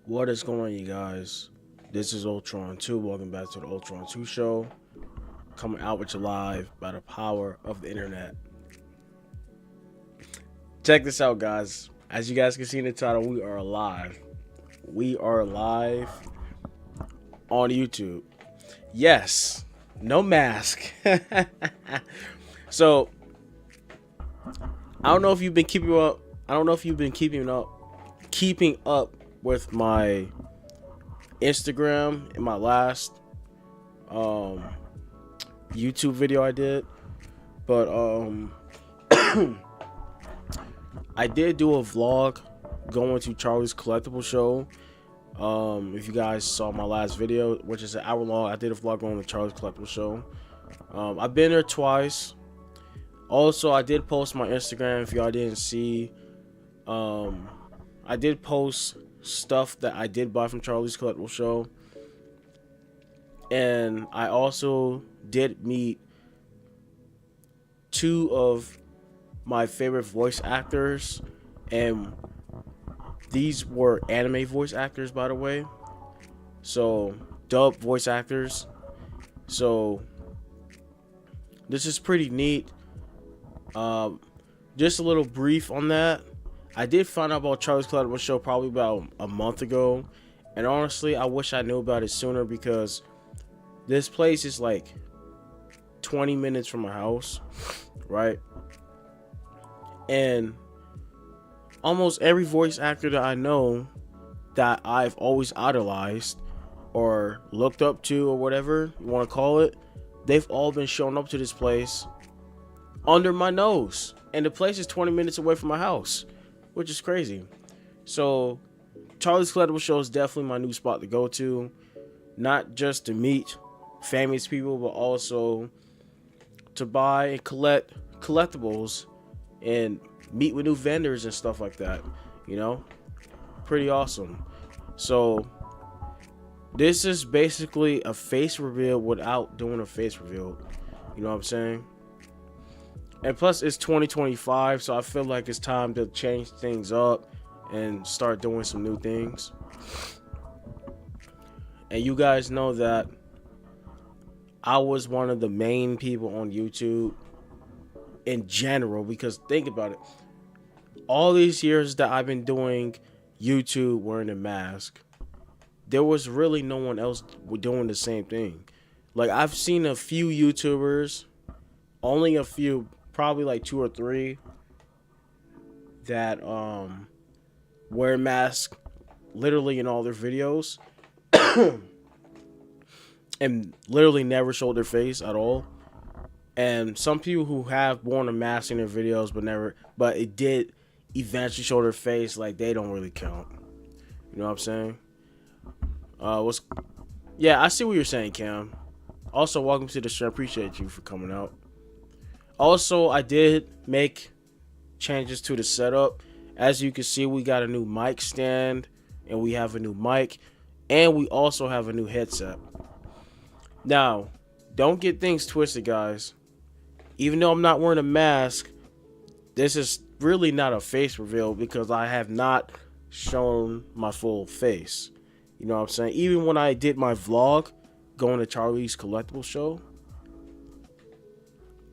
What is going on, you guys? This is Ultron 2. Welcome back to the Ultron 2 show. Coming out with you live by the power of the internet. Check this out, guys. As you guys can see in the title, we are live. We are live on YouTube. Yes, no mask. So, I don't know if you've been keeping up. I don't know if you've been keeping up with my Instagram in my last YouTube video I did, but I did do a vlog going to Charlie's Collectible Show. If you guys saw my last video, which is an hour long, I did a vlog going to Charlie's Collectible Show. I've been there twice. Also, I did post my Instagram. If y'all didn't see, I did post stuff that I did buy from Charlie's Collectible Show, and I also did meet two of my favorite voice actors, and these were anime voice actors, by the way, so dub voice actors. So this is pretty neat. Just a little brief on that. I did find out about Charlie's Collectible Show probably about a month ago, and honestly, I wish I knew about it sooner, because this place is like 20 minutes from my house, right? And almost every voice actor that I know that I've always idolized or looked up to, or whatever you want to call it, they've all been showing up to this place under my nose, and the place is 20 minutes away from my house, which is crazy. So Charlie's Collectible Show is definitely my new spot to go to, not just to meet famous people, but also to buy and collect collectibles and meet with new vendors and stuff like that, you know. Pretty awesome. So this is basically a face reveal without doing a face reveal, you know what I'm saying? And plus, it's 2025, so I feel like it's time to change things up and start doing some new things. And you guys know that I was one of the main people on YouTube in general, because think about it. All these years that I've been doing YouTube wearing a mask, there was really no one else doing the same thing. Like, I've seen a few YouTubers, only a few, probably like 2 or 3, that wear masks literally in all their videos and literally never showed their face at all. And some people who have worn a mask in their videos but it did eventually show their face, like, they don't really count. You know what I'm saying? Yeah, I see what you're saying, Cam. Also, welcome to the show. Appreciate you for coming out. Also, I did make changes to the setup. As you can see, we got a new mic stand, and we have a new mic, and we also have a new headset. Now, don't get things twisted, guys. Even though I'm not wearing a mask, this is really not a face reveal, because I have not shown my full face. You know what I'm saying? Even when I did my vlog going to Charlie's Collectible Show,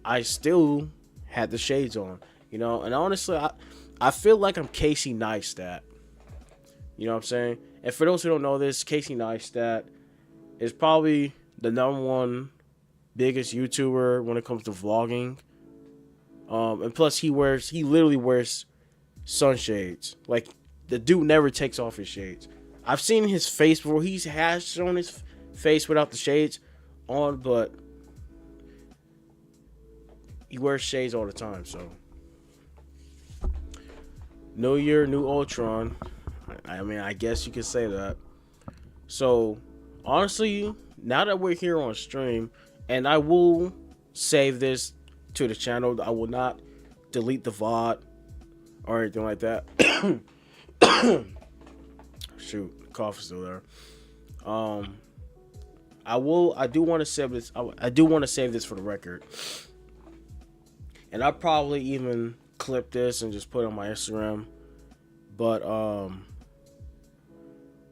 I still had the shades on, you know. And honestly, I feel like I'm Casey Neistat. You know what I'm saying? And for those who don't know this, Casey Neistat is probably the #1 biggest YouTuber when it comes to vlogging. And plus, he literally wears sunshades. Like, the dude never takes off his shades. I've seen his face before. He has shown his face without the shades on, but he wears shades all the time. So, new year, new Ultron. I mean, I guess you could say that. So, honestly, now that we're here on stream, and I will save this to the channel, I will not delete the VOD or anything like that. Shoot, the cough is still there. I do want to save this. I do want to save this for the record. And I'll probably even clip this and just put it on my Instagram. But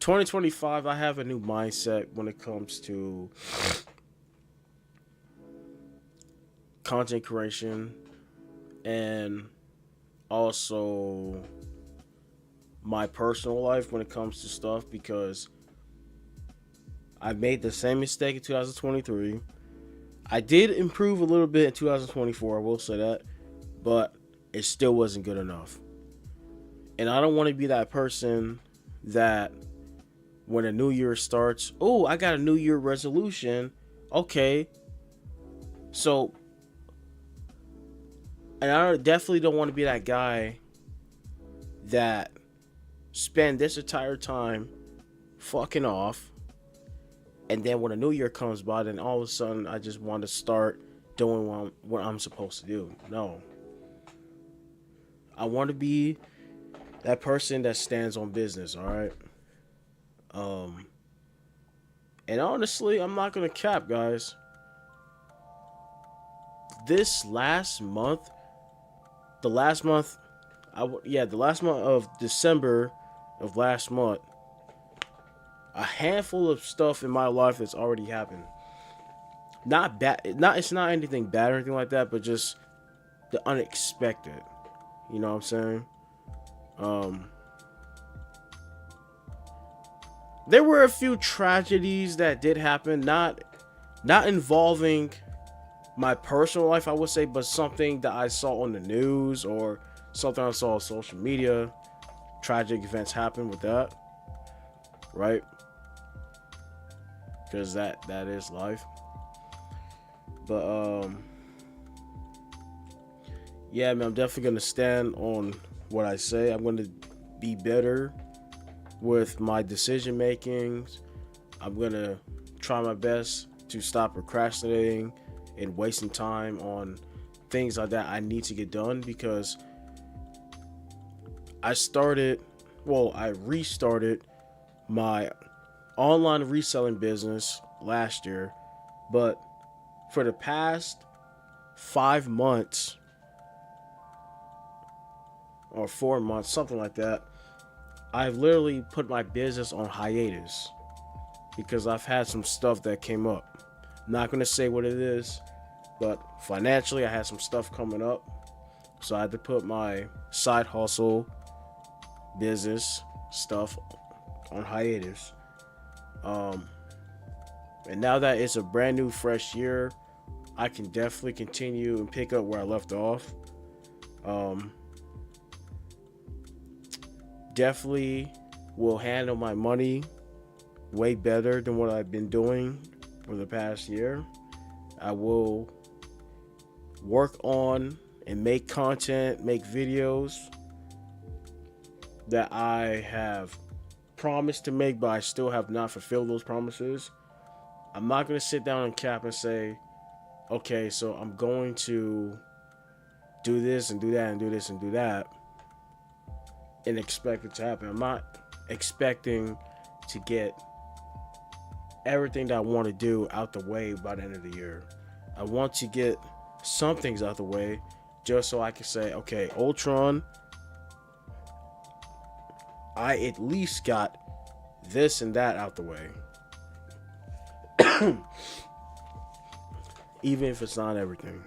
2025, I have a new mindset when it comes to content creation and also my personal life when it comes to stuff, because I made the same mistake in 2023. I did improve a little bit in 2024, I will say that, but it still wasn't good enough. And I don't want to be that person that when a new year starts, oh, I got a new year resolution. Okay. So, and I definitely don't want to be that guy that spend this entire time fucking off, and then when a new year comes by, then all of a sudden I just want to start doing what I'm supposed to do. No. I want to be that person that stands on business, all right? And honestly, I'm not going to cap, guys. This last month, the last month of December of last month, a handful of stuff in my life that's already happened. Not bad. It's not anything bad or anything like that, but just the unexpected. You know what I'm saying? There were a few tragedies that did happen, not involving my personal life, I would say, but something that I saw on the news or something I saw on social media. Tragic events happen with that, right? Because that is life. But yeah, man, I'm definitely gonna stand on what I say. I'm gonna be better with my decision makings. I'm gonna try my best to stop procrastinating and wasting time on things like that I need to get done, because I restarted my online reselling business last year, but for the past 5 months or 4 months, something like that, I've literally put my business on hiatus because I've had some stuff that came up. I'm not going to say what it is, but financially I had some stuff coming up, so I had to put my side hustle business stuff on hiatus. And now that it's a brand new fresh year, I can definitely continue and pick up where I left off. Definitely will handle my money way better than what I've been doing for the past year. I will work on and make content, make videos that I have promised to make, but I still have not fulfilled those promises. I'm not going to sit down and cap and say, okay, so I'm going to do this and do that and do this and do that and expect it to happen. I'm not expecting to get everything that I want to do out the way by the end of the year. I want to get some things out the way just so I can say, okay, Ultron, I at least got this and that out the way. Even if it's not everything.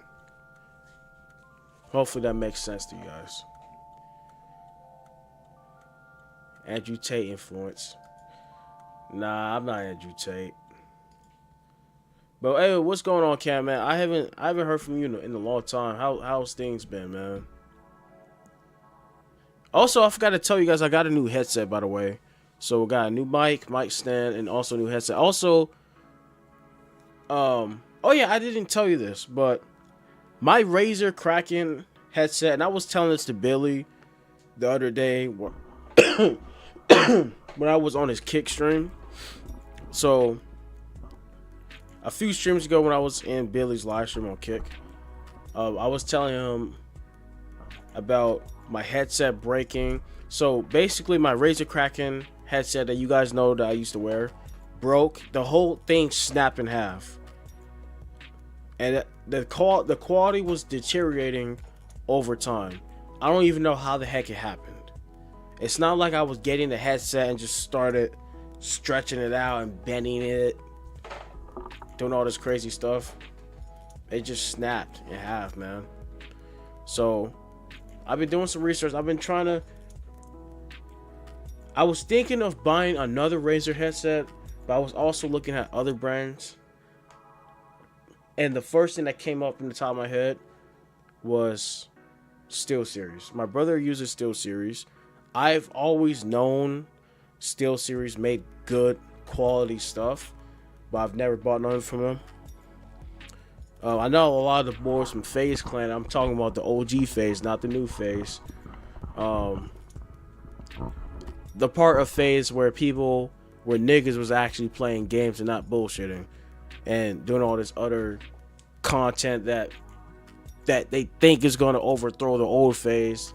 Hopefully that makes sense to you guys. Andrew Tate influence. Nah, I'm not Andrew Tate. But hey, what's going on, Cam, man? I haven't heard from you in a long time. How's things been, man? Also, I forgot to tell you guys, I got a new headset, by the way. So we got a new mic stand, and also a new headset. Also, oh yeah, I didn't tell you this, but my Razer Kraken headset, and I was telling this to Billy the other day when I was on his Kick stream. So a few streams ago when I was in Billy's live stream on Kick, I was telling him about my headset breaking. So basically my Razer Kraken headset that you guys know that I used to wear broke. The whole thing snapped in half, and the quality was deteriorating over time. I don't even know how the heck it happened. It's not like I was getting the headset and just started stretching it out and bending it, doing all this crazy stuff. It just snapped in half, man. So I've been doing some research. I was thinking of buying another Razer headset, but I was also looking at other brands. And the first thing that came up in the top of my head was SteelSeries. My brother uses SteelSeries. I've always known SteelSeries made good quality stuff, but I've never bought none from them. I know a lot of the boys from FaZe Clan. I'm talking about the OG FaZe, not the new FaZe. The part of FaZe where niggas was actually playing games and not bullshitting and doing all this other content that they think is going to overthrow the old FaZe.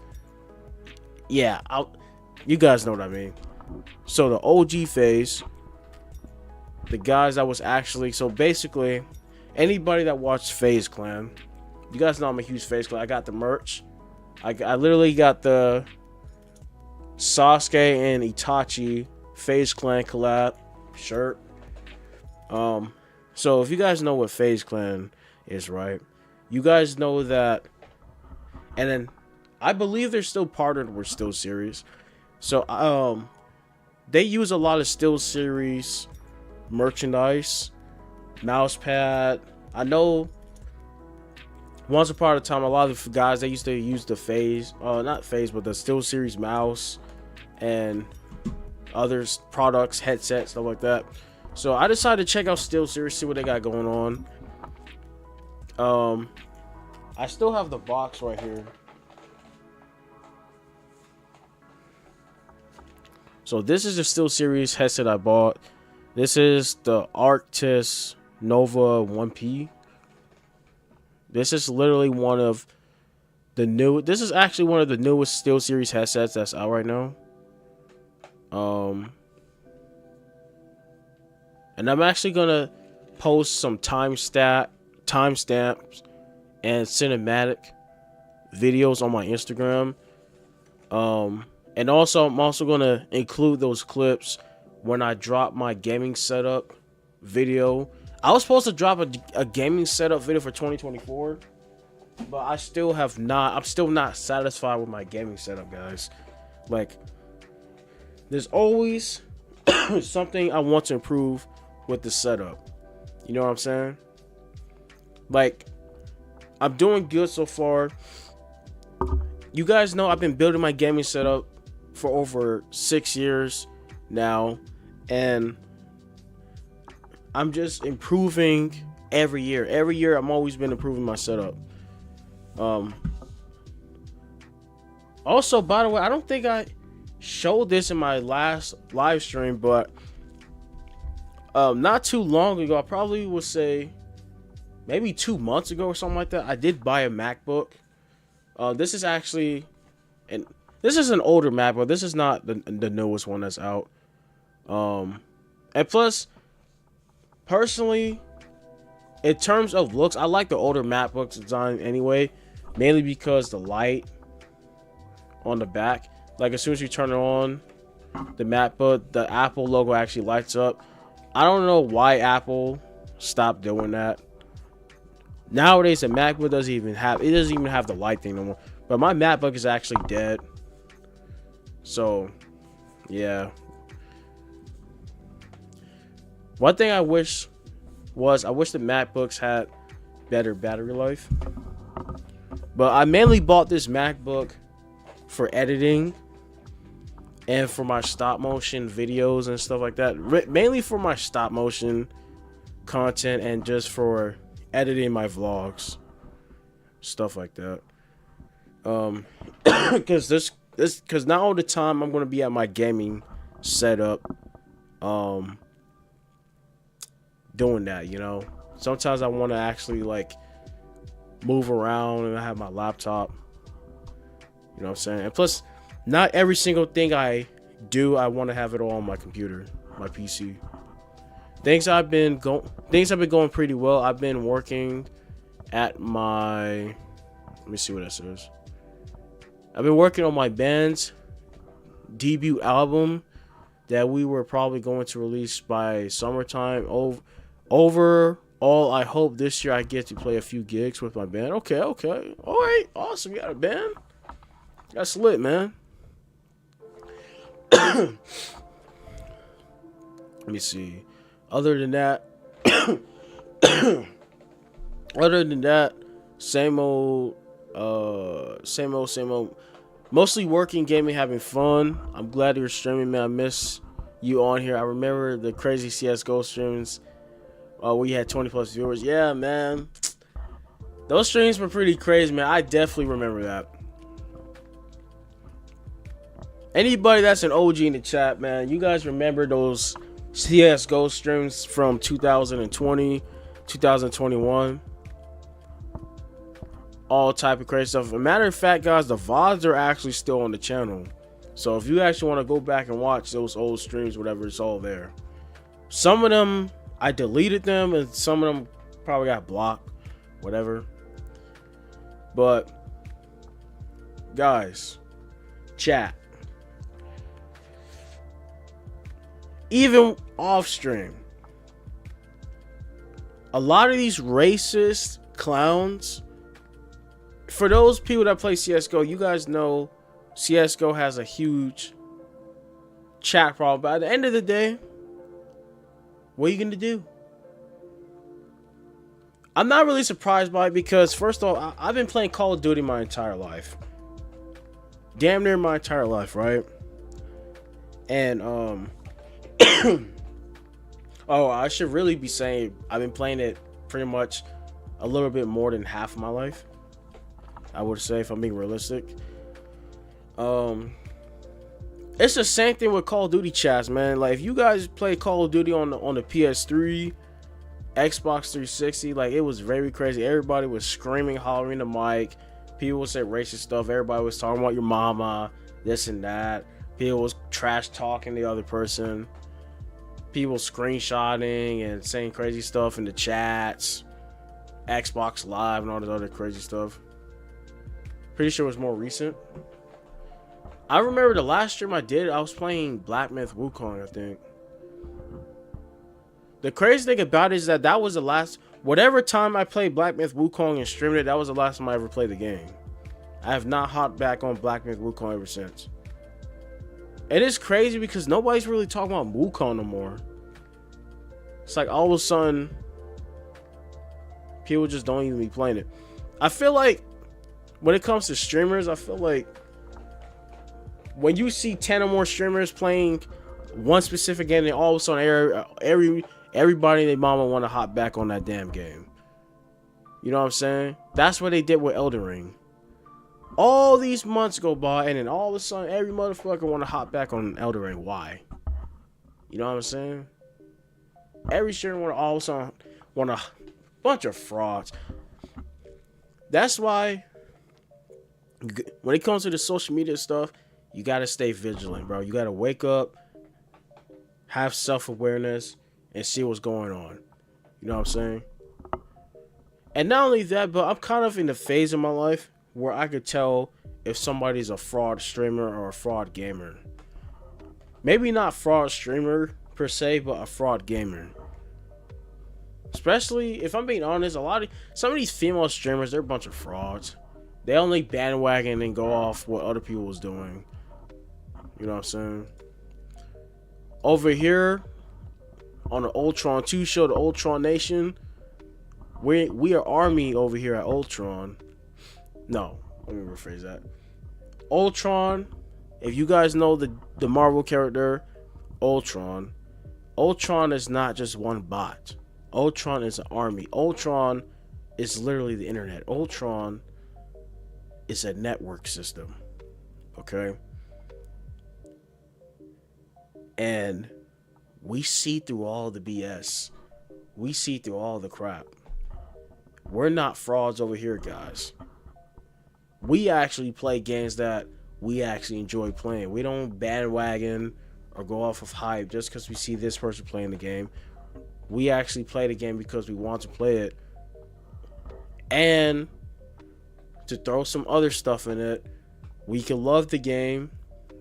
Yeah, you guys know what I mean. So the OG FaZe, the guys that was actually, so basically anybody that watched FaZe Clan, you guys know I'm a huge FaZe Clan. I got the merch. I literally got the Sasuke and Itachi FaZe Clan collab shirt. So if you guys know what FaZe Clan is, right? You guys know that, and then I believe they're still partnered with SteelSeries. So they use a lot of SteelSeries merchandise, mouse pad. I know once upon a time, a lot of the guys, they used to use the FaZe, not FaZe, but the SteelSeries mouse and other products, headsets, stuff like that. So I decided to check out SteelSeries, see what they got going on. I still have the box right here. So this is the SteelSeries headset I bought. This is the Arctis Nova 1P. This is literally one of the new. This is actually one of the newest SteelSeries headsets that's out right now. And I'm actually gonna post some timestamps and cinematic videos on my Instagram. And also I'm also gonna include those clips when I drop my gaming setup video. I was supposed to drop a gaming setup video for 2024, but I'm still not satisfied with my gaming setup, guys. Like, there's always something I want to improve with the setup. You know what I'm saying? Like, I'm doing good so far. You guys know I've been building my gaming setup for over 6 years now, and I'm just improving every year. Every year I'm always been improving my setup. Also, by the way, I don't think I showed this in my last live stream, but not too long ago, I probably would say maybe 2 months ago or something like that, I did buy a MacBook. This is actually an older MacBook. This is not the newest one that's out. And plus, personally, in terms of looks, I like the older MacBook's design anyway, mainly because the light on the back, like as soon as you turn it on, the MacBook, the Apple logo actually lights up. I don't know why Apple stopped doing that. Nowadays, the MacBook doesn't even have the light thing no more. But my MacBook is actually dead. So, yeah. One thing I wish the MacBooks had better battery life. But I mainly bought this MacBook for editing and for my stop motion videos and stuff like that. Mainly for my stop motion content and just for editing my vlogs, stuff like that. Because not all the time I'm gonna be at my gaming setup, doing that. You know, sometimes I want to actually like move around and I have my laptop. You know what I'm saying? And plus, not every single thing I do, I want to have it all on my computer, my PC. Things have been going pretty well. I've been working at my, let me see what that says. I've been working on my band's debut album. that we were probably going to release by summertime. Overall, I hope this year I get to play a few gigs with my band. Okay. All right. Awesome. You got a band? That's lit, man. Let me see. Other than that, same old. Mostly working, gaming, having fun. I'm glad you're streaming, man. I miss you on here. I remember the crazy CSGO streams where you had 20 plus viewers. Yeah, man. Those streams were pretty crazy, man. I definitely remember that. Anybody that's an OG in the chat, man, you guys remember those CSGO streams from 2020, 2021? All type of crazy stuff. As a matter of fact, guys, the VODs are actually still on the channel. So if you actually want to go back and watch those old streams, whatever, it's all there. Some of them, I deleted them, and some of them probably got blocked, whatever. But, guys, chat. Even off stream, a lot of these racist clowns, for those people that play CSGO, you guys know CSGO has a huge chat problem. But at the end of the day, what are you going to do? I'm not really surprised by it because, first of all, I've been playing Call of Duty my entire life. Damn near my entire life, right? And, oh, I should really be saying I've been playing it pretty much a little bit more than half of my life, I would say, if I'm being realistic. It's the same thing with Call of Duty chats, man. Like, if you guys play Call of Duty on the PS3, Xbox 360, like, it was very crazy. Everybody was screaming, hollering the mic. People would say racist stuff. Everybody was talking about your mama, this and that. People was trash talking the other person. People screenshotting and saying crazy stuff in the chats. Xbox Live and all this other crazy stuff. Pretty sure it was more recent. I remember the last stream I did, I was playing Black Myth Wukong, I think. The crazy thing about it is that was the last, whatever time I played Black Myth Wukong and streamed it, that was the last time I ever played the game. I have not hopped back on Black Myth Wukong ever since. It is crazy because nobody's really talking about Wukong no more. It's like all of a sudden, people just don't even be playing it. I feel like when it comes to streamers, I feel like when you see 10 or more streamers playing one specific game, then all of a sudden everybody and their mama want to hop back on that damn game. You know what I'm saying? That's what they did with Elden Ring. All these months go by, and then all of a sudden, every motherfucker want to hop back on Elden Ring. Why? You know what I'm saying? Every streamer want to all of a sudden want a bunch of frauds. That's why when it comes to the social media stuff, you got to stay vigilant, bro. You got to wake up, have self-awareness, and see what's going on. You know what I'm saying? And not only that, but I'm kind of in the phase of my life where I could tell if somebody's a fraud streamer or a fraud gamer. Maybe not fraud streamer per se, but a fraud gamer. Especially, if I'm being honest, some of these female streamers, they're a bunch of frauds. They only bandwagon and go off what other people was doing. You know what I'm saying? Over here, on the Ultron 2 show, the Ultron Nation, we are army over here at Ultron. No, let me rephrase that. Ultron, if you guys know the Marvel character Ultron is not just one bot. Ultron is an army. Ultron is literally the internet. Ultron is a network system. Okay? And we see through all the BS. We see through all the crap. We're not frauds over here, guys. We actually play games that we actually enjoy playing. We don't bandwagon or go off of hype just because we see this person playing the game. We actually play the game because we want to play it. And to throw some other stuff in it, we can love the game,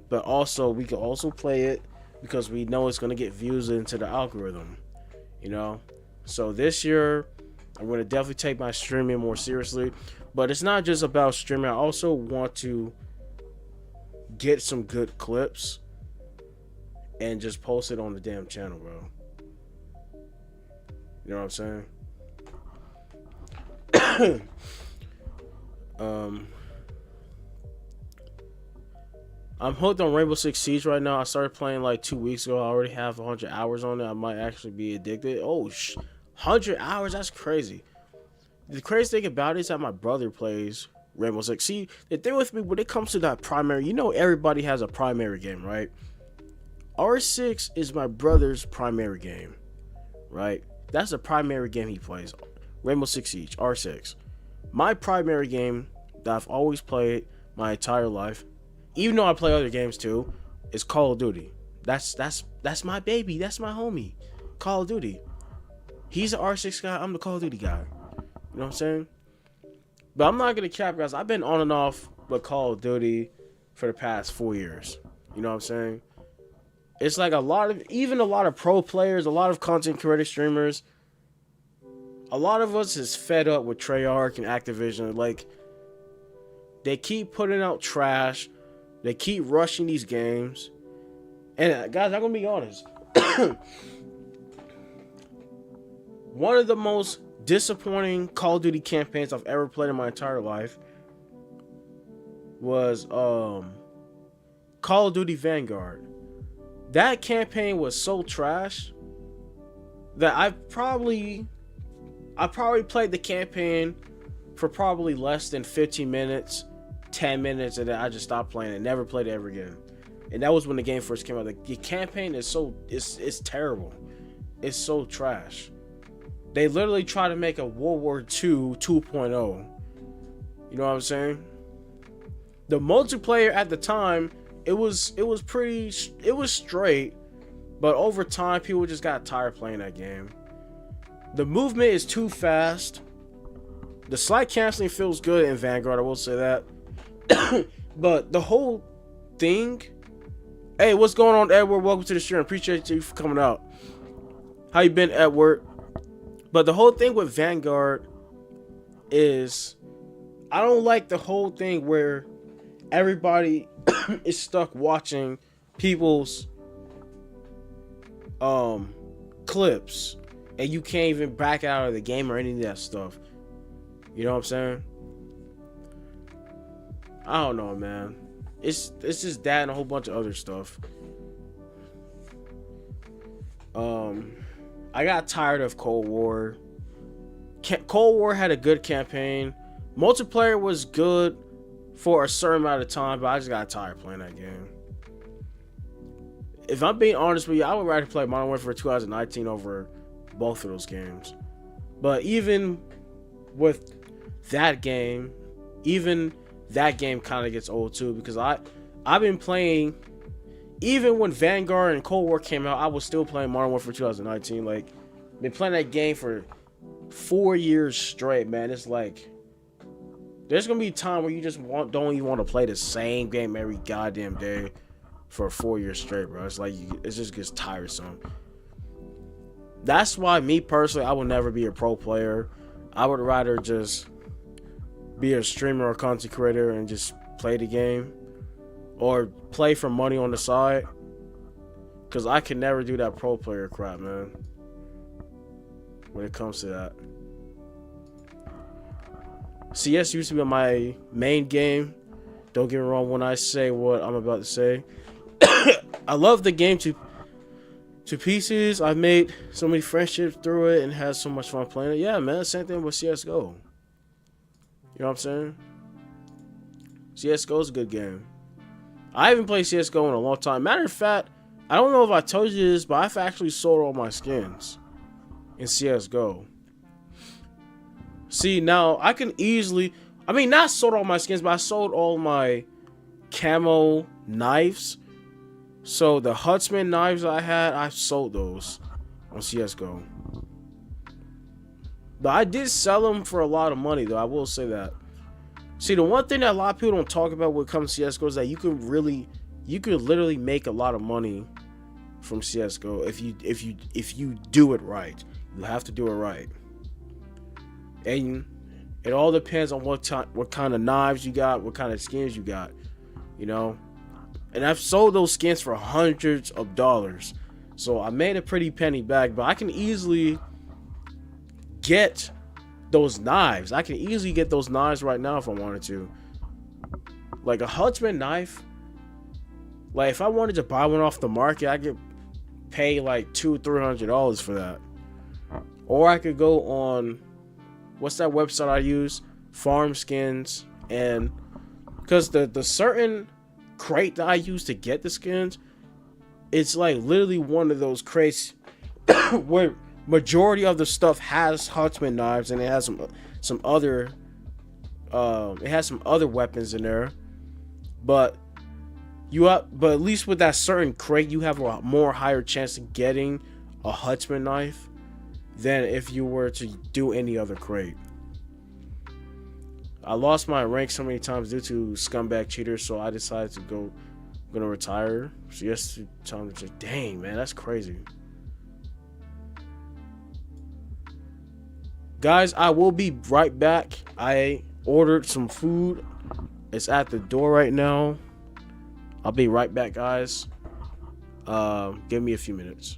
but also we can also play it because we know it's going to get views into the algorithm, you know. So this year I'm going to definitely take my streaming more seriously, but it's not just about streaming. I also want to get some good clips and just post it on the damn channel, bro. You know what I'm saying? I'm hooked on Rainbow Six Siege right now. I started playing like 2 weeks ago. I already have 100 hours on it. I might actually be addicted. Oh, 100 hours? That's crazy. The crazy thing about it is that my brother plays Rainbow Six. See, the thing with me, when it comes to that primary, you know everybody has a primary game, right? R6 is my brother's primary game, right? That's the primary game he plays. Rainbow Six Siege, R6. My primary game that I've always played my entire life, even though I play other games too, is Call of Duty. That's my baby. That's my homie. Call of Duty. He's an R6 guy. I'm the Call of Duty guy. You know what I'm saying? But I'm not gonna cap, guys. I've been on and off with Call of Duty for the past 4 years. You know what I'm saying? It's like a lot of pro players, a lot of content creator streamers, a lot of us is fed up with Treyarch and Activision. Like, they keep putting out trash. They keep rushing these games. And guys, I'm gonna be honest. One of the most disappointing Call of Duty campaigns I've ever played in my entire life was Call of Duty Vanguard. That campaign was so trash that I probably played the campaign for probably less than 15 minutes, 10 minutes, and then I just stopped playing it. Never played it ever again. And that was when the game first came out. The campaign is it's terrible. It's so trash. They literally try to make a World War II 2.0. You know what I'm saying? The multiplayer at the time, it was straight, but over time people just got tired playing that game. The movement is too fast. The slide canceling feels good in Vanguard, I will say that. But the whole thing, hey, what's going on, Edward? Welcome to the stream. Appreciate you for coming out. How you been, Edward? But the whole thing with Vanguard is, I don't like the whole thing where everybody is stuck watching people's clips and you can't even back out of the game or any of that stuff. You know what I'm saying? I don't know, man. It's just that and a whole bunch of other stuff. I got tired of Cold War. Cold War had a good campaign. Multiplayer was good for a certain amount of time, but I just got tired playing that game. If I'm being honest with you, I would rather play Modern Warfare 2019 over both of those games. But even with that game, kind of gets old too, because I've been playing, even when Vanguard and Cold War came out, I was still playing Modern Warfare 2019. Like, been playing that game for 4 years straight, man. It's like, there's gonna be a time where you just don't even want to play the same game every goddamn day for 4 years straight, bro. It's like, it just gets tiresome. That's why, me personally, I will never be a pro player. I would rather just be a streamer or content creator and just play the game, or play for money on the side, because I can never do that pro player crap, man, when it comes to that. CS used to be my main game. Don't get me wrong when I say what I'm about to say. I love the game to pieces. I've made so many friendships through it and had so much fun playing it. Yeah, man, same thing with CSGO. You know what I'm saying? CSGO is a good game. I haven't played CSGO in a long time. Matter of fact, I don't know if I told you this, but I've actually sold all my skins in CSGO. See, now I can easily, I mean, not sold all my skins, but I sold all my camo knives. So the Huntsman knives I had, I sold those on CSGO. But I did sell them for a lot of money, though. I will say that. See, the one thing that a lot of people don't talk about when it comes to CSGO is that you could literally make a lot of money from CS:GO if you do it right. You have to do it right, and it all depends on what kind of knives you got, what kind of skins you got, you know. And I've sold those skins for hundreds of dollars, so I made a pretty penny back. But I can easily get those knives. I can easily get those knives right now if I wanted to. Like a Huntsman knife. Like if I wanted to buy one off the market, I could pay like $200-300 for that. Or I could go on, what's that website I use? Farm Skins. And because the certain crate that I use to get the skins, it's like literally one of those crates where majority of the stuff has Huntsman knives, and it has some other weapons in there. But at least with that certain crate, you have a more higher chance of getting a Huntsman knife than if you were to do any other crate. I lost my rank so many times due to scumbag cheaters, so I decided to gonna retire. So yes, time to say, dang man, that's crazy. Guys, I will be right back. I ordered some food. It's at the door right now. I'll be right back, guys. Give me a few minutes.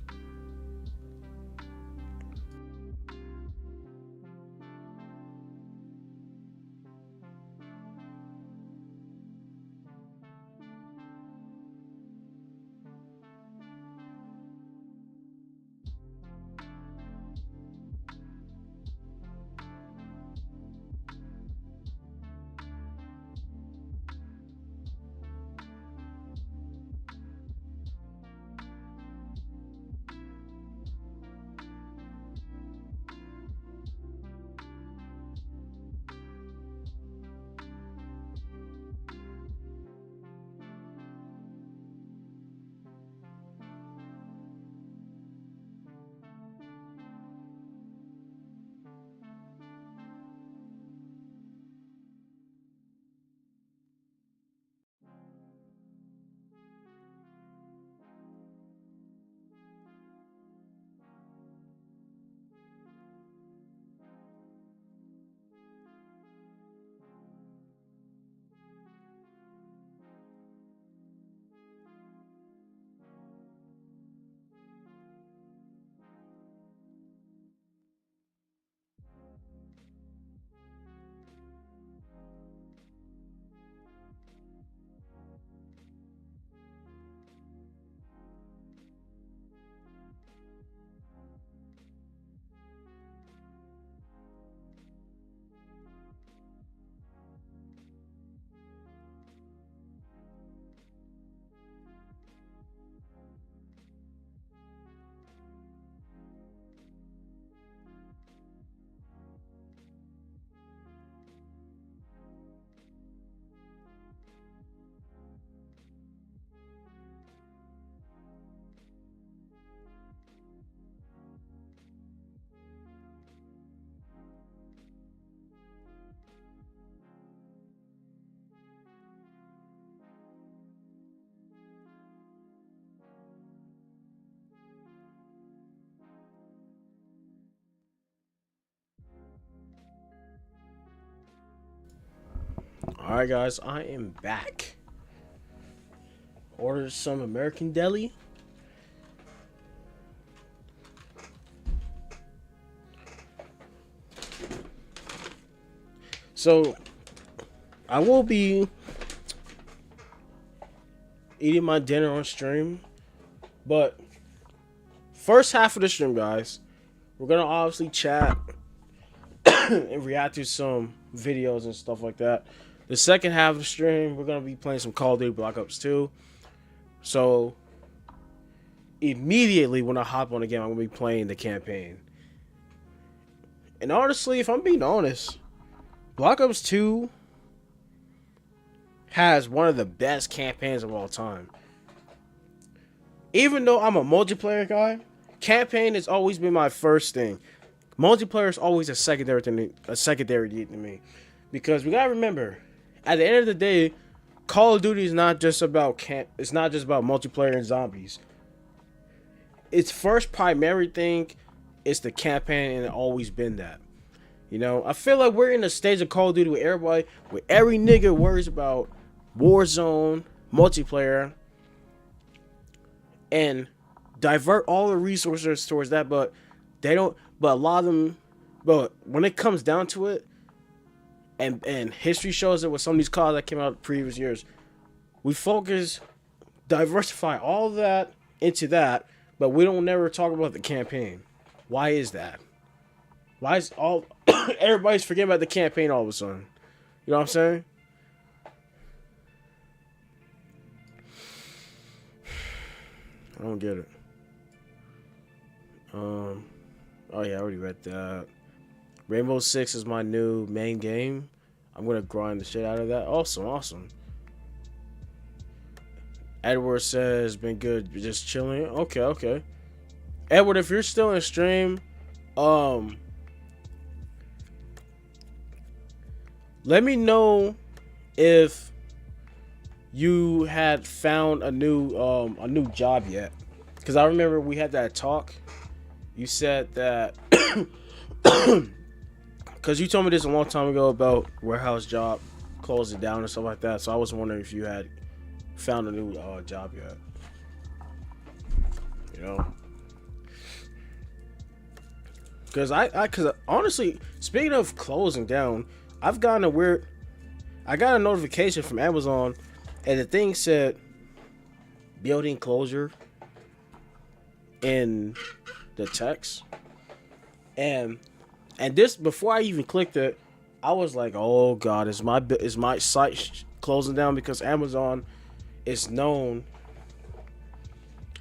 Alright guys, I am back. Ordered some American deli. So I will be eating my dinner on stream, but first half of the stream, guys, we're gonna obviously chat and react to some videos and stuff like that. The second half of the stream, we're gonna be playing some Call of Duty Black Ops 2. So immediately when I hop on the game, I'm gonna be playing the campaign. And honestly, if I'm being honest, Black Ops 2 has one of the best campaigns of all time. Even though I'm a multiplayer guy, campaign has always been my first thing. Multiplayer is always a secondary to me, because we gotta remember, at the end of the day, Call of Duty is not just about multiplayer and zombies. its first primary thing is the campaign, and it always been that. You know, I feel like we're in a stage of Call of Duty where every nigga worries about Warzone, multiplayer, and divert all the resources towards that, but they don't. But a lot of them, but when it comes down to it, and history shows it with some of these CODs that came out in previous years, we diversify all of that into that, but we don't never talk about the campaign. Why is that? Why is everybody's forgetting about the campaign all of a sudden? You know what I'm saying? I don't get it. Oh yeah, I already read that. Rainbow Six is my new main game. I'm gonna grind the shit out of that. Awesome. Edward says, been good, just chilling. Okay. Edward, if you're still in stream, let me know if you had found a new job yet. Because I remember we had that talk. You said that because you told me this a long time ago about warehouse job closing down and stuff like that. So I was wondering if you had found a new job yet. You know, because because honestly, speaking of closing down, I got a notification from Amazon, and the thing said building closure in the text, and this, before I even clicked it, I was like, oh god, is my site closing down? Because Amazon is known.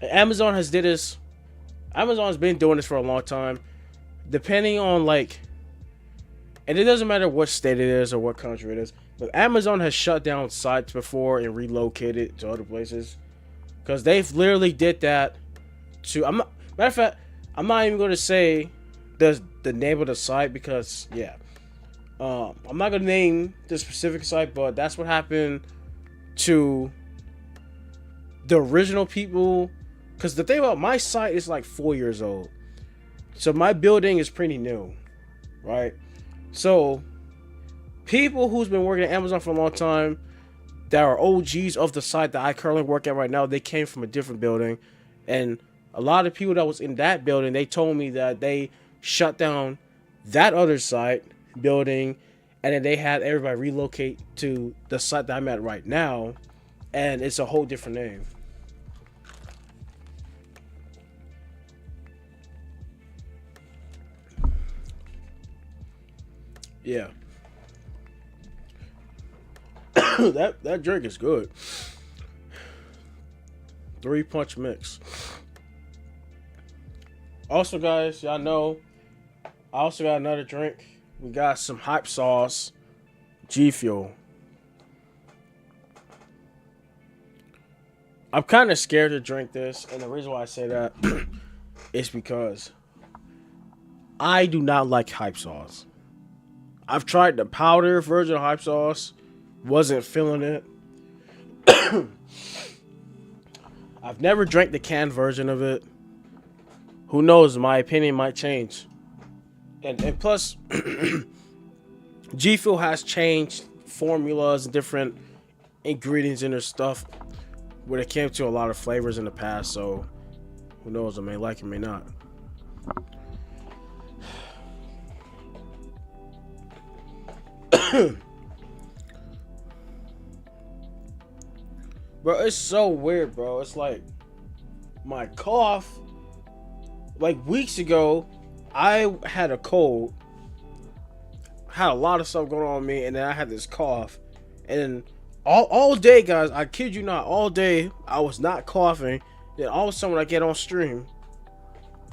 Amazon has been doing this for a long time. Depending on and it doesn't matter what state it is or what country it is, but Amazon has shut down sites before and relocated to other places, because they've literally did that to. Matter of fact, I'm not even going to say the name of the site, because I'm not going to name the specific site, but that's what happened to the original people. Because the thing about my site is like 4 years old, so my building is pretty new, right? So people who's been working at Amazon for a long time, that are OGs of the site that I currently work at right now, they came from a different building, and a lot of people that was in that building, they told me that they shut down that other site building, and then they had everybody relocate to the site that I'm at right now, and it's a whole different name. Yeah. that drink is good. 3-punch mix. Also, guys, y'all know I also got another drink. We got some Hype Sauce G Fuel. I'm kind of scared to drink this, and the reason why I say that is because I do not like Hype Sauce. I've tried the powder version of Hype Sauce, wasn't feeling it. I've never drank the canned version of it. Who knows? My opinion might change. And plus, G Fuel has changed formulas and different ingredients in their stuff when it came to a lot of flavors in the past. So who knows? I may like it, may not. Bro, it's so weird, bro. It's like my cough. Like weeks ago, I had a cold, had a lot of stuff going on with me, and then I had this cough. And then all day, guys, I kid you not, all day I was not coughing. Then all of a sudden when I get on stream,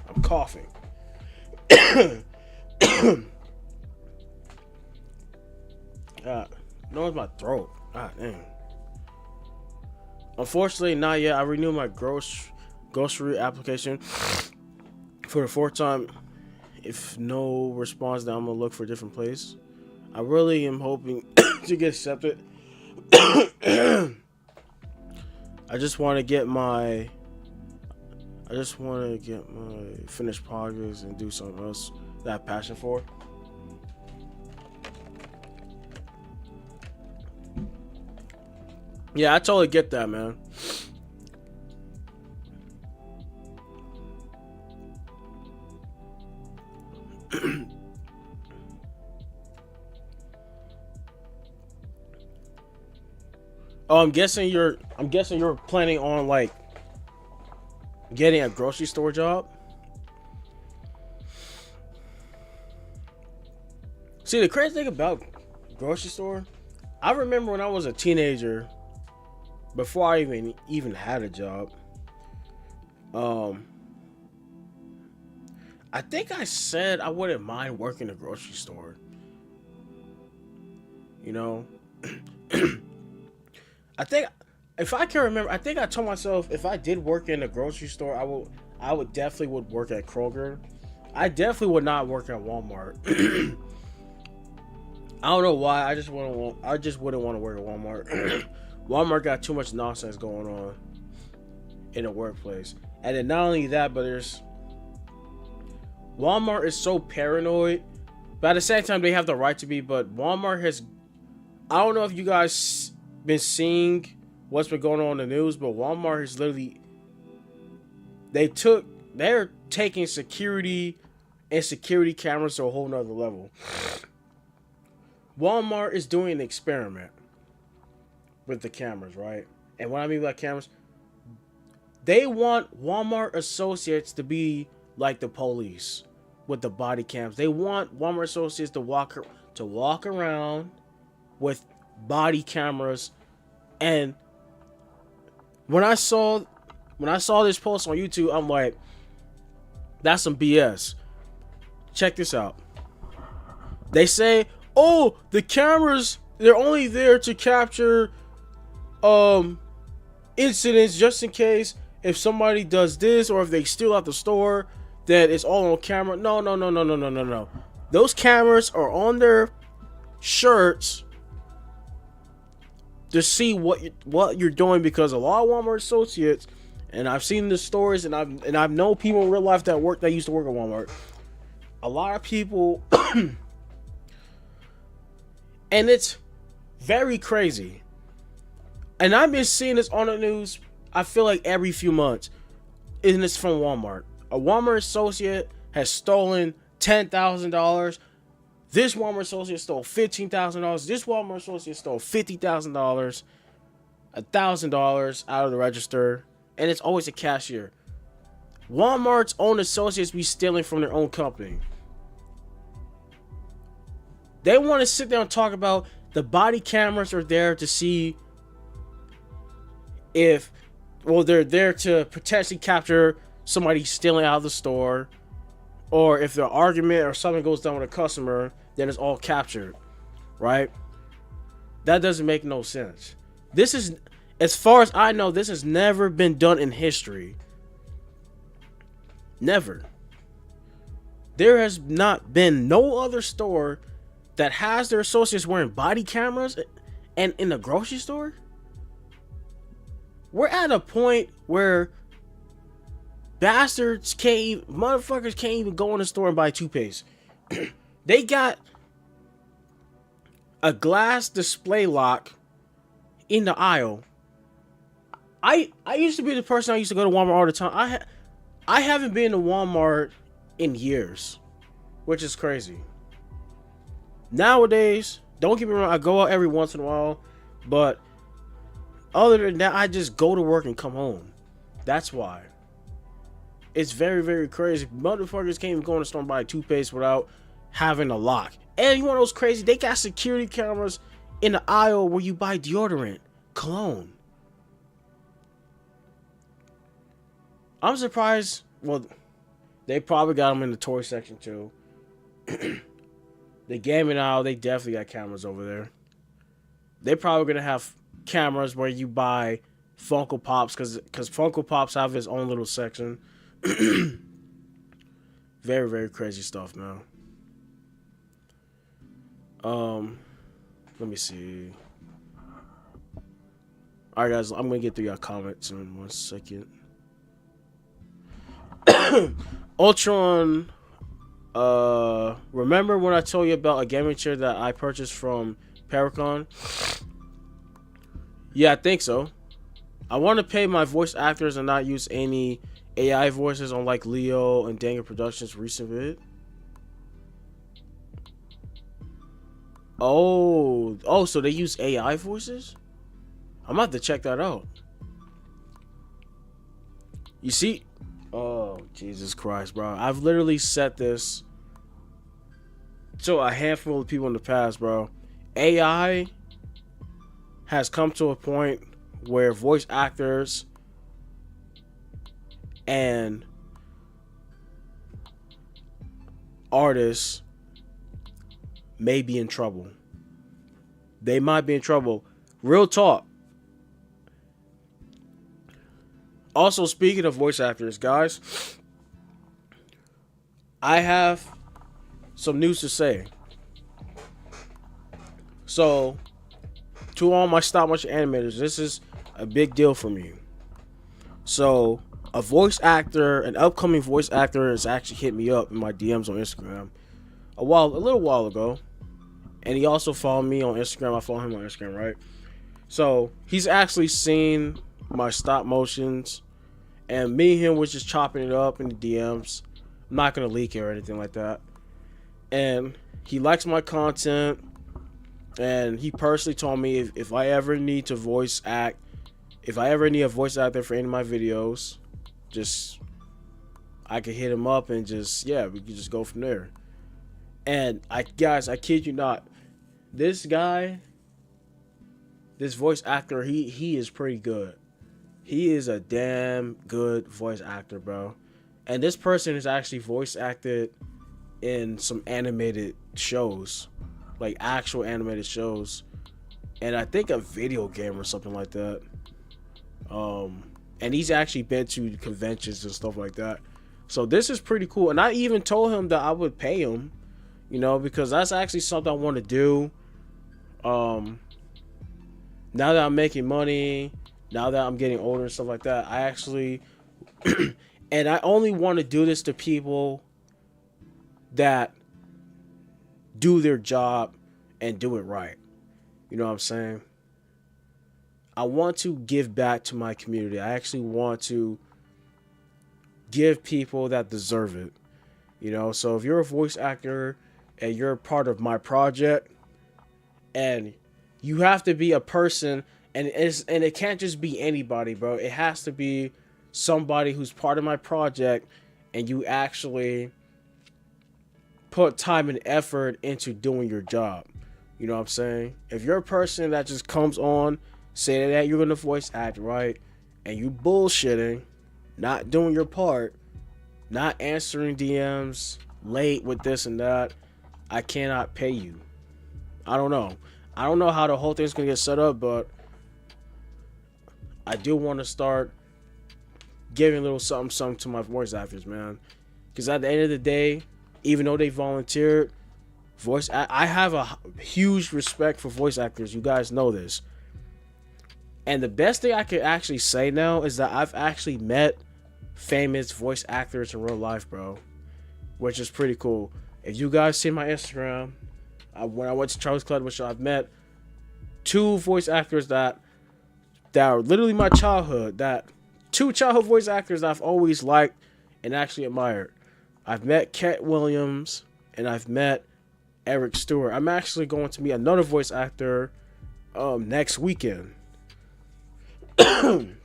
I'm coughing. No, it's my throat. God dang. Unfortunately, not yet. I renewed my grocery application for the 4th time. If no response, then I'm gonna look for a different place. I really am hoping to get accepted. I just want to get my I just want to get my finished projects and do something else that I have passion for. Yeah, I totally get that, man. Oh, I'm guessing you're planning on like getting a grocery store job. See, the crazy thing about grocery store, I remember when I was a teenager, before I even had a job, I think I said I wouldn't mind working in a grocery store. You know, I think, if I can remember, I think I told myself if I did work in a grocery store, I would definitely would work at Kroger. I definitely would not work at Walmart. I don't know why. I just wouldn't want to work at Walmart. Walmart got too much nonsense going on in the workplace, and then not only that, but Walmart is so paranoid. But at the same time, they have the right to be. But Walmart has, I don't know if you guys been seeing what's been going on in the news, but Walmart is literally, they're taking security and security cameras to a whole nother level. Walmart is doing an experiment with the cameras, right? And what I mean by cameras, they want Walmart associates to be like the police with the body cams. They want Walmart associates to walk around with body cameras. And when I saw this post on YouTube, I'm like, that's some BS. Check this out. They say, oh, the cameras, they're only there to capture incidents just in case if somebody does this or if they steal out the store, that it's all on camera. No. Those cameras are on their shirts to see what you're doing, because a lot of Walmart associates, and I've seen the stories, and I've known people in real life that used to work at Walmart. A lot of people, and it's very crazy. And I've been seeing this on the news, I feel like every few months, and it's from Walmart. A Walmart associate has stolen $10,000. This Walmart associate stole $15,000. This Walmart associate stole $50,000, $1,000 out of the register, and it's always a cashier. Walmart's own associates be stealing from their own company. They want to sit there and talk about the body cameras are there to see they're there to potentially capture somebody stealing out of the store, or if the argument or something goes down with a customer, then it's all captured, right? That doesn't make no sense. This is, as far as I know, this has never been done in history. Never. There has not been no other store that has their associates wearing body cameras, and in a grocery store. We're at a point where motherfuckers can't even go in the store and buy toothpaste. They got a glass display lock in the aisle. I used to be the person I used to go to Walmart all the time. I haven't been to Walmart in years, which is crazy. Nowadays, don't get me wrong, I go out every once in a while, but other than that, I just go to work and come home. That's why. It's very, very crazy. Motherfuckers can't even go in the store and buy toothpaste without having a lock. And you want those crazy? They got security cameras in the aisle where you buy deodorant, cologne. I'm surprised. Well, they probably got them in the toy section too. The gaming aisle, they definitely got cameras over there. They're probably gonna have cameras where you buy Funko Pops, because Funko Pops have its own little section. Very, very crazy stuff, man. Let me see. Alright, guys, I'm gonna get through your comments in 1 second. Ultron. Remember when I told you about a gaming chair that I purchased from Paracon? Yeah, I think so. I want to pay my voice actors and not use any AI voices on like Leo and Danga Productions' recent vid. Oh, so they use AI voices? I'm gonna have to check that out. You see? Oh, Jesus Christ, bro. I've literally set this to a handful of people in the past, bro. AI has come to a point where voice actors and artists may be in trouble. They might be in trouble. Real talk. Also, speaking of voice actors, guys, I have some news to say. So, to all my stop motion animators, this is a big deal for me. So, a voice actor, an upcoming voice actor, has actually hit me up in my DMs on Instagram a little while ago, and he also followed me on Instagram. I follow him on Instagram, right? So he's actually seen my stop motions, and me and him was just chopping it up in the DMs. I'm not gonna leak it or anything like that. And he likes my content, and he personally told me if I ever need to voice act, if I ever need a voice actor for any of my videos, just I could hit him up and just, yeah, we could just go from there. And I kid you not, this guy, this voice actor, he is pretty good. He is a damn good voice actor, bro. And this person is actually voice acted in some animated shows, like actual animated shows, and I think a video game or something like that. And he's actually been to conventions and stuff like that. So this is pretty cool. And I even told him that I would pay him, you know, because that's actually something I want to do. Now that I'm making money, now that I'm getting older and stuff like that, I actually, and I only want to do this to people that do their job and do it right. You know what I'm saying? I want to give back to my community. I actually want to give people that deserve it. You know, so if you're a voice actor and you're a part of my project, and you have to be a person, and it can't just be anybody, bro. It has to be somebody who's part of my project, and you actually put time and effort into doing your job. You know what I'm saying? If you're a person that just comes on, say that you're gonna voice act, right, and you bullshitting, not doing your part, not answering DMs, late with this and that, I cannot pay you. I don't know how the whole thing's gonna get set up, but I do want to start giving a little something to my voice actors, man. Because at the end of the day, even though they volunteered, I have a huge respect for voice actors. You guys know this. And the best thing I could actually say now is that I've actually met famous voice actors in real life, bro, which is pretty cool. If you guys see my Instagram, when I went to Charles Club, which I've met 2 voice actors that are literally my childhood, that 2 childhood voice actors that I've always liked and actually admired. I've met Cat Williams and I've met Eric Stewart. I'm actually going to meet another voice actor next weekend. Going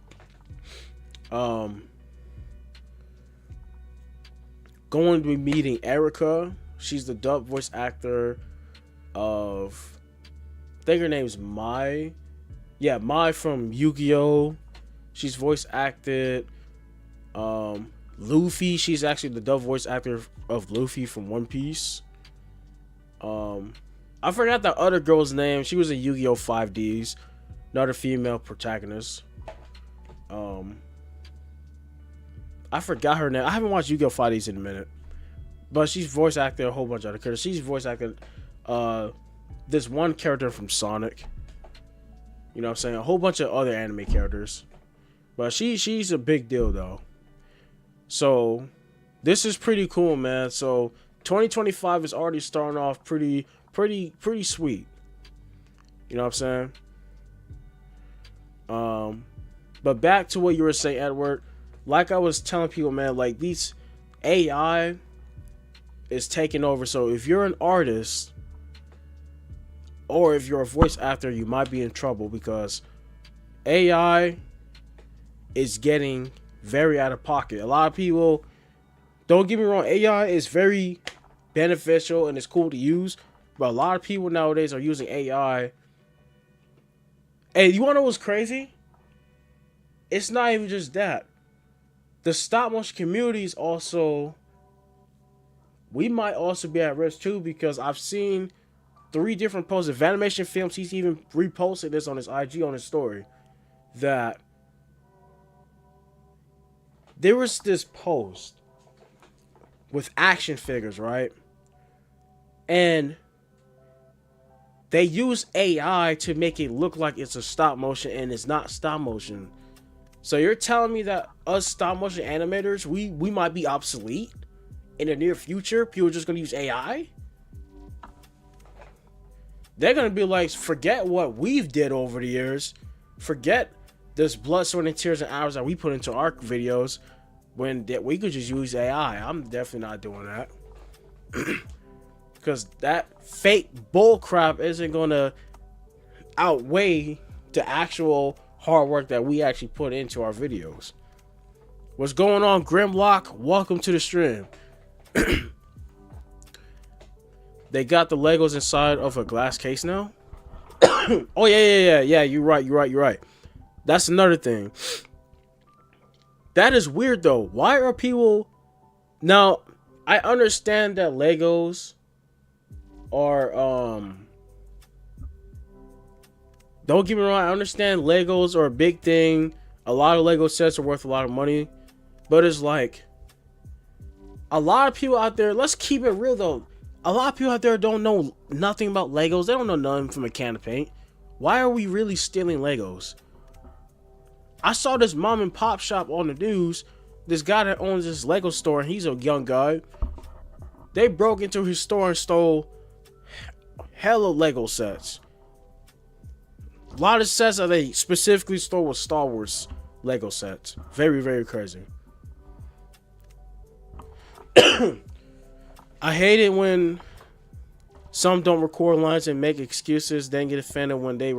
to be meeting Erica. She's the dub voice actor of, I think her name's Mai. Yeah, Mai from Yu-Gi-Oh! She's voice acted Luffy. She's actually the dub voice actor of Luffy from One Piece. I forgot that other girl's name. She was in Yu-Gi-Oh! 5Ds. Another female protagonist. I forgot her name. I haven't watched Yu-Gi-Oh! 5Ds in a minute. But she's voice acted a whole bunch of other characters. She's voice acted this one character from Sonic. You know what I'm saying? A whole bunch of other anime characters. But she's a big deal, though. So, this is pretty cool, man. So 2025 is already starting off pretty sweet. You know what I'm saying? But back to what you were saying, Edward. Like I was telling people, man, like these AI is taking over. So if you're an artist or if you're a voice actor, you might be in trouble because AI is getting very out of pocket. A lot of people, don't get me wrong, AI is very beneficial and it's cool to use, but a lot of people nowadays are using AI. Hey, you wanna know what's crazy? It's not even just that. The stop motion community is also, we might also be at risk too, because I've seen 3 different posts of animation films. He's even reposted this on his IG, on his story, that there was this post with action figures, right? And they use AI to make it look like it's a stop motion, and it's not stop motion. So you're telling me that us stop motion animators, we might be obsolete in the near future? People are just gonna use AI? They're gonna be like, forget what we've did over the years. Forget this blood, sweat, and tears and hours that we put into our videos when that we could just use AI. I'm definitely not doing that. Because that fake bull crap isn't gonna outweigh the actual hard work that we actually put into our videos. What's going on, Grimlock? Welcome to the stream. They got the Legos inside of a glass case now. Oh yeah. You're right. That's another thing. That is weird though. Why are people now? I understand that Legos are don't get me wrong, I understand Legos are a big thing. A lot of Lego sets are worth a lot of money. But it's like, a lot of people out there, let's keep it real though. A lot of people out there don't know nothing about Legos. They don't know nothing from a can of paint. Why are we really stealing Legos? I saw this mom and pop shop on the news. This guy that owns this Lego store, and he's a young guy. They broke into his store and stole hella Lego sets. A lot of sets that they specifically stole was Star Wars Lego sets. Very, very crazy. I hate it when some don't record lines and make excuses, then get offended when they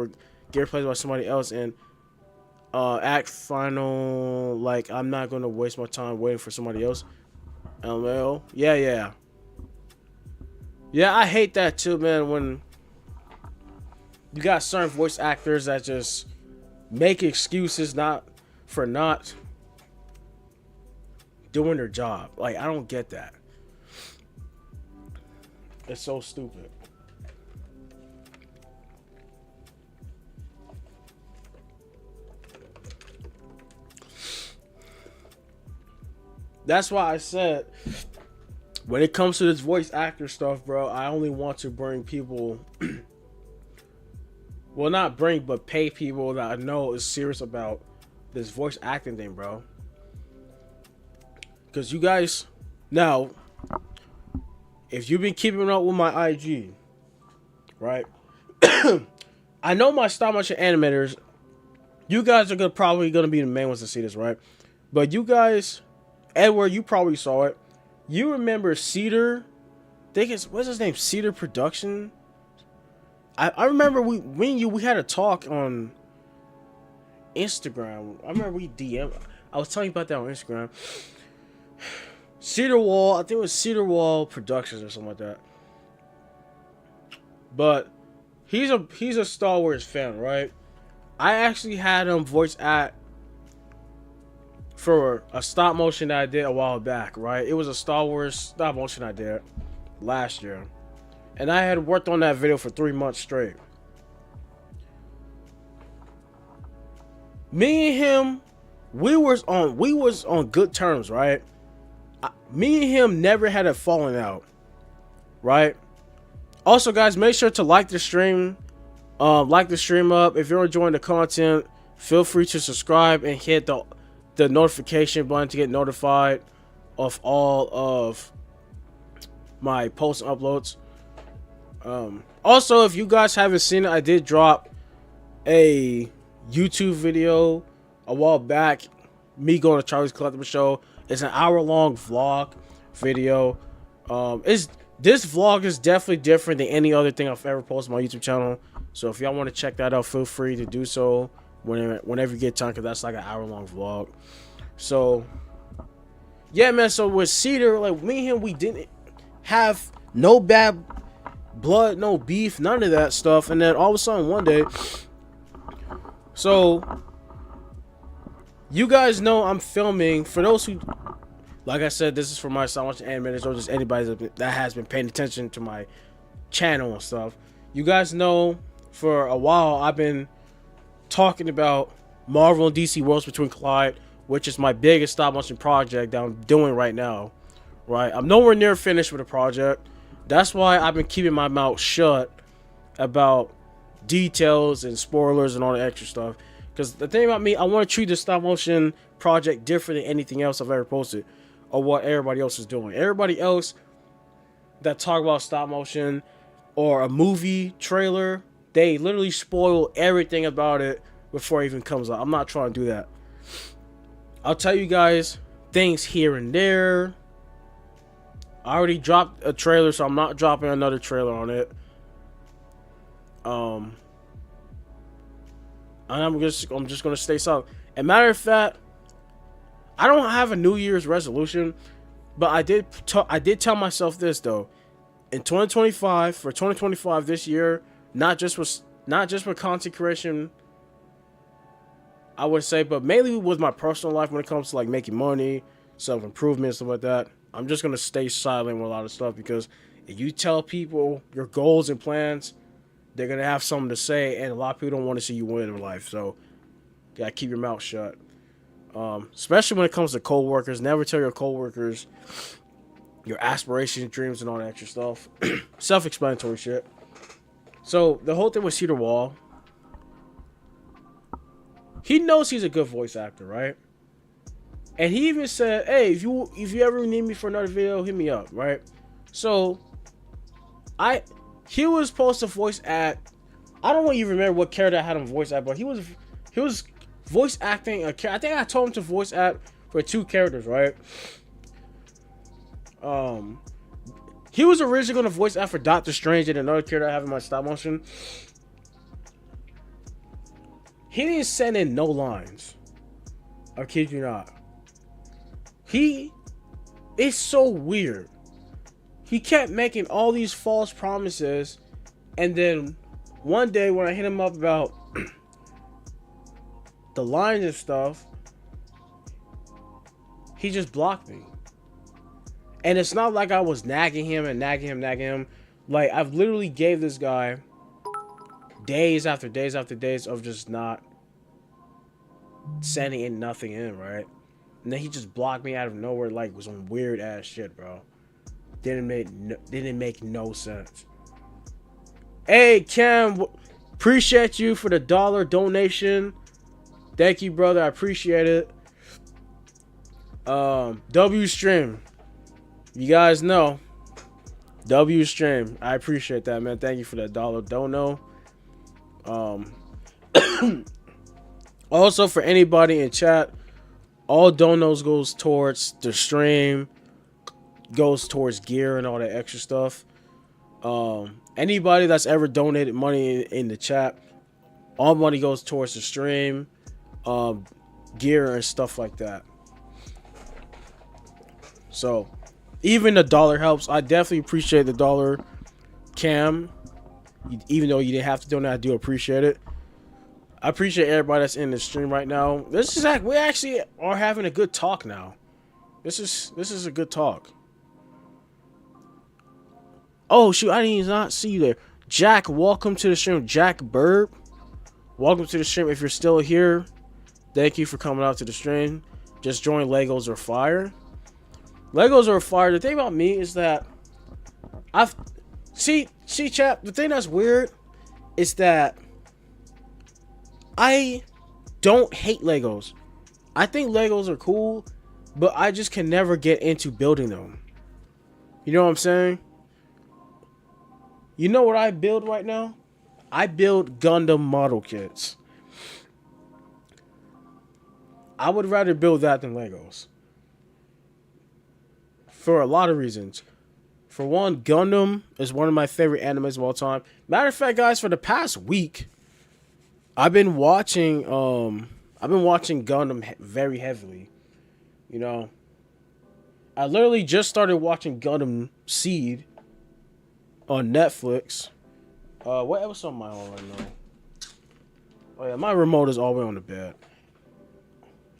get replaced by somebody else and act final, like I'm not gonna waste my time waiting for somebody else. LML. Yeah, I hate that too, man, when you got certain voice actors that just make excuses not doing their job. Like, I don't get that. It's so stupid. That's why I said, when it comes to this voice actor stuff, bro, I only want to bring people well, not bring, but pay people that I know is serious about this voice acting thing, bro. Because you guys, now, if you've been keeping up with my IG, right? I know my stop motion animators, you guys are probably gonna be the main ones to see this, right? But you guys, Edward, you probably saw it. You remember Cedar? I think it's, what's his name? Cedar Production. I remember we had a talk on Instagram. I remember we DM. I was telling you about that on Instagram. Cedar Wall, I think it was Cedar Wall Productions or something like that. But he's a Star Wars fan, right? I actually had him voice act for a stop motion that I did a while back, right? It was a Star Wars stop motion I did last year. And I had worked on that video for 3 months straight. Me and him, we was on good terms, right? Me and him never had a falling out, right? Also, guys, make sure to like the stream, like the stream up. If you're enjoying the content, feel free to subscribe and hit the notification button to get notified of all of my posts and uploads. Also, if you guys haven't seen it, I did drop a YouTube video a while back, me going to Charlie's Collectible Show. It's an hour-long vlog video. This vlog is definitely different than any other thing I've ever posted on my YouTube channel. So if y'all want to check that out, feel free to do so whenever you get time, because that's like an hour-long vlog. So yeah, man. So with Cedar, like me and him, we didn't have no bad blood, no beef, none of that stuff. And then all of a sudden one day, so you guys know I'm filming. For those who, like I said, this is for my stop-motion animators or just anybody that has been paying attention to my channel and stuff. You guys know for a while I've been talking about Marvel and DC Worlds Between Collide, which is my biggest stop-motion project that I'm doing right now. Right, I'm nowhere near finished with the project. That's why I've been keeping my mouth shut about details and spoilers and all the extra stuff. Because the thing about me, I want to treat this stop-motion project different than anything else I've ever posted, or what everybody else is doing. Everybody else that talk about stop-motion or a movie trailer, they literally spoil everything about it before it even comes out. I'm not trying to do that. I'll tell you guys things here and there. I already dropped a trailer, so I'm not dropping another trailer on it. And I'm just gonna stay silent. And matter of fact, I don't have a New Year's resolution, but I did tell myself this though. In 2025, for 2025 this year, not just for content creation, I would say, but mainly with my personal life when it comes to like making money, self-improvement, stuff like that. I'm just gonna stay silent with a lot of stuff, because if you tell people your goals and plans, they're gonna have something to say, and a lot of people don't want to see you win in life. So you gotta keep your mouth shut. Especially when it comes to coworkers, never tell your coworkers your aspirations, dreams, and all that extra stuff. Self-explanatory shit. So the whole thing with Cedar Wall, he knows he's a good voice actor, right? And he even said, hey, if you ever need me for another video, hit me up, right? So he was supposed to voice act, I don't even remember what character I had him voice act, but he was voice acting a character. I think I told him to voice act for 2 characters, right? He was originally going to voice act for Doctor Strange and another character I have in my stop motion. He didn't send in no lines. I kid you not. It's so weird. He kept making all these false promises, and then one day when I hit him up about the lines and stuff, he just blocked me. And it's not like I was nagging him. Like, I've literally gave this guy days after days after days of just not sending in nothing in, right? And then he just blocked me out of nowhere, like, was some weird ass shit, bro. Didn't make no sense. Hey, Cam, appreciate you for the $1 donation. Thank you, brother. I appreciate it. W Stream. You guys know. W Stream. I appreciate that, man. Thank you for that $1 dono. Also, for anybody in chat, all donos goes towards the stream, goes towards gear and all that extra stuff. Anybody that's ever donated money in the chat, all money goes towards the stream, gear and stuff like that. So even the $1 helps. I definitely appreciate the $1, Cam. Even though you didn't have to donate, I do appreciate it. I appreciate everybody that's in the stream right now. We actually are having a good talk now. This is a good talk. Oh shoot, I did not see you there. Jack, welcome to the stream. Jack Burb, welcome to the stream. If you're still here, thank you for coming out to the stream. Just join Legos or Fire. Legos or Fire. The thing about me is that see chat, the thing that's weird is that I don't hate Legos. I think Legos are cool, but I just can never get into building them. You know what I'm saying? You know what I build right now? I build Gundam model kits. I would rather build that than Legos. For a lot of reasons. For one, Gundam is one of my favorite animes of all time. Matter of fact, guys, for the past week, I've been watching Gundam very heavily. You know, I literally just started watching Gundam Seed on Netflix. What episode am I on right now? Oh yeah, my remote is all the way on the bed.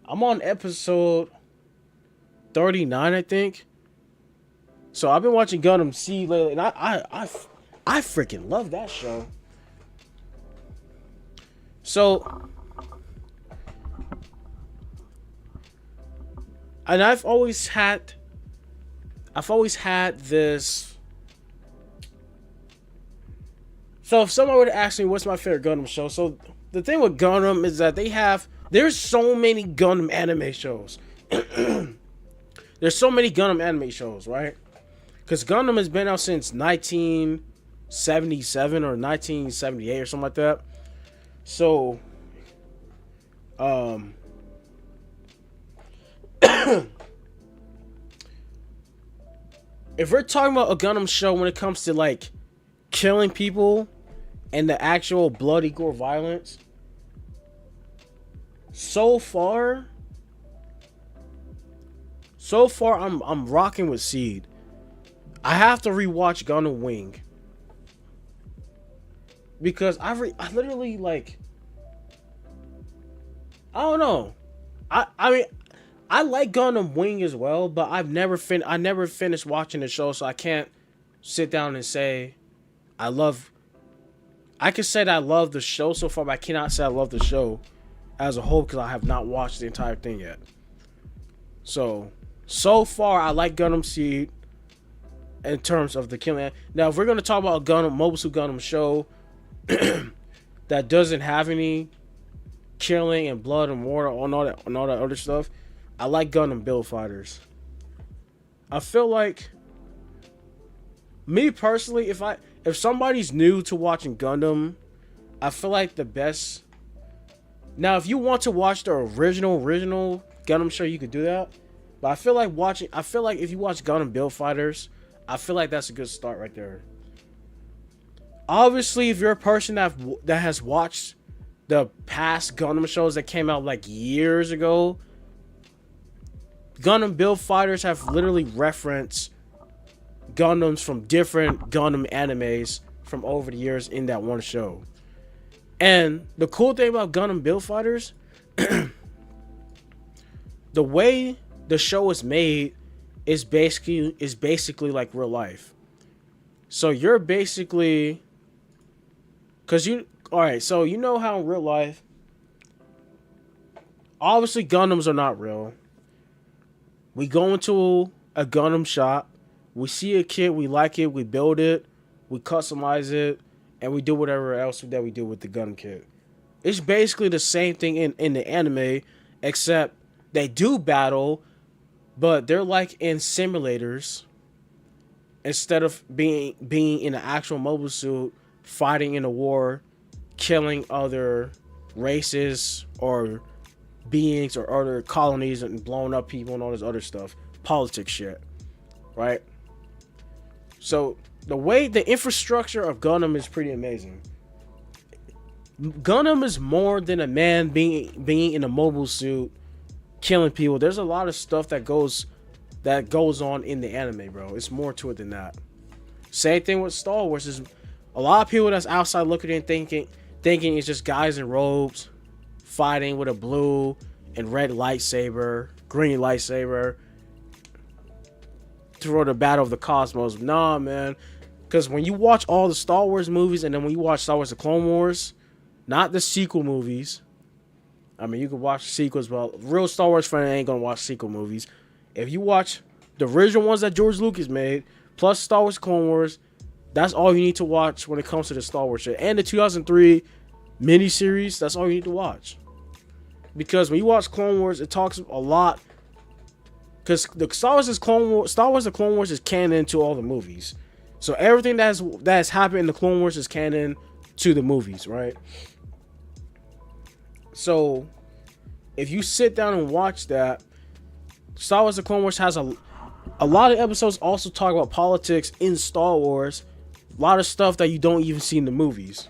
I'm on episode 39, I think. So I've been watching Gundam Seed lately, and I freaking love that show. So, and I've always had this. So if someone were to ask me what's my favorite Gundam show, so the thing with Gundam is that there's so many Gundam anime shows. There's so many Gundam anime shows, right? Because Gundam has been out since 1977 or 1978 or something like that. So, if we're talking about a Gundam show when it comes to like killing people and the actual bloody gore violence, so far I'm rocking with Seed. I have to rewatch Gundam Wing because I literally like, I don't know. I mean I like Gundam Wing as well, but I never finished watching the show, so I can't sit down and say I can say that I love the show so far, but I cannot say I love the show as a whole because I have not watched the entire thing yet. So far I like Gundam Seed in terms of the killing. Now, if we're going to talk about a Mobile Suit Gundam show that doesn't have any killing and blood and water and all that other stuff, I like Gundam Build Fighters. I feel like, me personally, if somebody's new to watching Gundam, I feel like the best. Now, if you want to watch the original Gundam show, you could do that. But I feel like if you watch Gundam Build Fighters, I feel like that's a good start right there. Obviously, if you're a person that has watched the past Gundam shows that came out like years ago, Gundam Build Fighters have literally referenced Gundams from different Gundam animes from over the years in that one show. And the cool thing about Gundam Build Fighters, the way the show is made is basically like real life. So you're basically, so you know how in real life, obviously Gundams are not real. We go into a Gundam shop, we see a kit, we like it, we build it, we customize it, and we do whatever else that we do with the Gundam kit. It's basically the same thing in the anime, except they do battle, but they're like in simulators instead of being in an actual mobile suit, fighting in a war, killing other races or beings or other colonies and blowing up people and all this other stuff. Politics shit. Right? So the infrastructure of Gundam is pretty amazing. Gundam is more than a man being in a mobile suit killing people. There's a lot of stuff that goes on in the anime, bro. It's more to it than that. Same thing with Star Wars. Is a lot of people that's outside looking in thinking it's just guys in robes fighting with a blue and red lightsaber, green lightsaber through the battle of the cosmos. Nah, man. Because when you watch all the Star Wars movies and then when you watch Star Wars The Clone Wars, not the sequel movies. I mean, you can watch sequels, but real Star Wars fan ain't gonna watch sequel movies. If you watch the original ones that George Lucas made, plus Star Wars Clone Wars, that's all you need to watch when it comes to the Star Wars shit. And the 2003 miniseries, that's all you need to watch. Because when you watch Clone Wars, it talks a lot because the Star Wars: The Clone Wars is canon to all the movies. So everything that's happened in the Clone Wars is canon to the movies, right? So if you sit down and watch that, Star Wars: The Clone Wars has a lot of episodes also talk about politics in Star Wars. A lot of stuff that you don't even see in the movies.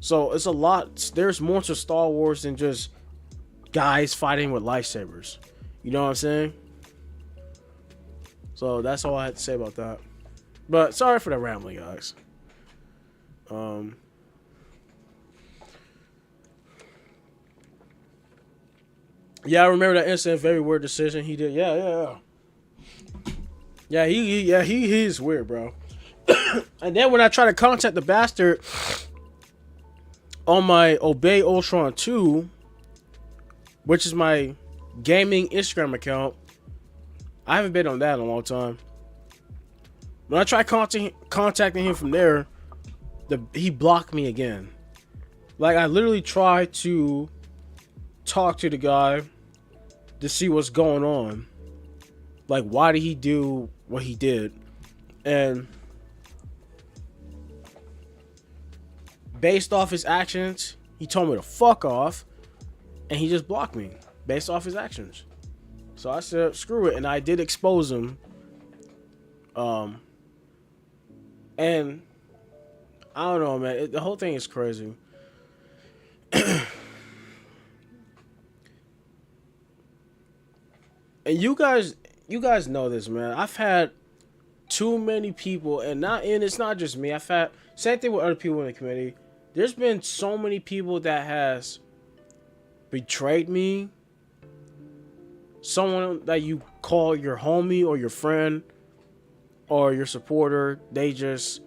So it's a lot. There's more to Star Wars than just guys fighting with lightsabers. You know what I'm saying? So that's all I had to say about that. But sorry for the rambling, guys. Yeah, I remember that incident. Very weird decision he did. Yeah, he is weird, bro. And then when I try to contact the bastard on my Obey Ultron 2, which is my gaming Instagram account, I haven't been on that in a long time. When I tried contacting him from there, he blocked me again. Like, I literally tried to talk to the guy to see what's going on. Like, why did he do what he did? And based off his actions, he told me to fuck off, and he just blocked me based off his actions. So I said, screw it, and I did expose him. And I don't know, man. The whole thing is crazy. And you guys know this, man. I've had too many people, and it's not just me. I've had same thing with other people in the community. There's been so many people that has betrayed me. Someone that you call your homie or your friend or your supporter, they just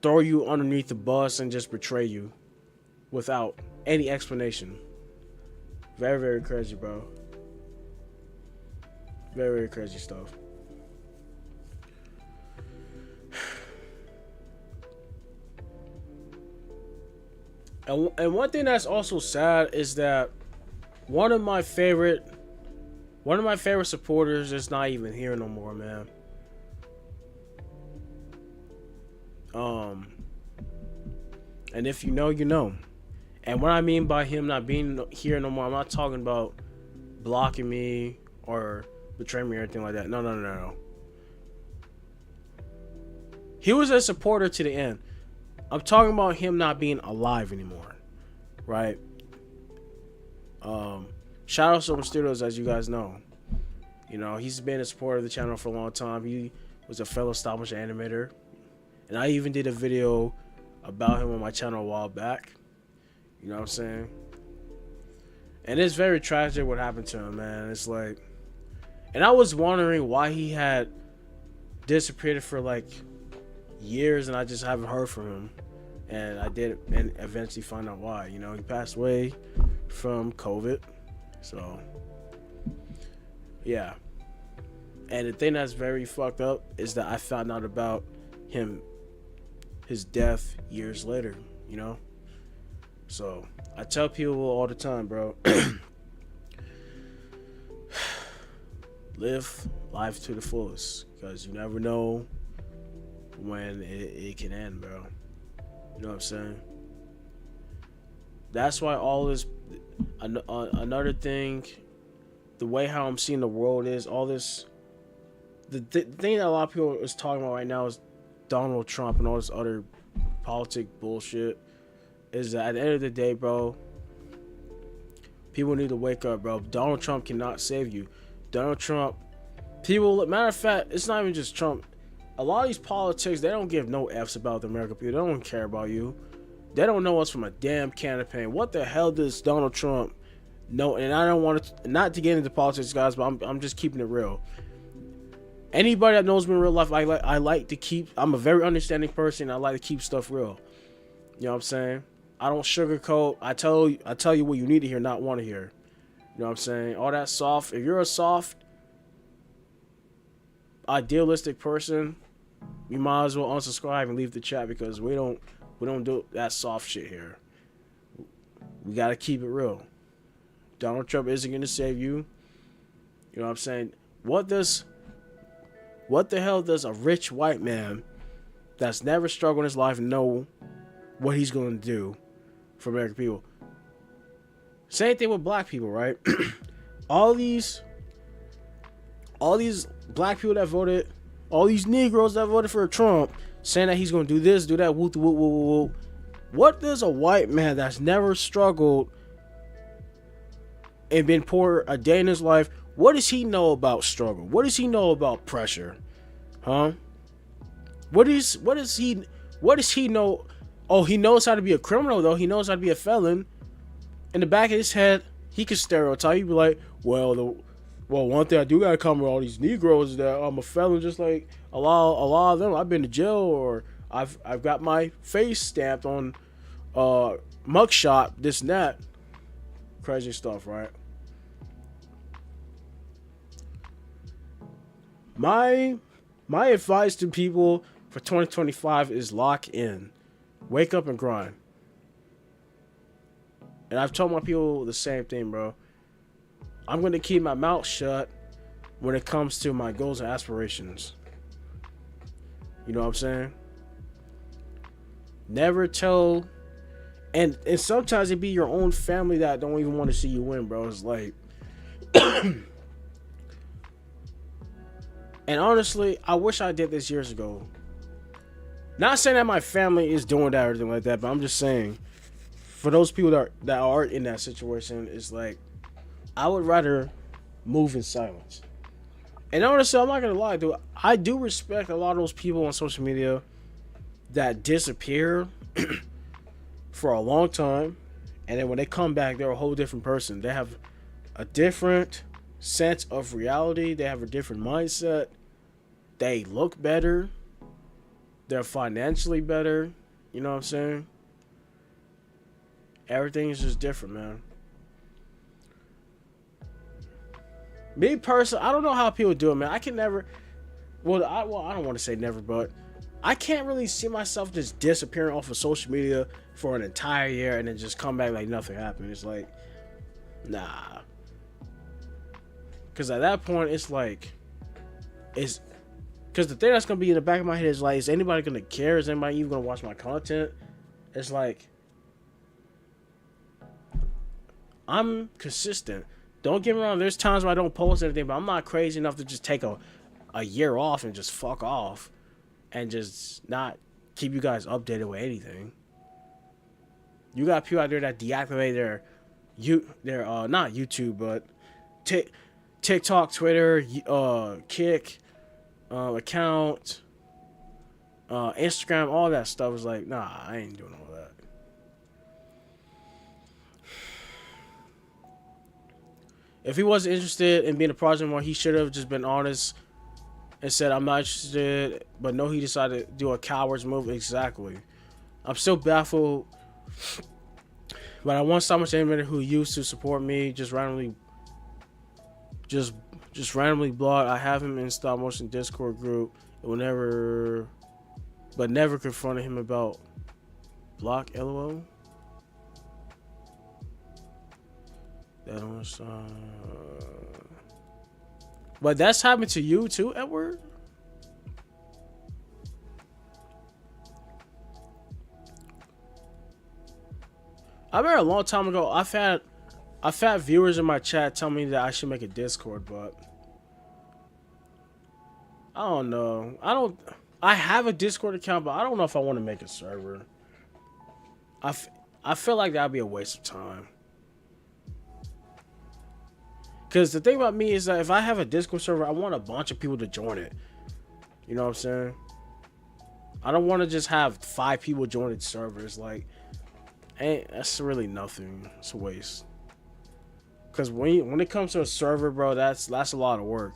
throw you underneath the bus and just betray you without any explanation. Very, very crazy, bro. Very, very crazy stuff. And one thing that's also sad is that one of my favorite supporters is not even here no more, man. And if you know, you know. And what I mean by him not being here no more, I'm not talking about blocking me or betraying me or anything like that. No. He was a supporter to the end. I'm talking about him not being alive anymore, right? Shout out to Silver Studios, as you guys know. You know, he's been a supporter of the channel for a long time. He was a fellow stop motion animator, and I even did a video about him on my channel a while back. You know what I'm saying? And it's very tragic what happened to him, man. It's like, and I was wondering why he had disappeared for like years, and I just haven't heard from him. And I did and eventually find out why. You know, he passed away from COVID. So yeah. And the thing that's very fucked up is that I found out about his death years later, you know? So I tell people all the time, bro, live life to the fullest, because you never know when it can end, bro. You know what I'm saying? That's why all this, another thing, the way how I'm seeing the world is, all this, the thing that a lot of people is talking about right now is Donald Trump and all this other politic bullshit, is that at the end of the day, bro, people need to wake up, bro. Donald Trump cannot save you. Donald Trump, matter of fact, it's not even just Trump. A lot of these politics, they don't give no F's about the American people. They don't care about you. They don't know us from a damn can of paint. What the hell does Donald Trump know? And I don't want to, not to get into politics, guys, but I'm just keeping it real. Anybody that knows me in real life, I like to keep, I'm a very understanding person. I like to keep stuff real. You know what I'm saying? I don't sugarcoat. I tell you what you need to hear, not want to hear. You know what I'm saying? All that soft, if you're a soft, idealistic person, you might as well unsubscribe and leave the chat, because we don't do that soft shit here. We gotta keep it real. Donald Trump isn't gonna save you. You know what I'm saying? What the hell does a rich white man that's never struggled in his life know what he's going to do for American people? Same thing with black people, right? all these black people that voted, all these Negroes that voted for Trump, saying that he's going to do this, do that, whoop, whoop, whoop, whoop. What does a white man that's never struggled and been poor a day in his life, what does he know about struggle? What does he know about pressure? Huh? What does he know? Oh, he knows how to be a criminal, though. He knows how to be a felon. In the back of his head, he could stereotype. He'd be like, well, one thing I do gotta come with all these Negroes is that I'm a felon, just like a lot of them. I've been to jail, or I've got my face stamped on mugshot, this and that. Crazy stuff, right? My advice to people for 2025 is lock in. Wake up and grind. And I've told my people the same thing, bro. I'm going to keep my mouth shut when it comes to my goals and aspirations. You know what I'm saying? Never tell. And sometimes it be your own family that don't even want to see you win, bro. It's like... And honestly, I wish I did this years ago. Not saying that my family is doing that or anything like that, but I'm just saying, for those people that are in that situation, it's like, I would rather move in silence. And honestly, I'm not gonna lie, dude. I do respect a lot of those people on social media that disappear for a long time, and then when they come back, they're a whole different person. They have a different sense of reality. They have a different mindset. They look better. They're financially better. You know what I'm saying? Everything is just different, man. Me personally, I don't know how people do it, man. I can never. Well, I don't want to say never, but I can't really see myself just disappearing off of social media for an entire year and then just come back like nothing happened. It's like, nah. Because at that point, it's like, because the thing that's going to be in the back of my head is like, is anybody going to care? Is anybody even going to watch my content? It's like, I'm consistent. Don't get me wrong, there's times where I don't post anything, but I'm not crazy enough to just take a year off and just fuck off and just not keep you guys updated with anything. You got people out there that deactivate their not YouTube, but TikTok, Twitter, Kick, account, Instagram, all that stuff. Is like, nah, I ain't doing all that. If he wasn't interested in being a project more, he should have just been honest and said, I'm not interested. But no, he decided to do a coward's move. Exactly. I'm still baffled. But I want someone to admit who used to support me just randomly block. I have him in stop motion Discord group. It will never confronted him about block. LOL. That was but that's happened to you too, Edward. I remember a long time ago, I've had viewers in my chat tell me that I should make a Discord, but I don't know. I have a Discord account, but I don't know if I want to make a server. I feel like that'd be a waste of time. Because the thing about me is that if I have a Discord server, I want a bunch of people to join it. You know what I'm saying? I don't want to just have 5 people joining servers. Like, that's really nothing. It's a waste. Because when it comes to a server, bro, that's a lot of work.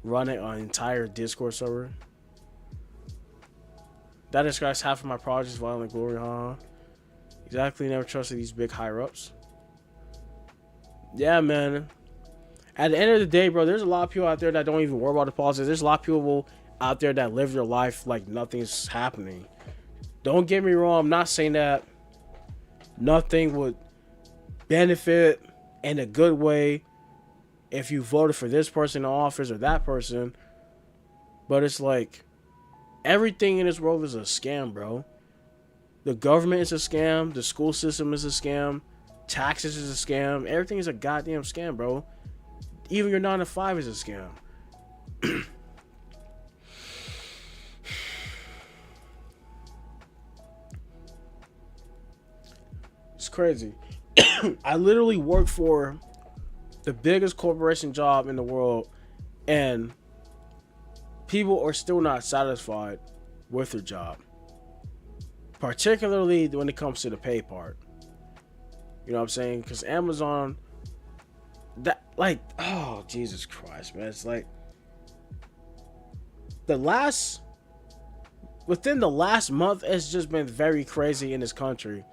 Running an entire Discord server. That describes half of my projects, Violent Glory, huh? Exactly, never trusted these big higher-ups. Yeah, man. At the end of the day, bro, there's a lot of people out there that don't even worry about the politics. There's a lot of people out there that live their life like nothing's happening. Don't get me wrong. I'm not saying that nothing would benefit in a good way if you voted for this person in office or that person. But it's like everything in this world is a scam, bro. The government is a scam. The school system is a scam. Taxes is a scam. Everything is a goddamn scam, bro. Even your 9 to 5 is a scam. It's crazy. I literally work for the biggest corporation job in the world, and people are still not satisfied with their job, particularly when it comes to the pay part. You know what I'm saying? Because Amazon, that, like, oh Jesus Christ, man, it's like within the last month, it's just been very crazy in this country.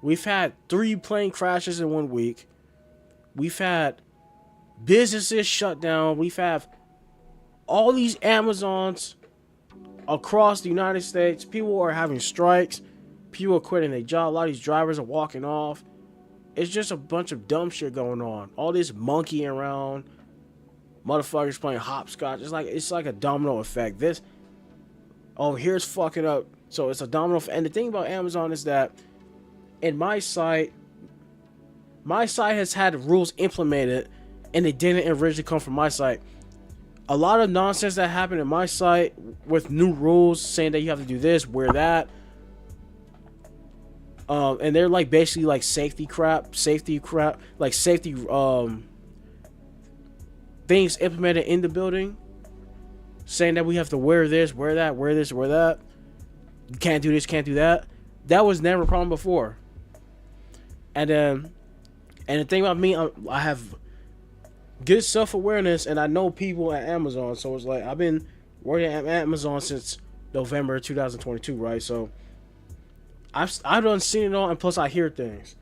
We've had 3 plane crashes in 1 week. We've had businesses shut down. We've had all these Amazons across the United States. People are having strikes. People are quitting their job. A lot of these drivers are walking off. It's just a bunch of dumb shit going on. All this monkeying around. Motherfuckers playing hopscotch. It's like a domino effect. This over here's fucking up. So it's a domino effect. And the thing about Amazon is that in my site has had rules implemented, and it didn't originally come from my site. A lot of nonsense that happened in my site with new rules saying that you have to do this, wear that. And they're like basically like safety crap, like safety things implemented in the building, saying that we have to wear this, wear that, wear this, wear that. You can't do this, can't do that. That was never a problem before. And the thing about me, I have good self-awareness, and I know people at Amazon. So it's like I've been working at Amazon since November 2022, right? So I've done seen it all, and plus I hear things.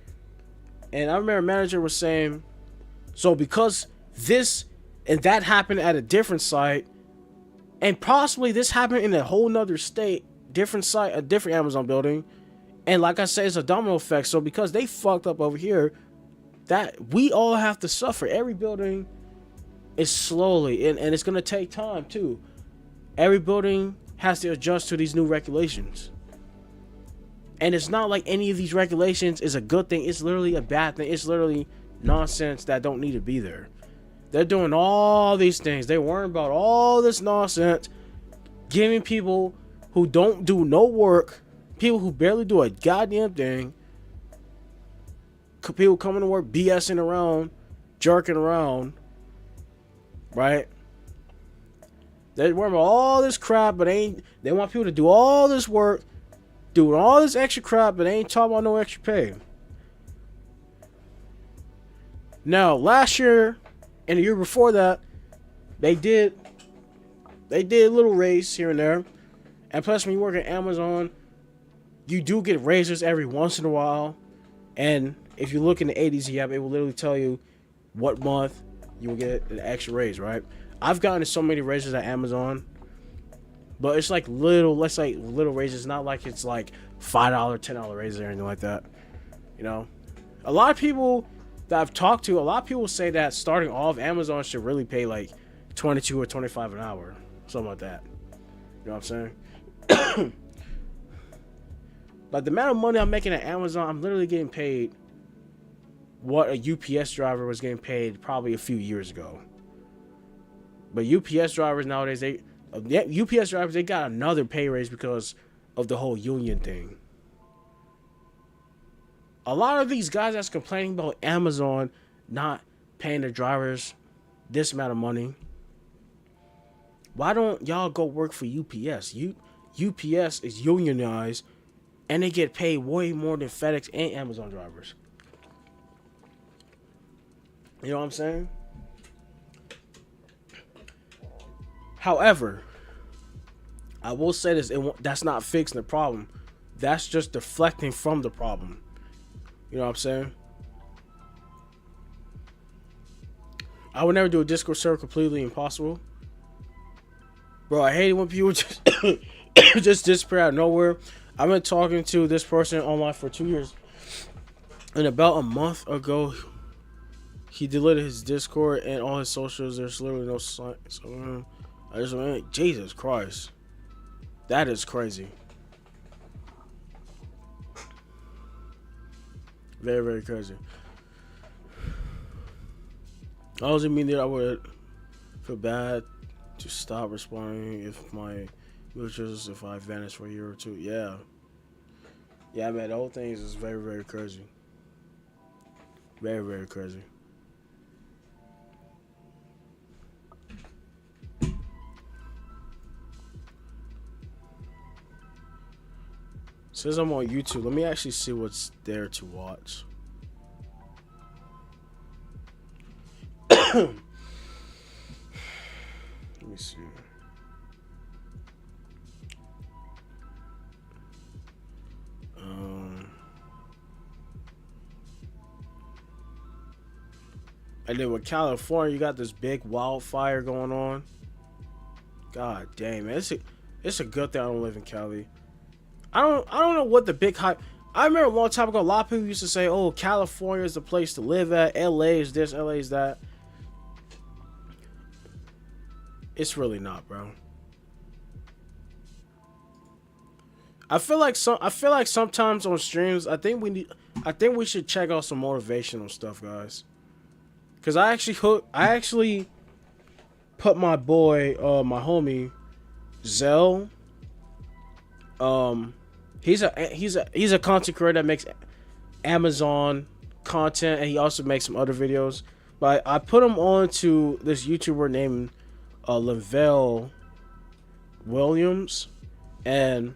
And I remember a manager was saying, so because this and that happened at a different site, and possibly this happened in a whole nother state, different site, a different Amazon building, and like I said, it's a domino effect. So because they fucked up over here, that we all have to suffer. Every building is slowly, and it's gonna take time too. Every building has to adjust to these new regulations. And it's not like any of these regulations is a good thing. It's literally a bad thing. It's literally nonsense that don't need to be there. They're doing all these things. They're worrying about all this nonsense, giving people who don't do no work, people who barely do a goddamn thing, people coming to work BSing around, jerking around, right? They're worrying about all this crap, but they want people to do all this work, doing all this extra crap, but they ain't talking about no extra pay. Now, last year and the year before that, they did a little raise here and there. And plus, when you work at Amazon, you do get raises every once in a while. And if you look in the 80s app, it will literally tell you what month you will get an extra raise, right? I've gotten so many raises at Amazon, but it's like little raises, not like it's like $5, $10 raises or anything like that. You know, a lot of people that I've talked to, a lot of people say that starting off, Amazon should really pay like $22 or $25 an hour, something like that. You know what I'm saying? Like the amount of money I'm making at Amazon, I'm literally getting paid what a UPS driver was getting paid probably a few years ago. But UPS drivers nowadays, they got another pay raise because of the whole union thing. A lot of these guys that's complaining about Amazon not paying their drivers this amount of money, why don't y'all go work for UPS? UPS is unionized, and they get paid way more than FedEx and Amazon drivers. You know what I'm saying? However, I will say this, that's not fixing the problem. That's just deflecting from the problem. You know what I'm saying? I would never do a Discord server, completely impossible. Bro, I hate it when people just disappear out of nowhere. I've been talking to this person online for 2 years. And about a month ago, He deleted his Discord and all his socials. There's literally no signs of him. I just went, Jesus Christ. That is crazy. Very, very crazy. I doesn't mean that I would feel bad to stop responding if my users, if I vanish for a year or two. Yeah. Yeah, man, the whole thing is just very, very crazy. Very, very crazy. Says I'm on YouTube. Let me actually see what's there to watch. Let me see. And then with California, you got this big wildfire going on. God damn, man. It's a good thing I don't live in Cali. I don't know what the big hype. I remember a long time ago, a lot of people used to say, "Oh, California is the place to live at. LA is this, LA is that." It's really not, bro. I feel like sometimes on streams, I think we should check out some motivational stuff, guys. Cause I actually put my boy, my homie, Zell. He's a content creator that makes Amazon content, and he also makes some other videos. But I put him on to this YouTuber named Lavelle Williams, and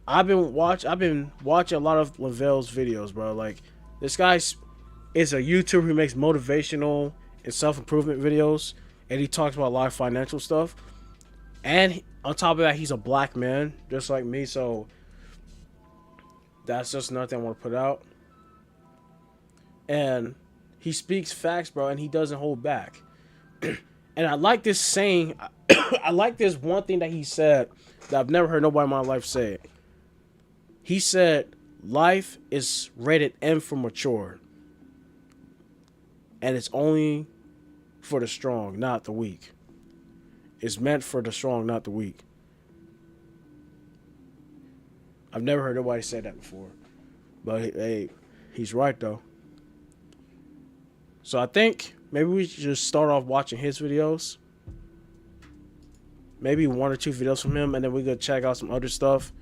I've been watching a lot of Lavelle's videos, bro. Like, this guy is a YouTuber who makes motivational and self-improvement videos, and he talks about a lot of financial stuff. And on top of that, he's a black man, just like me, so that's just nothing I want to put out. And he speaks facts, bro, and he doesn't hold back. And I like this saying, I like this one thing that he said that I've never heard nobody in my life say it. He said, life is rated M for mature. And it's only for the strong, not the weak. It's meant for the strong, not the weak. I've never heard nobody say that before. But hey, he's right though. So I think maybe we should just start off watching his videos. Maybe 1 or 2 videos from him, and then we could check out some other stuff.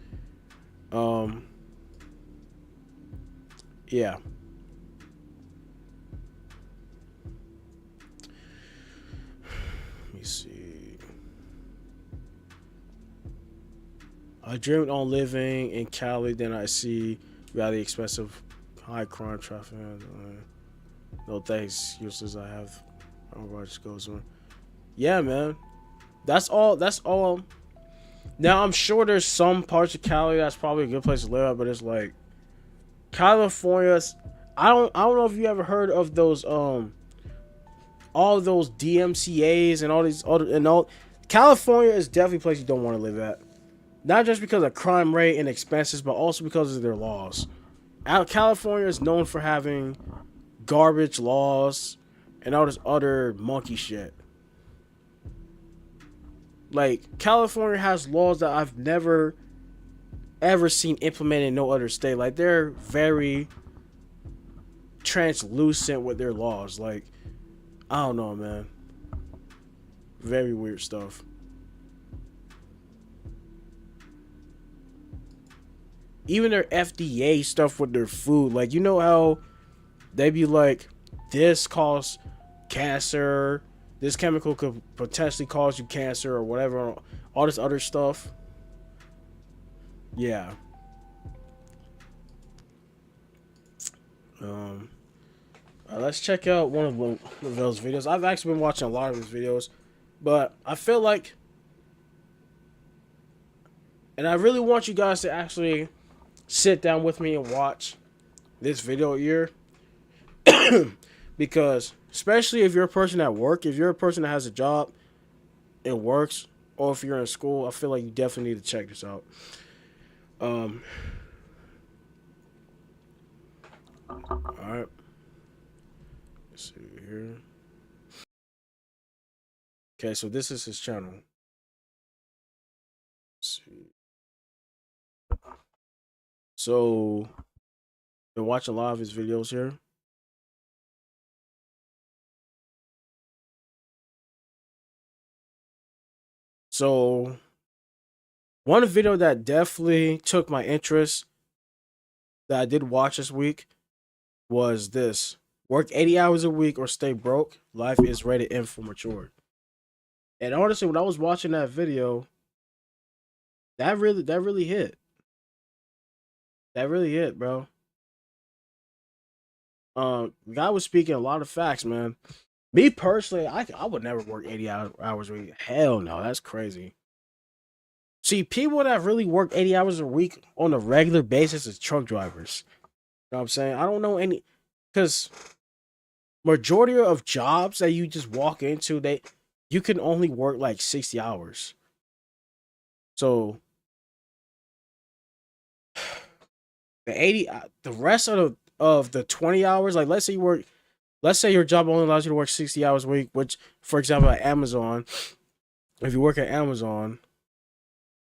Yeah. Let me see. I dreamed on living in Cali, then I see really expensive, high crime traffic. No thanks, useless. I have. Oh, just goes on. Yeah, man. That's all. Now I'm sure there's some parts of Cali that's probably a good place to live at, but it's like California's. I don't know if you ever heard of those all those DMCA's and all these other and all. California is definitely a place you don't want to live at. Not just because of crime rate and expenses, but also because of their laws. California is known for having garbage laws and all this other monkey shit. Like, California has laws that I've never ever seen implemented in no other state. Like, they're very translucent with their laws. Like, I don't know, man. Very weird stuff. Even their FDA stuff with their food. Like, you know how they be like, this causes cancer, this chemical could potentially cause you cancer or whatever, all this other stuff. Yeah. Let's check out one of Lavelle's videos. I've actually been watching a lot of his videos, but I feel like, and I really want you guys to actually sit down with me and watch this video here. Because especially if you're a person at work, if you're a person that has a job, it works, or if you're in school, I feel like you definitely need to check this out. Alright. Let's see here. Okay, so this is his channel. Let's see. So, been watching a lot of his videos here. So, one video that definitely took my interest that I did watch this week was this: work 80 hours a week or stay broke. Life is rated M for mature. And honestly, when I was watching that video, that really hit. That really hit, bro. Guy was speaking a lot of facts, man. Me personally, I would never work 80 hours a week. Hell no, that's crazy. See, people that really work 80 hours a week on a regular basis is truck drivers. You know what I'm saying? I don't know any, because majority of jobs that you just walk into, you can only work like 60 hours. So the 80, the rest of the 20 hours, like let's say your job only allows you to work 60 hours a week, which, for example, at Amazon, if you work at Amazon,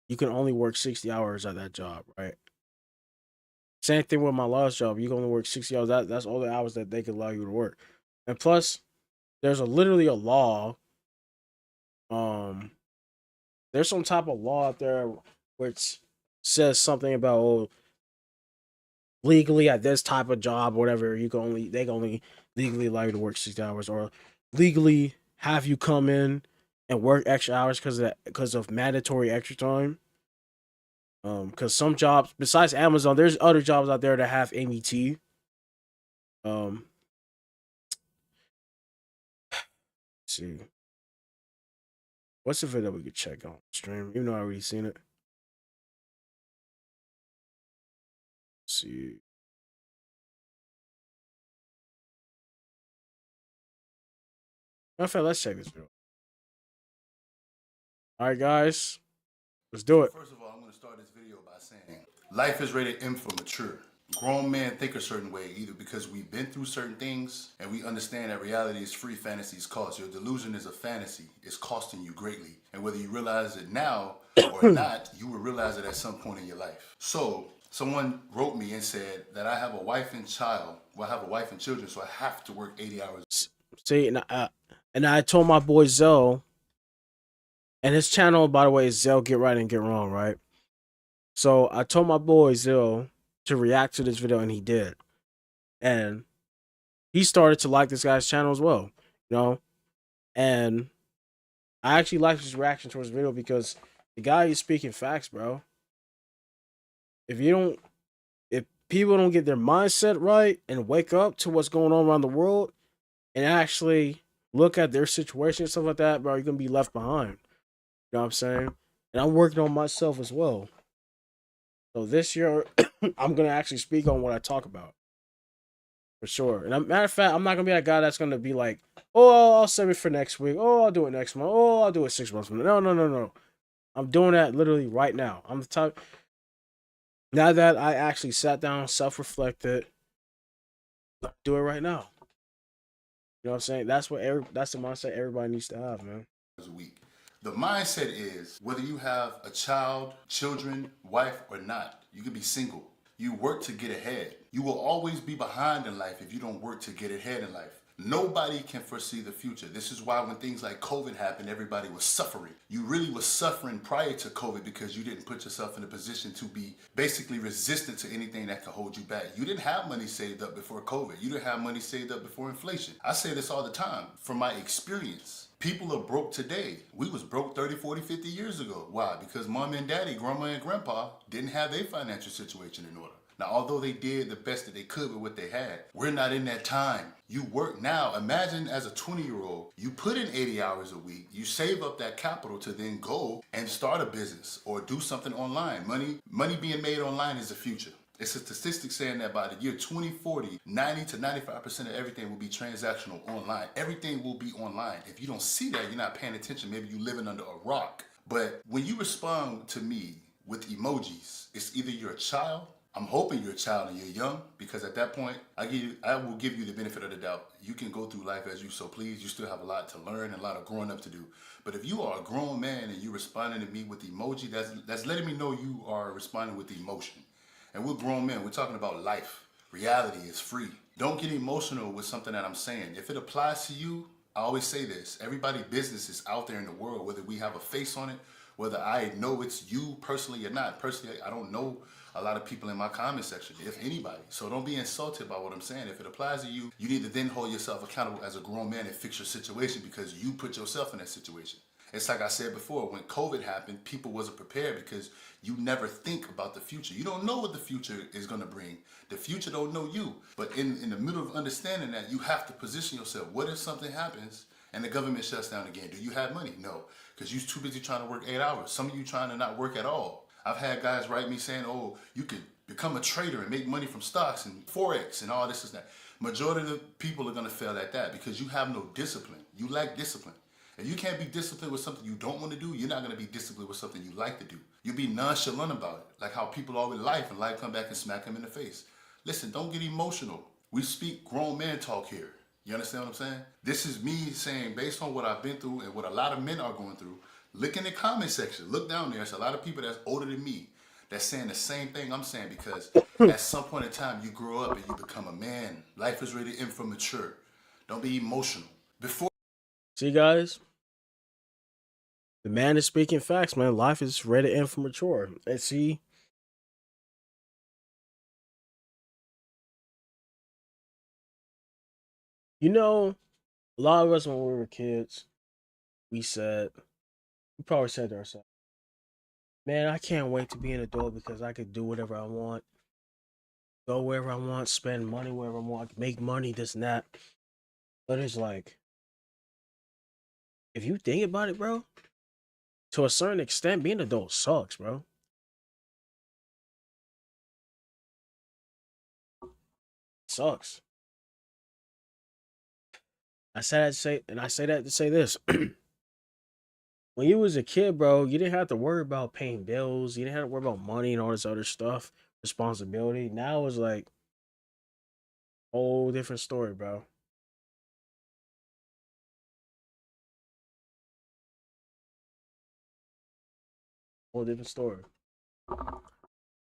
you can only work 60 hours at that job, right? Same thing with my last job. You can only work 60 hours. That's all the hours that they can allow you to work. And plus, there's literally a law. There's some type of law out there which says something about, oh, legally at this type of job, whatever, they can only legally allow you to work 60 hours, or legally have you come in and work extra hours because of mandatory extra time. Because some jobs besides Amazon, there's other jobs out there that have MET. Let's see, what's the video we could check on stream? Even though I already seen it. Let's see. Matter of fact, let's check this video. All right, guys, let's do it. First of all, I'm going to start this video by saying life is rated M for mature. Grown men think a certain way either because we've been through certain things and we understand that reality is free, fantasies cost. Your delusion is a fantasy. It's costing you greatly. And whether you realize it now or not, you will realize it at some point in your life. So someone wrote me and said that I have a wife and child. Well, I have a wife and children, so I have to work 80 hours. See, and I told my boy Zell, and his channel, by the way, is Zell Get Right and Get Wrong, right? So I told my boy Zell to react to this video, and he did. And he started to like this guy's channel as well, you know? And I actually liked his reaction towards the video because the guy is speaking facts, bro. If people don't get their mindset right and wake up to what's going on around the world and actually look at their situation and stuff like that, bro, you're gonna be left behind. You know what I'm saying? And I'm working on myself as well. So this year, I'm gonna actually speak on what I talk about, for sure. And matter of fact, I'm not gonna be that guy that's gonna be like, "Oh, I'll save it for next week. Oh, I'll do it next month. Oh, I'll do it 6 months from now." No. I'm doing that literally right now. I'm the type. Now that I actually sat down, self-reflected, do it right now. You know what I'm saying? That's the mindset everybody needs to have, man. A week. The mindset is whether you have a child, children, wife, or not, you could be single. You work to get ahead. You will always be behind in life if you don't work to get ahead in life. Nobody can foresee the future. This is why when things like COVID happened, everybody was suffering. You really was suffering prior to COVID because you didn't put yourself in a position to be basically resistant to anything that could hold you back. You didn't have money saved up before COVID. You didn't have money saved up before inflation. I say this all the time from my experience. People are broke today. We was broke 30, 40, 50 years ago. Why? Because mom and daddy, grandma and grandpa didn't have their financial situation in order. Now, although they did the best that they could with what they had, we're not in that time. You work now. Imagine as a 20-year-old, you put in 80 hours a week, you save up that capital to then go and start a business or do something online. Money being made online is the future. It's a statistic saying that by the year 2040, 90 to 95% of everything will be transactional online. Everything will be online. If you don't see that, you're not paying attention. Maybe you're living under a rock. But when you respond to me with emojis, it's either you're a child I'm hoping you're a child and you're young, because at that point, I will give you the benefit of the doubt. You can go through life as you so please. You still have a lot to learn and a lot of growing up to do. But if you are a grown man and you responding to me with emoji, that's letting me know you are responding with emotion. And we're grown men. We're talking about life. Reality is free. Don't get emotional with something that I'm saying. If it applies to you, I always say this. Everybody's business is out there in the world, whether we have a face on it, whether I know it's you personally or not. Personally, I don't know a lot of people in my comment section, if anybody. So don't be insulted by what I'm saying. If it applies to you, you need to then hold yourself accountable as a grown man and fix your situation, because you put yourself in that situation. It's like I said before, when COVID happened, people wasn't prepared because you never think about the future. You don't know what the future is going to bring. The future don't know you. But in the middle of understanding that, you have to position yourself. What if something happens and the government shuts down again? Do you have money? No, because you're too busy trying to work 8 hours. Some of you trying to not work at all. I've had guys write me saying, oh, you could become a trader and make money from stocks and Forex and all this and that. Majority of the people are going to fail at that because you have no discipline. You lack discipline. If you can't be disciplined with something you don't want to do, you're not going to be disciplined with something you like to do. You'll be nonchalant about it, like how people are with life, and life come back and smack them in the face. Listen, don't get emotional. We speak grown man talk here. You understand what I'm saying? This is me saying, based on what I've been through and what a lot of men are going through, look in the comment section. Look down there. There's a lot of people that's older than me that's saying the same thing I'm saying, because at some point in time, you grow up and you become a man. Life is really in for mature. Don't be emotional. See, guys, the man is speaking facts, man. Life is ready and for mature. And see, you know, a lot of us when we were kids, we probably said to ourselves, man, I can't wait to be an adult because I could do whatever I want, go wherever I want, spend money wherever I want, make money, this and that. But it's like, if you think about it, bro, to a certain extent, being an adult sucks, bro. It sucks. I say that to say this. When you was a kid, bro, you didn't have to worry about paying bills. You didn't have to worry about money and all this other stuff, responsibility. Now it's like whole different story, bro. Whole different story.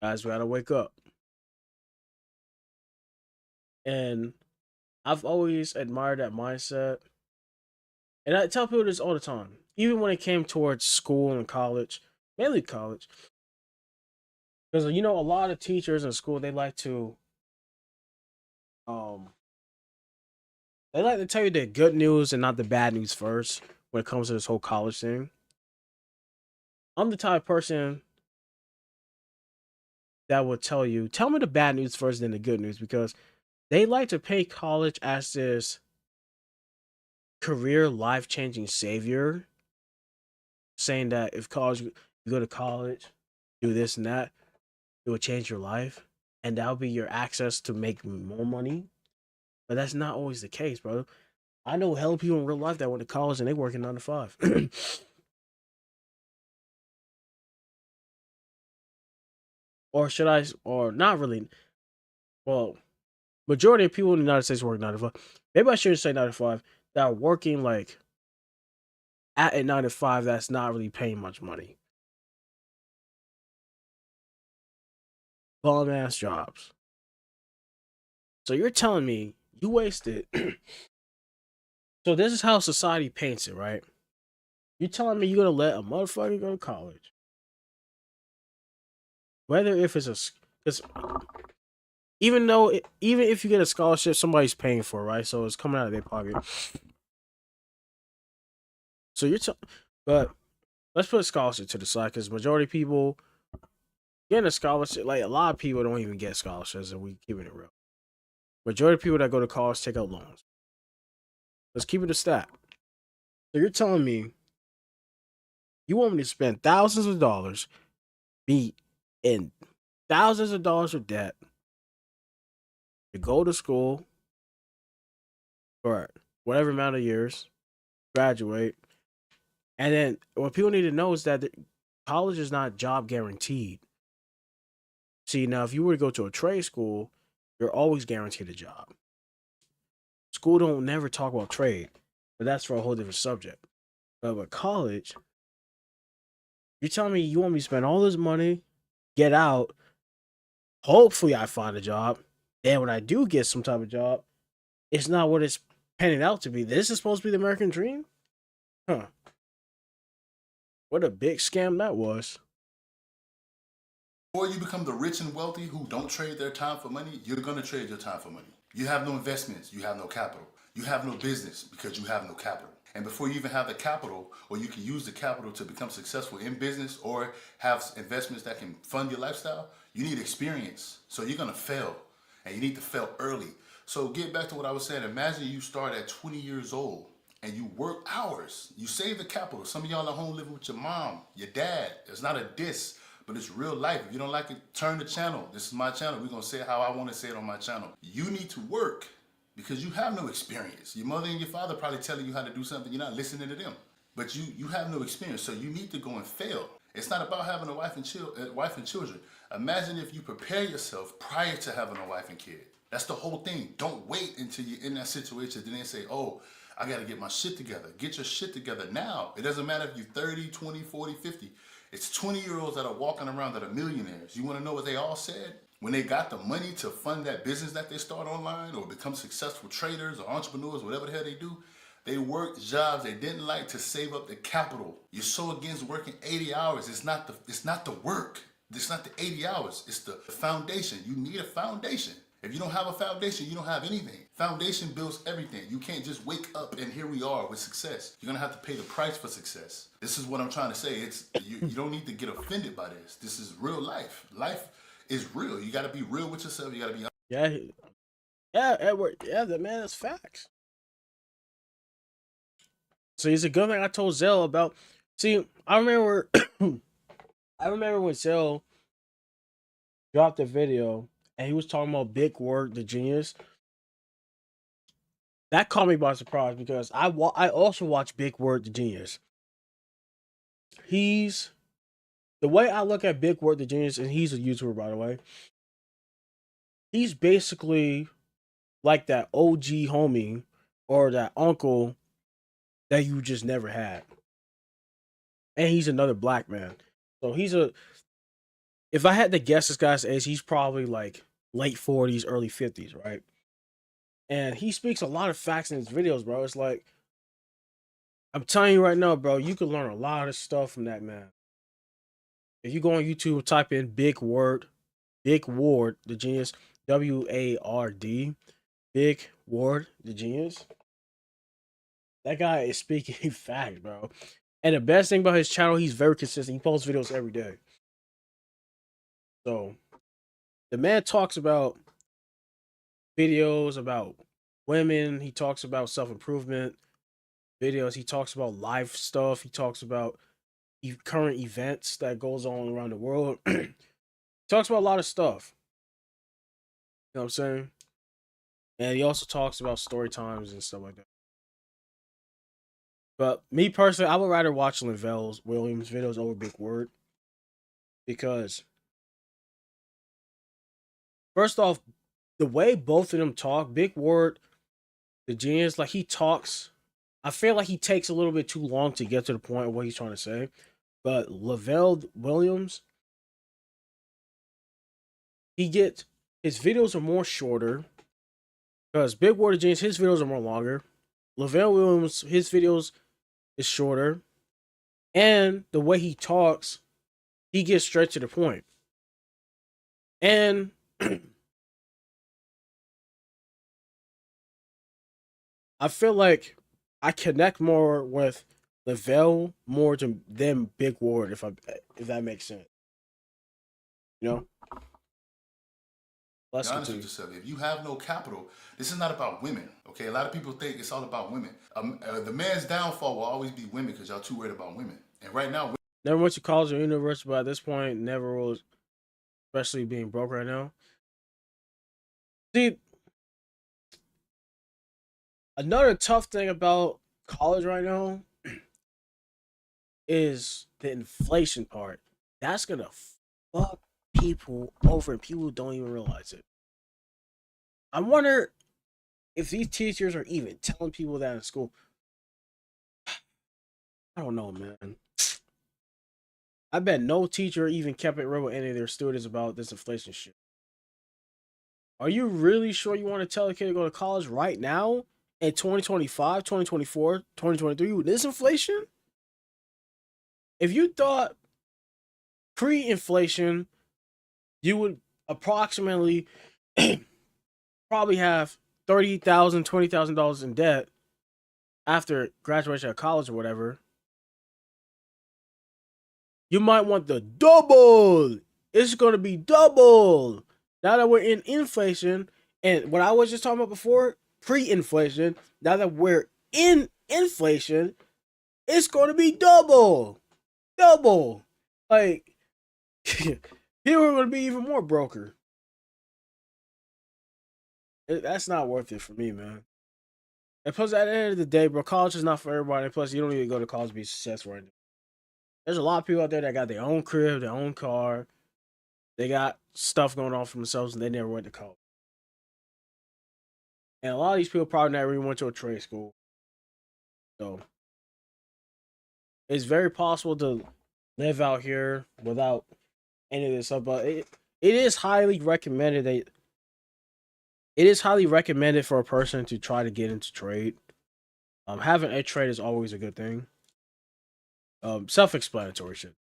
Guys, we gotta wake up. And I've always admired that mindset. And I tell people this all the time. Even when it came towards school and college, mainly college. Because you know, a lot of teachers in school um they like to tell you the good news and not the bad news first when it comes to this whole college thing. I'm the type of person that will tell me the bad news first, then the good news, because they like to paint college as this career life changing savior, saying that if you go to college, do this and that, it will change your life, and that'll be your access to make more money. But that's not always the case, bro. I know hell people in real life that went to college and they working 9 to 5. or not really. Well, majority of people in the United States work 9 to 5. Maybe I shouldn't say 9 to 5. That are working like at a 9 to 5 that's not really paying much money. Bum ass jobs. So you're telling me you wasted. So this is how society paints it, right? You're telling me you're gonna let a motherfucker go to college, whether if it's because even if you get a scholarship, somebody's paying for it, right? So it's coming out of their pocket. So but let's put a scholarship to the side, because majority of people getting a scholarship, like a lot of people don't even get scholarships, and we keeping it real. Majority of people that go to college take out loans. Let's keep it a stat. So you're telling me you want me to spend thousands of dollars, be in thousands of dollars of debt to go to school for whatever amount of years, graduate, and then what people need to know is that college is not job guaranteed. See, now if you were to go to a trade school, you're always guaranteed a job. School don't never talk about trade, but that's for a whole different subject. But with college, you're telling me you want me to spend all this money, get out, hopefully I find a job. Then when I do get some type of job, it's not what it's panning out to be. This is supposed to be the American dream? Huh. What a big scam that was. Before you become the rich and wealthy who don't trade their time for money, you're going to trade your time for money. You have no investments, you have no capital. You have no business because you have no capital. And before you even have the capital, or you can use the capital to become successful in business or have investments that can fund your lifestyle, you need experience. So you're going to fail, and you need to fail early. So get back to what I was saying. Imagine you start at 20 years old and you work hours. You save the capital. Some of y'all at home living with your mom, your dad. It's not a diss, but it's real life. If you don't like it, turn the channel. This is my channel. We're going to say it how I want to say it on my channel. You need to work because you have no experience. Your mother and your father probably telling you how to do something. You're not listening to them. But you have no experience, so you need to go and fail. It's not about having a wife and children. Imagine if you prepare yourself prior to having a wife and kid. That's the whole thing. Don't wait until you're in that situation and then say, oh, I got to get my shit together. Get your shit together now. It doesn't matter if you're 30, 20, 40, 50. It's 20-year-olds that are walking around that are millionaires. You want to know what they all said? When they got the money to fund that business that they start online or become successful traders or entrepreneurs, whatever the hell they do, they worked jobs they didn't like to save up the capital. You're so against working 80 hours. It's not the work. It's not the 80 hours. It's the foundation. You need a foundation. If you don't have a foundation, you don't have anything. Foundation builds everything. You can't just wake up and here we are with success. You're gonna have to pay the price for success. This is what I'm trying to say. You don't need to get offended by this. This is real life. Life is real. You gotta be real with yourself. You gotta be Yeah, Edward. Yeah, man, that's facts. So it's a good thing I told Zell about. See, I remember, I remember when Zell dropped the video and he was talking about Big Word, the genius. That caught me by surprise because I also watch Big Word, the genius. He's the way I look at Big Word, the genius, and he's a YouTuber, by the way. He's basically like that OG homie or that uncle that you just never had. And he's another black man. So if I had to guess this guy's age, he's probably like late 40s, early 50s, right? And he speaks a lot of facts in his videos, bro. It's like, I'm telling you right now, bro, you can learn a lot of stuff from that man. If you go on YouTube, type in Big Word, the genius, WARD, Big Ward, the genius. That guy is speaking facts, bro. And the best thing about his channel, he's very consistent. He posts videos every day. So the man talks about videos about women. He talks about self-improvement videos. He talks about life stuff. He talks about current events that goes on around the world. He talks about a lot of stuff. You know what I'm saying? And he also talks about story times and stuff like that. But me personally, I would rather watch Lavelle Williams videos over Big Word. Because first off, the way both of them talk, Big Word, the genius, like he talks, I feel like he takes a little bit too long to get to the point of what he's trying to say. But Lavelle Williams, his videos are more shorter. Because Big Word, the genius, his videos are more longer. Lavelle Williams, his videos is shorter. And the way he talks, he gets straight to the point. And I feel like I connect more with Lavelle more than Big Ward, if that makes sense. You know? Be honest with yourself. If you have no capital, this is not about women. Okay, a lot of people think it's all about women. The man's downfall will always be women because y'all too worried about women. And right now, never went to college or university, but at this point, never was, especially being broke right now. See, another tough thing about college right now is the inflation part. That's gonna fuck people over, and people don't even realize it. I wonder if these teachers are even telling people that in school. I don't know, man. I bet no teacher even kept it real with any of their students about this inflation shit. Are you really sure you want to tell a kid to go to college right now in 2025, 2024, 2023 with this inflation? If you thought pre-inflation, you would approximately probably have $30,000, $20,000 in debt after graduation of college or whatever, you might want the double. It's going to be double. Now that we're in inflation, and what I was just talking about before, pre-inflation, now that we're in inflation, it's going to be double. Double. Like, people are going to be even more broker. That's not worth it for me, man. And plus, at the end of the day, bro, college is not for everybody. Plus, you don't need to go to college to be successful right now. There's a lot of people out there that got their own crib, their own car. They got stuff going on for themselves, and they never went to college. And a lot of these people probably never even went to a trade school. So it's very possible to live out here without any of this stuff. But it is highly recommended that it is highly recommended for a person to try to get into trade. Having a trade is always a good thing. Self-explanatory shit.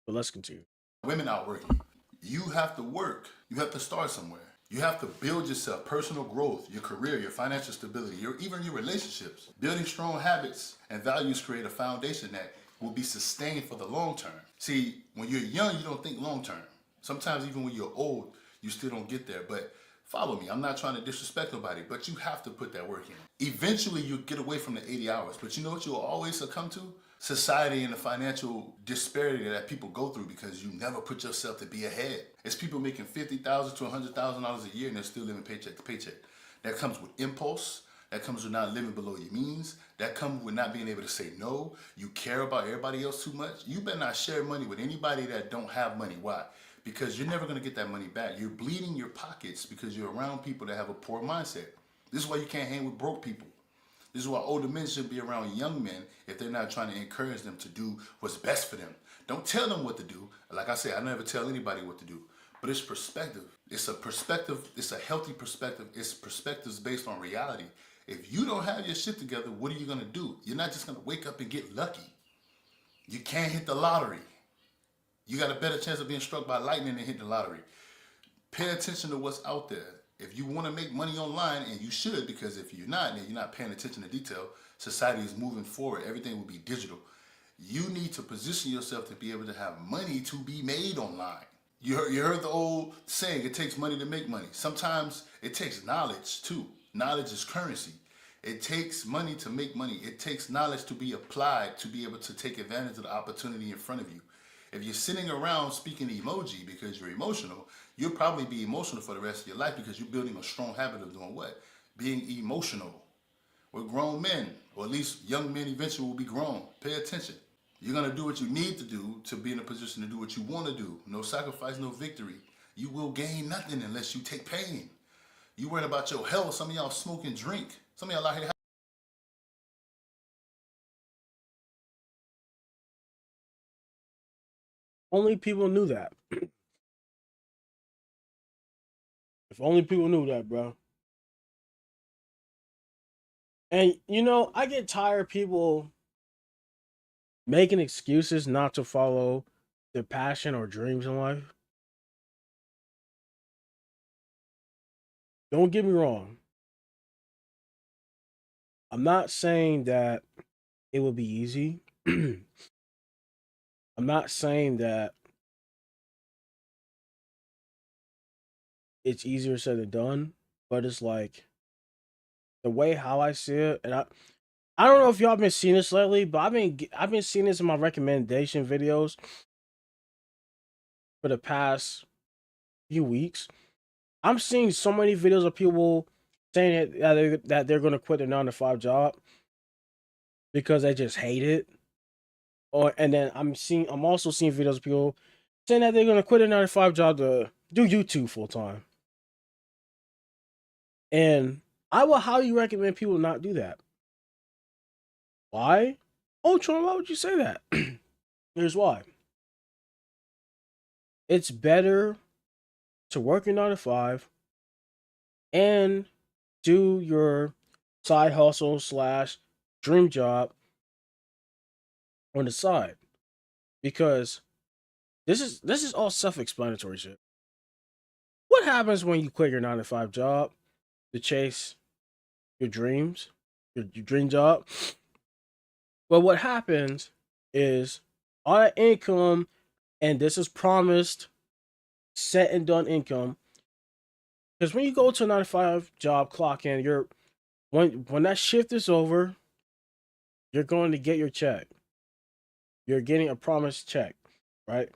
But let's continue. Women out working. You have to work. You have to start somewhere. You have to build yourself, personal growth, your career, your financial stability, even your relationships. Building strong habits and values create a foundation that will be sustained for the long term. See, when you're young, you don't think long term. Sometimes even when you're old, you still don't get there. But follow me, I'm not trying to disrespect nobody, but you have to put that work in. Eventually, you'll get away from the 80 hours. But you know what you'll always succumb to? Society and the financial disparity that people go through because you never put yourself to be ahead. It's people making $50,000 to $100,000 a year and they're still living paycheck to paycheck. That comes with impulse. That comes with not living below your means. That comes with not being able to say no. You care about everybody else too much. You better not share money with anybody that don't have money. Why? Because you're never going to get that money back. You're bleeding your pockets because you're around people that have a poor mindset. This is why you can't hang with broke people. This is why older men should be around young men if they're not trying to encourage them to do what's best for them. Don't tell them what to do. Like I said, I never tell anybody what to do. But it's perspective. It's a perspective. It's a healthy perspective. It's perspectives based on reality. If you don't have your shit together, what are you going to do? You're not just going to wake up and get lucky. You can't hit the lottery. You got a better chance of being struck by lightning than hitting the lottery. Pay attention to what's out there. If you want to make money online, and you should, because if you're not, then you're not paying attention to detail, society is moving forward. Everything will be digital. You need to position yourself to be able to have money to be made online. You heard the old saying, it takes money to make money. Sometimes it takes knowledge too. Knowledge is currency. It takes money to make money. It takes knowledge to be applied to be able to take advantage of the opportunity in front of you. If you're sitting around speaking emoji because you're emotional, you'll probably be emotional for the rest of your life because you're building a strong habit of doing what? Being emotional. We're grown men, or at least young men eventually will be grown. Pay attention. You're going to do what you need to do to be in a position to do what you want to do. No sacrifice, no victory. You will gain nothing unless you take pain. You worried about your health. Some of y'all smoke and drink. Some of y'all out here. Only people knew that. If only people knew that, bro. And you know, I get tired of people making excuses not to follow their passion or dreams in life. Don't get me wrong. I'm not saying that it will be easy. I'm not saying that it's easier said than done, but it's like the way how I see it, and I don't know if y'all been seeing this lately, but I've been seeing this in my recommendation videos for the past few weeks. I'm seeing so many videos of people saying that they're gonna quit their 9 to 5 job because they just hate it. And then I'm also seeing videos of people saying that they're gonna quit a 9 to 5 job to do YouTube full time. And I will highly recommend people not do that. Why? Ultron, why would you say that? Here's why. It's better to work your 9 to 5 and do your side hustle slash dream job on the side, because this is all self-explanatory shit. What happens when you quit your 9 to 5 job to chase your dreams, your dream job? Well, what happens is all that income, and this is promised set and done income. Because when you go to a 9 to 5 job, clock in, when that shift is over, you're going to get your check. You're getting a promised check, right?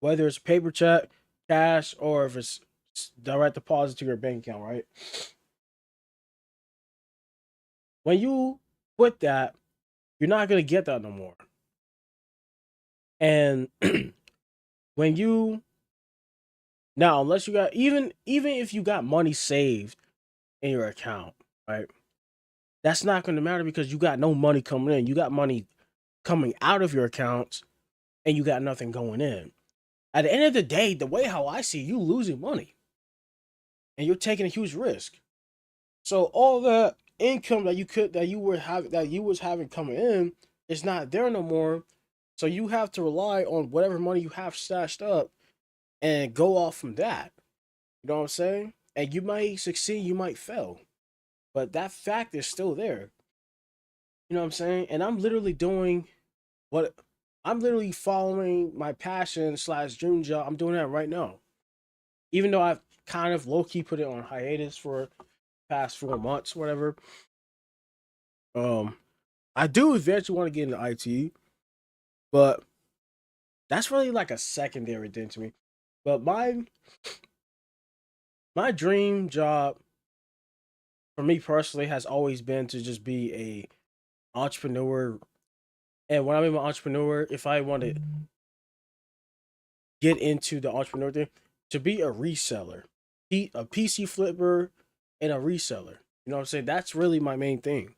Whether it's paper check, cash, or if it's direct deposit to your bank account, right? When you quit that, you're not gonna get that no more. And when you now, unless you got even if you got money saved in your account, right? That's not gonna matter because you got no money coming in. You got money coming out of your accounts, and you got nothing going in. At the end of the day, the way how I see you losing money, and you're taking a huge risk. So all the income that you was having coming in is not there no more. So you have to rely on whatever money you have stashed up and go off from that. You know what I'm saying? And you might succeed, you might fail, but that fact is still there. You know what I'm saying? And what I'm literally following my passion slash dream job. I'm doing that right now, even though I've kind of low key put it on hiatus for past 4 months, whatever. Um, I do eventually want to get into IT, but that's really like a secondary thing to me. But my dream job for me personally has always been to just be a entrepreneur. And when I mean an entrepreneur, if I want to get into the entrepreneur thing, to be a reseller, a PC flipper, and a reseller. You know what I'm saying? That's really my main thing.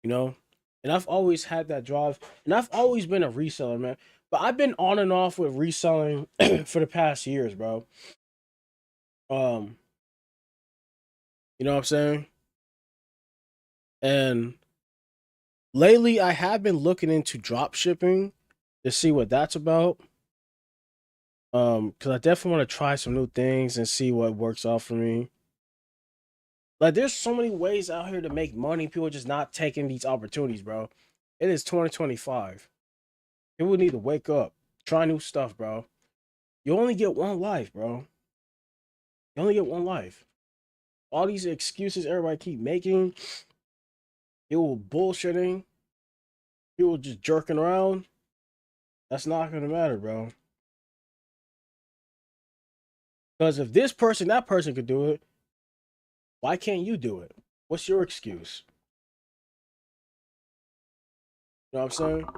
You know, and I've always had that drive, and I've always been a reseller, man. But I've been on and off with reselling for the past years, bro. Um, you know what I'm saying? And lately, I have been looking into drop shipping to see what that's about. Because I definitely want to try some new things and see what works out for me. Like, there's so many ways out here to make money. People are just not taking these opportunities, bro. It is 2025. People need to wake up, try new stuff, bro. You only get one life, bro. You only get one life. All these excuses everybody keep making, people bullshitting, people just jerking around. That's not gonna matter, bro. Because if this person, that person could do it, why can't you do it? What's your excuse? You know what I'm saying?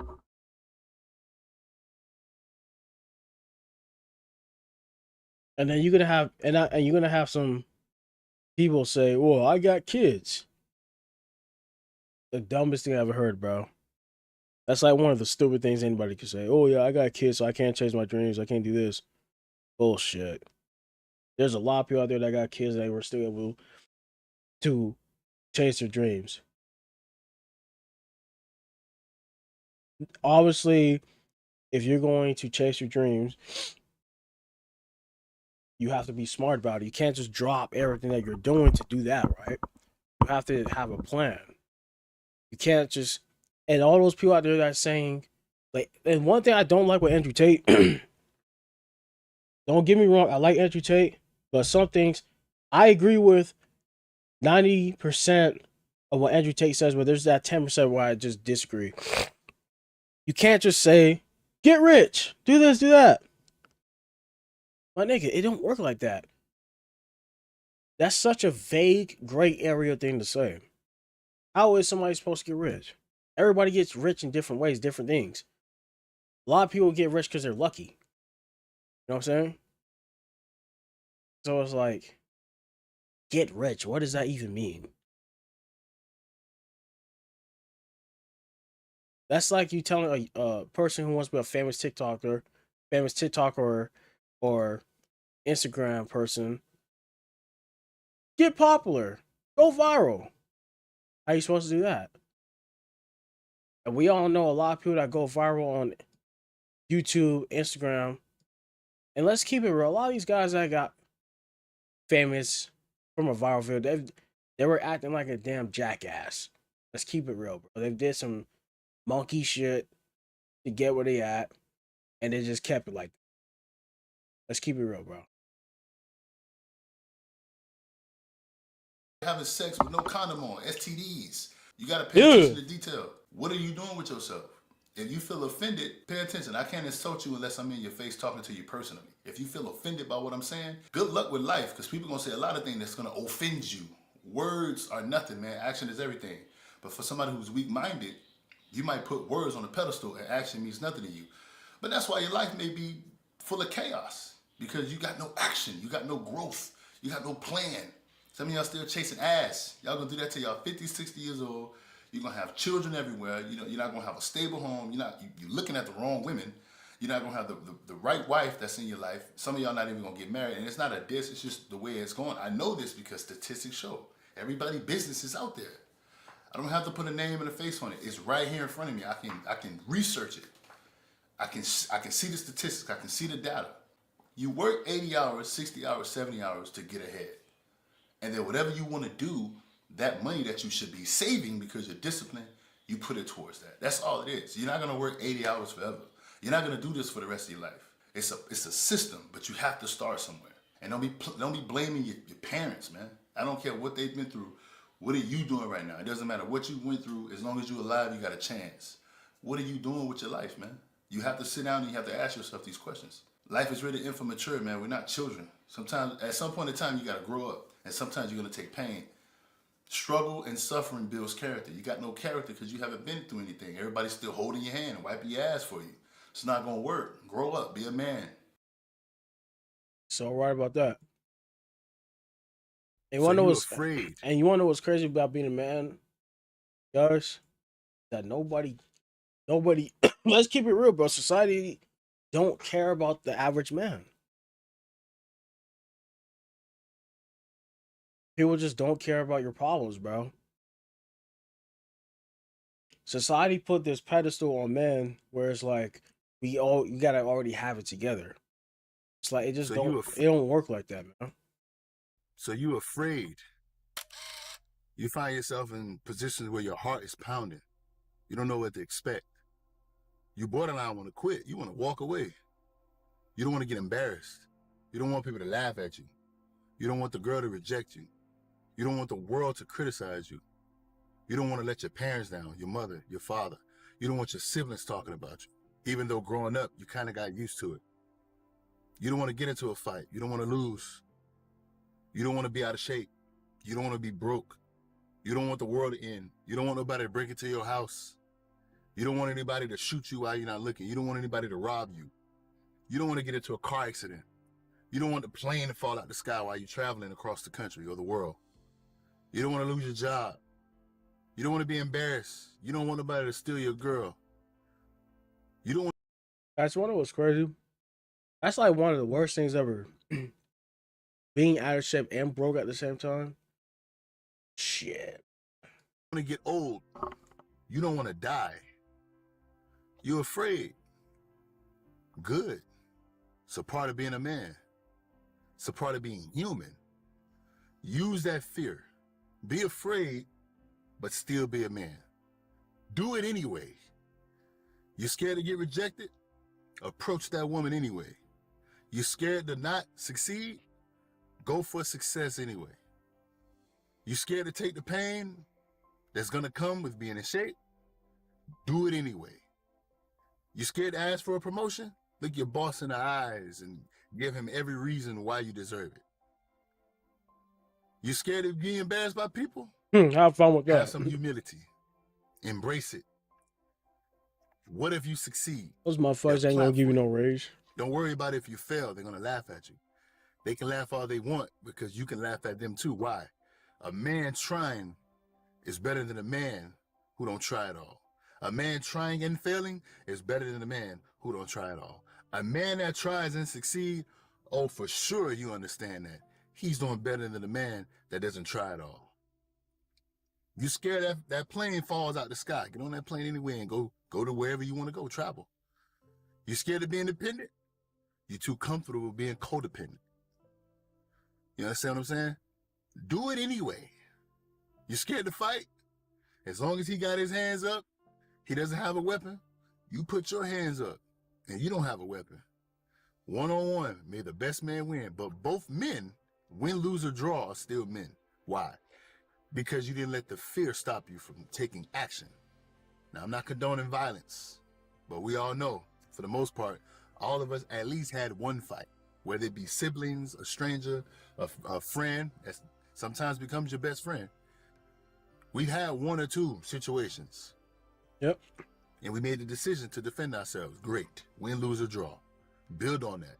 And then you're gonna have and you're gonna have some people say, "Well, I got kids." The dumbest thing I ever heard, bro. That's like one of the stupid things anybody could say. Oh yeah, I got kids, so I can't chase my dreams. I can't do this. Bullshit. There's a lot of people out there that got kids that were still able to chase their dreams. Obviously, if you're going to chase your dreams, you have to be smart about it. You can't just drop everything that you're doing to do that, right? You have to have a plan. You can't just, and all those people out there that saying, like, and one thing I don't like with Andrew Tate, don't get me wrong, I like Andrew Tate, but some things I agree with 90% of what Andrew Tate says, but there's that 10% where I just disagree. You can't just say, get rich, do this, do that. My nigga, it don't work like that. That's such a vague, gray area thing to say. How is somebody supposed to get rich? Everybody gets rich in different ways, different things. A lot of people get rich because they're lucky. You know what I'm saying? So it's like, get rich. What does that even mean? That's like you telling a person who wants to be a famous TikToker, or Instagram person, get popular, go viral. How you supposed to do that? And we all know a lot of people that go viral on YouTube, Instagram. And let's keep it real. A lot of these guys that got famous from a viral video, they were acting like a damn jackass. Let's keep it real, bro. They did some monkey shit to get where they at, and they just kept it like that. Let's keep it real, bro. Having sex with no condom on, STDs. You gotta pay attention to detail. What are you doing with yourself? If you feel offended, pay attention. I can't insult you unless I'm in your face talking to you personally. If you feel offended by what I'm saying, good luck with life, because people are gonna say a lot of things that's gonna offend you. Words are nothing, man. Action is everything. But for somebody who's weak-minded, you might put words on a pedestal and action means nothing to you. But that's why your life may be full of chaos, because you got no action, you got no growth, you got no plan. Some of y'all still chasing ass. Y'all gonna do that till y'all 50, 60 years old. You're gonna have children everywhere. You know, you're not gonna have a stable home. You're looking at the wrong women. You're not gonna have the right wife that's in your life. Some of y'all not even gonna get married. And it's not a diss, it's just the way it's going. I know this because statistics show. Everybody's business is out there. I don't have to put a name and a face on it. It's right here in front of me. I can research it. I can see the statistics. I can see the data. You work 80 hours, 60 hours, 70 hours to get ahead. And then whatever you want to do, that money that you should be saving because you're disciplined, you put it towards that. That's all it is. You're not going to work 80 hours forever. You're not going to do this for the rest of your life. It's a system, but you have to start somewhere. And don't be blaming your parents, man. I don't care what they've been through. What are you doing right now? It doesn't matter what you went through. As long as you're alive, you got a chance. What are you doing with your life, man? You have to sit down and you have to ask yourself these questions. Life is really immature, man. We're not children. Sometimes, at some point in time, you got to grow up. And sometimes you're going to take pain. Struggle and suffering builds character. You got no character because you haven't been through anything. Everybody's still holding your hand and wiping your ass for you. It's not going to work. Grow up. Be a man. So right about that. And So you afraid. And you want to know what's crazy about being a man, guys? That nobody, let's keep it real, bro. Society don't care about the average man. People just don't care about your problems, bro. Society put this pedestal on men where it's like you gotta already have it together. It's like it just it don't work like that, man. So you afraid. You find yourself in positions where your heart is pounding. You don't know what to expect. You borderline want to quit. You want to walk away. You don't want to get embarrassed. You don't want people to laugh at you. You don't want the girl to reject you. You don't want the world to criticize you. You don't want to let your parents down, your mother, your father. You don't want your siblings talking about you. Even though growing up, you kind of got used to it. You don't want to get into a fight. You don't want to lose. You don't want to be out of shape. You don't want to be broke. You don't want the world to end. You don't want nobody to break into your house. You don't want anybody to shoot you while you're not looking. You don't want anybody to rob you. You don't want to get into a car accident. You don't want the plane to fall out the sky while you're traveling across the country or the world. You don't want to lose your job. You don't want to be embarrassed. You don't want nobody to steal your girl. You don't want... That's one of what's crazy. That's like one of the worst things ever. Being out of shape and broke at the same time. Shit. You want to get old. You don't want to die. You're afraid. Good. It's a part of being a man. It's a part of being human. Use that fear. Be afraid, but still be a man. Do it anyway. You're scared to get rejected? Approach that woman anyway. You're scared to not succeed? Go for success anyway. You scared to take the pain that's gonna come with being in shape? Do it anyway. You scared to ask for a promotion? Look your boss in the eyes and give him every reason why you deserve it. You scared of being embarrassed by people? Have fun with that. Have some humility. Embrace it. What if you succeed? Those motherfuckers They'll ain't gonna clap give for you you. no raise. Don't worry about it if you fail. They're going to laugh at you. They can laugh all they want because you can laugh at them too. Why? A man trying is better than a man who don't try at all. A man trying and failing is better than a man who don't try at all. A man that tries and succeed, oh, for sure you understand that. He's doing better than a man that doesn't try at all. You scared that plane falls out the sky. Get on that plane anyway and go to wherever you want to go, travel. You scared of being independent? You're too comfortable being codependent. You understand what I'm saying? Do it anyway. You scared to fight? As long as he got his hands up, he doesn't have a weapon, you put your hands up and you don't have a weapon. One-on-one, may the best man win. But both men, win, lose, or draw, are still men. Why? Because you didn't let the fear stop you from taking action. Now, I'm not condoning violence, but we all know, for the most part, all of us at least had one fight, whether it be siblings, a stranger, a friend that sometimes becomes your best friend. We've had one or two situations. Yep. And we made the decision to defend ourselves. Great. Win, lose, or draw. Build on that.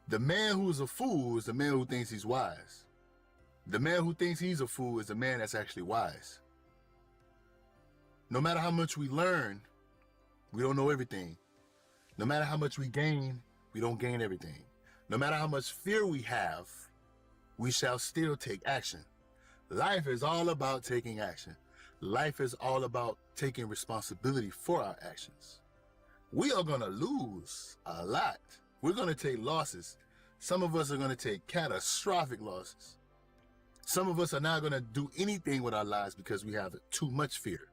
The man who's a fool is the man who thinks he's wise. The man who thinks he's a fool is the man that's actually wise. No matter how much we learn, we don't know everything. No matter how much we gain, we don't gain everything. No matter how much fear we have, we shall still take action. Life is all about taking action. Life is all about taking responsibility for our actions. We are going to lose a lot. We're going to take losses. Some of us are going to take catastrophic losses. Some of us are not going to do anything with our lives because we have too much fear.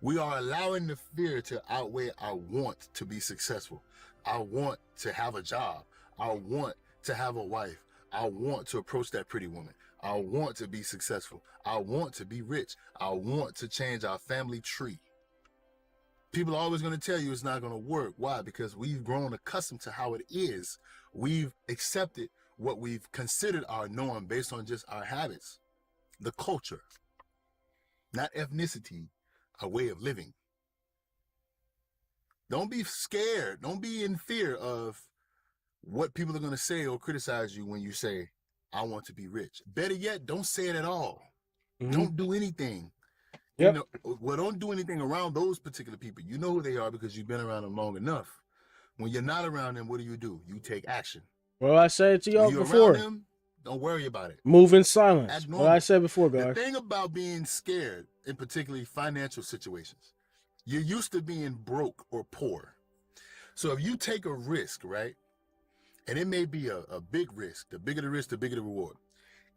We are allowing the fear to outweigh our want to be successful. Our want to have a job. Our want to have a wife. Our want to approach that pretty woman. I want to be successful. I want to be rich. I want to change our family tree. People are always going to tell you it's not going to work. Why? Because we've grown accustomed to how it is. We've accepted what we've considered our norm based on just our habits, the culture, not ethnicity, a way of living. Don't be scared. Don't be in fear of what people are going to say or criticize you when you say, I want to be rich. Better yet, don't say it at all. Mm-hmm. Don't do anything. Yep. Well, don't do anything around those particular people. You know who they are because you've been around them long enough. When you're not around them, what do? You take action. Well, I said it to y'all when you're before. Around them, don't worry about it. Move in silence. What I said before, guys. The thing about being scared, in particularly financial situations, you're used to being broke or poor. So if you take a risk, right, and it may be a big risk, the bigger the risk, the bigger the reward.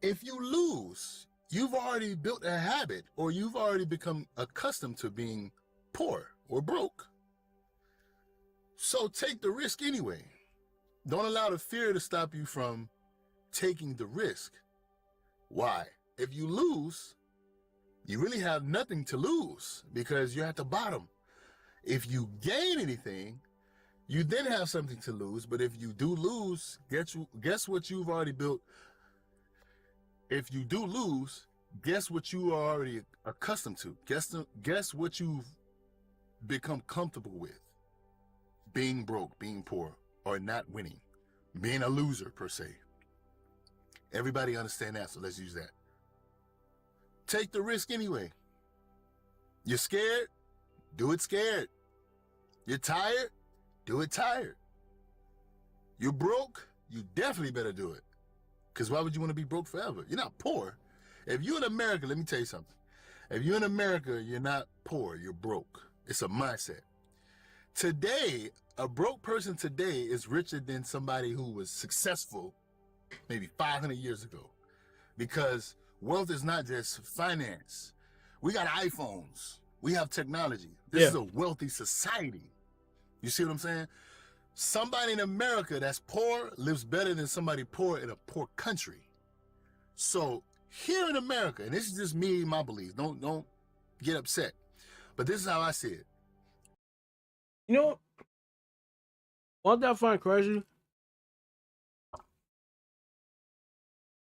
If you lose, you've already built a habit or you've already become accustomed to being poor or broke. So take the risk anyway. Don't allow the fear to stop you from taking the risk. Why? If you lose, you really have nothing to lose because you're at the bottom. If you gain anything, you then have something to lose. But if you do lose, guess what you've already built? If you do lose, guess what you are already accustomed to? Guess what you've become comfortable with? Being broke, being poor, or not winning. Being a loser, per se. Everybody understand that, so let's use that. Take the risk anyway. You're scared? Do it scared. You're tired? Do it tired. You're broke? You definitely better do it. Because why would you want to be broke forever? You're not poor. If you're in America, let me tell you something. If you're in America, you're not poor, you're broke. It's a mindset. Today, a broke person today is richer than somebody who was successful maybe 500 years ago. Because wealth is not just finance. We got iPhones. We have technology. This is a wealthy society. You see what I'm saying? Somebody in America that's poor lives better than somebody poor in a poor country. So here in America, and this is just me, my beliefs, don't get upset, but this is how I see it. You know what I find crazy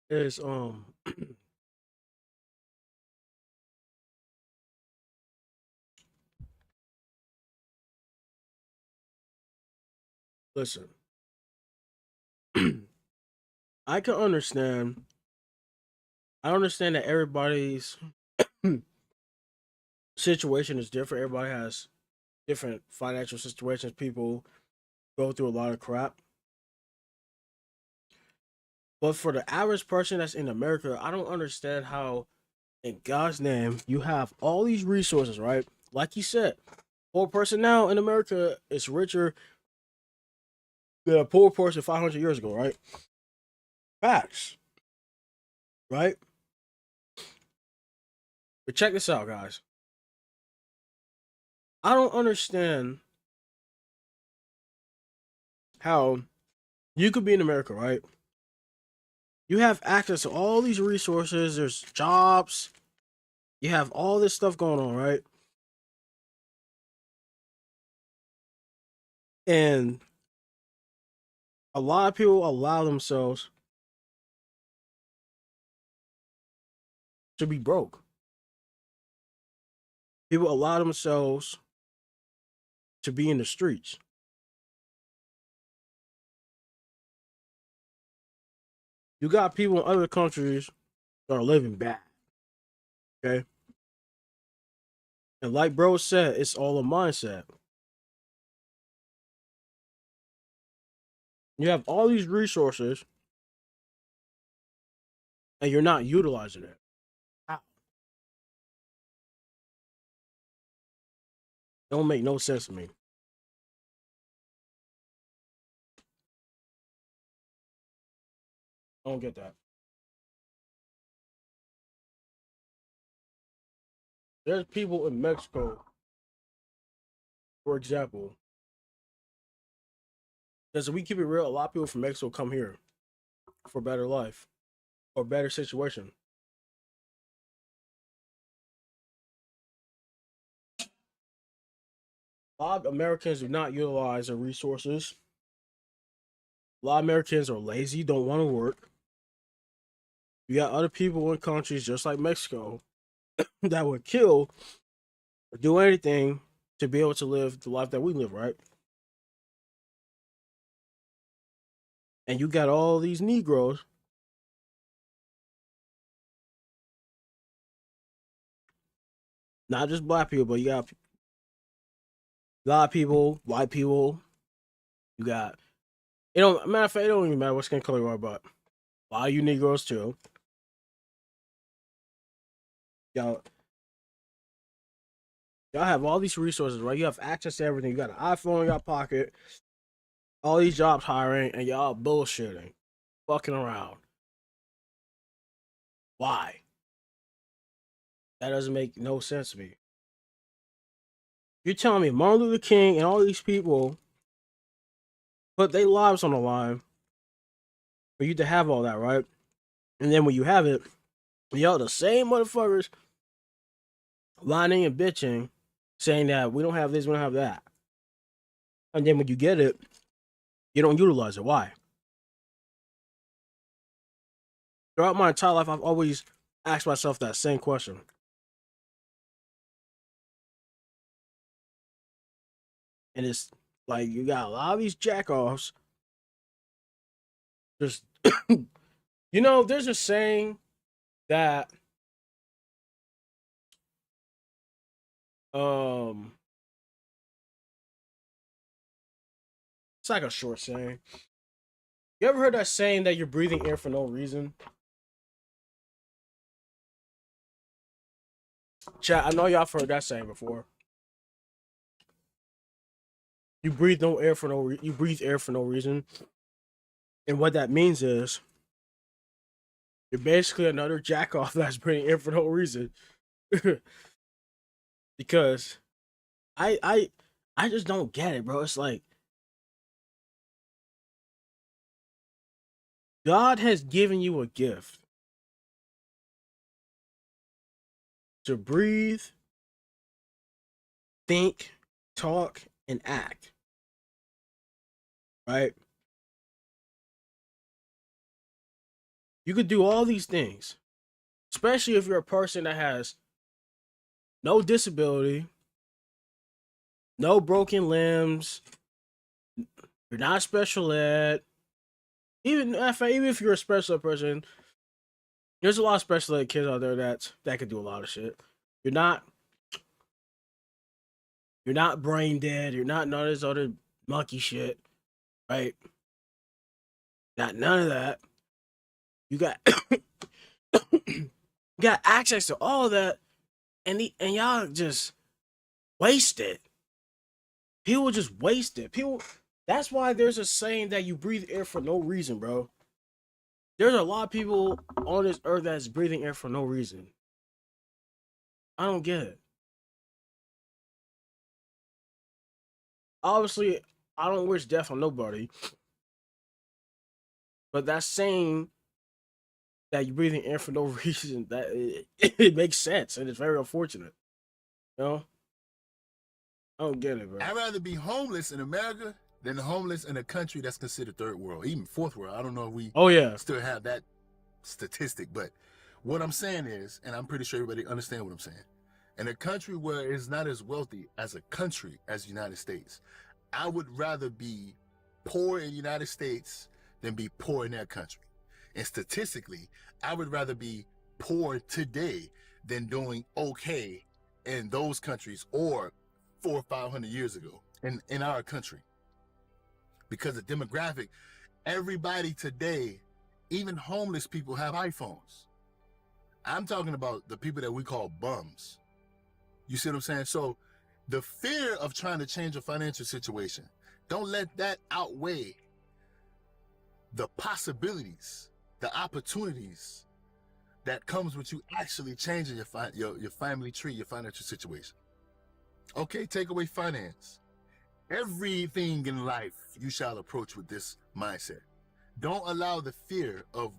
is Listen, I can understand. I understand that everybody's situation is different. Everybody has different financial situations. People go through a lot of crap. But for the average person that's in America, I don't understand how, in God's name, you have all these resources, right? Like you said, poor person now in America is richer than a poor person 500 years ago, right? Facts, right? But check this out, guys. I don't understand how you could be in America, right? You have access to all these resources, there's jobs, you have all this stuff going on, right? And a lot of people allow themselves to be broke. People allow themselves to be in the streets. You got people in other countries that are living bad. Okay. And like bro said, it's all a mindset. You have all these resources and you're not utilizing it. How? Don't make no sense to me. I don't get that. There's people in Mexico, for example, because we keep it real, a lot of people from Mexico come here for better life or better situation. A lot of Americans do not utilize their resources. A lot of Americans are lazy, don't want to work. You got other people in countries just like Mexico that would kill or do anything to be able to live the life that we live, right? And you got all these Negroes not just black people, but you got a lot of people, white people. You got, it don't, matter of fact, it don't even matter what skin color you are, but a lot of you Negroes too. Y'all, y'all have all these resources, right? You have access to everything. You got an iPhone in your pocket, all these jobs hiring, and y'all bullshitting, fucking around. Why? That doesn't make no sense to me. You're telling me Martin Luther King and all these people put their lives on the line for you to have all that, right? And then when you have it, y'all the same motherfuckers whining and bitching, saying that we don't have this, we don't have that. And then when you get it, you don't utilize it. Why? Throughout my entire life, I've always asked myself that same question. And it's like you got a lot of these jackoffs. Just you know, there's a saying that um it's like a short saying. You ever heard that saying that you're breathing air for no reason? Chat, I know y'all have heard that saying before. You breathe no air for no you breathe air for no reason. And what that means is you're basically another jackoff that's breathing air for no reason. Because I I I just don't get it, bro. It's like God has given you a gift to breathe, think, talk, and act. Right? You could do all these things, especially if you're a person that has no disability, no broken limbs, You're not special ed. Even if you're a special ed person, there's a lot of special ed kids out there that can do a lot of shit. You're not brain dead. You're not none of this other monkey shit, right? Not none of that. You got you got access to all of that, and y'all just waste it. People just waste it. People. That's why there's a saying that you breathe air for no reason, bro. There's a lot of people on this earth that's breathing air for no reason. I don't get it. Obviously, I don't wish death on nobody. But that saying that you're breathing air for no reason, that it makes sense, and it's very unfortunate. You know? I don't get it, bro. I'd rather be homeless in America than homeless in a country that's considered third world, even fourth world. I don't know if we still have that statistic, but what I'm saying is, and I'm pretty sure everybody understands what I'm saying, in a country where it's not as wealthy as a country as the United States, I would rather be poor in the United States than be poor in that country. And statistically, I would rather be poor today than doing okay in those countries or 400 or 500 years ago in our country. Because the demographic, everybody today, even homeless people have iPhones. I'm talking about the people that we call bums. You see what I'm saying? So the fear of trying to change a financial situation, don't let that outweigh the possibilities, the opportunities that comes with you actually changing your family tree, your financial situation. Okay, take away finance. Everything in life you shall approach with this mindset. Don't allow the fear of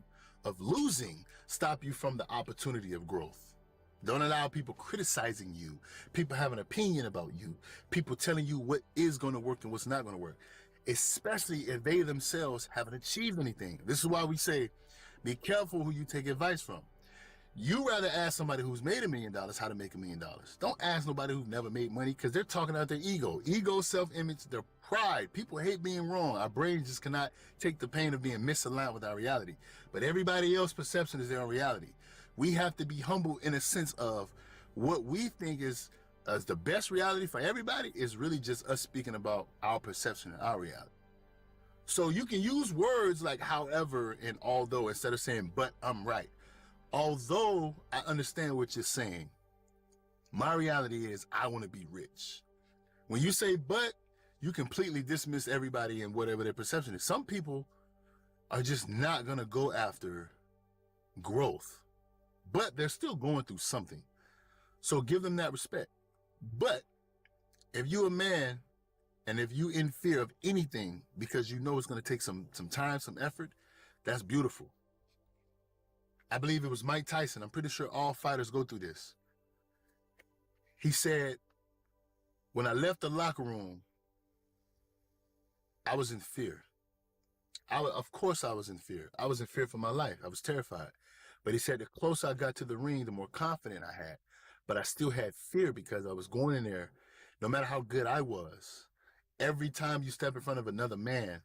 losing stop you from the opportunity of growth. Don't allow people criticizing you, people having an opinion about you, people telling you what is going to work and what's not going to work, especially if they themselves haven't achieved anything. This is why we say, be careful who you take advice from. You rather ask somebody who's made $1 million how to make $1 million. Don't ask nobody who's never made money, because they're talking out their ego, self-image, their pride. People hate being wrong. Our brains just cannot take the pain of being misaligned with our reality. But everybody else's perception is their own reality. We have to be humble in a sense of what we think is the best reality for everybody is really just us speaking about our perception and our reality. So you can use words like however and although instead of saying but I'm right. Although I understand what you're saying, my reality is I want to be rich. When you say but, you completely dismiss everybody and whatever their perception is. Some people are just not going to go after growth, but they're still going through something. So give them that respect. But if you're a man and if you in fear of anything because you know it's going to take some time, some effort, that's beautiful. I believe it was Mike Tyson. I'm pretty sure all fighters go through this. He said, when I left the locker room, I was in fear. Of course I was in fear. I was in fear for my life. I was terrified. But he said the closer I got to the ring, the more confident I had. But I still had fear because I was going in there, no matter how good I was. Every time you step in front of another man,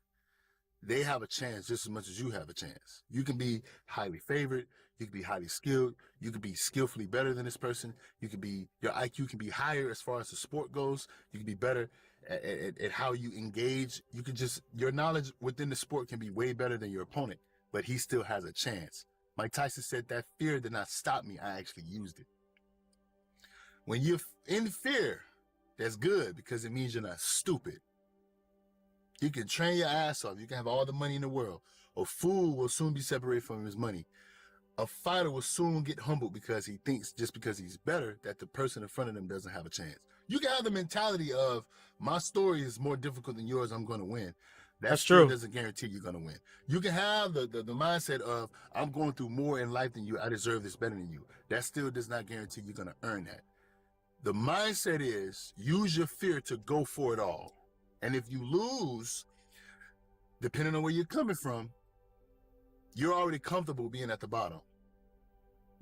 they have a chance just as much as you have a chance. You can be highly favored. You can be highly skilled. You can be skillfully better than this person. You can be, your IQ can be higher as far as the sport goes. You can be better at how you engage. You can just, your knowledge within the sport can be way better than your opponent, but he still has a chance. Mike Tyson said that fear did not stop me. I actually used it. When you're in fear, that's good because it means you're not stupid. You can train your ass off. You can have all the money in the world. A fool will soon be separated from his money. A fighter will soon get humbled because he thinks just because he's better that the person in front of him doesn't have a chance. You can have the mentality of my story is more difficult than yours, I'm going to win. That's true. Doesn't guarantee you're going to win. You can have the mindset of I'm going through more in life than you. I deserve this better than you. That still does not guarantee you're going to earn that. The mindset is use your fear to go for it all. And if you lose, depending on where you're coming from, you're already comfortable being at the bottom.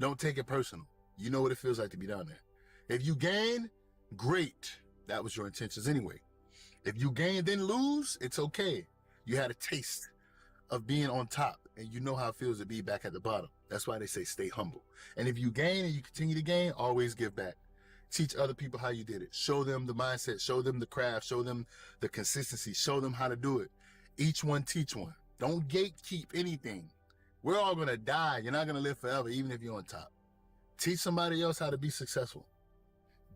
Don't take it personal. You know what it feels like to be down there. If you gain, great. That was your intentions anyway. If you gain then lose, it's okay. You had a taste of being on top, and you know how it feels to be back at the bottom. That's why they say stay humble. And if you gain and you continue to gain, always give back. Teach other people how you did it. Show them the mindset, show them the craft, show them the consistency, show them how to do it. Each one teach one. Don't gatekeep anything. We're all gonna die. You're not gonna live forever, even if you're on top. Teach somebody else how to be successful.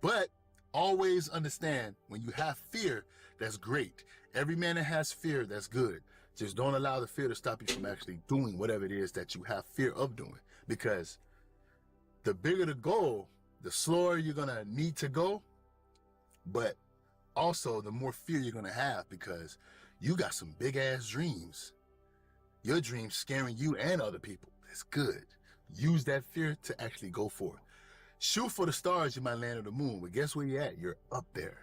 But always understand, when you have fear, that's great. Every man that has fear, that's good. Just don't allow the fear to stop you from actually doing whatever it is that you have fear of doing. Because the bigger the goal, the slower you're gonna need to go, but also the more fear you're gonna have, because you got some big ass dreams. Your dreams scaring you and other people. That's good. Use that fear to actually go for it. Shoot for the stars, you might land on the moon, but guess where you're at? You're up there.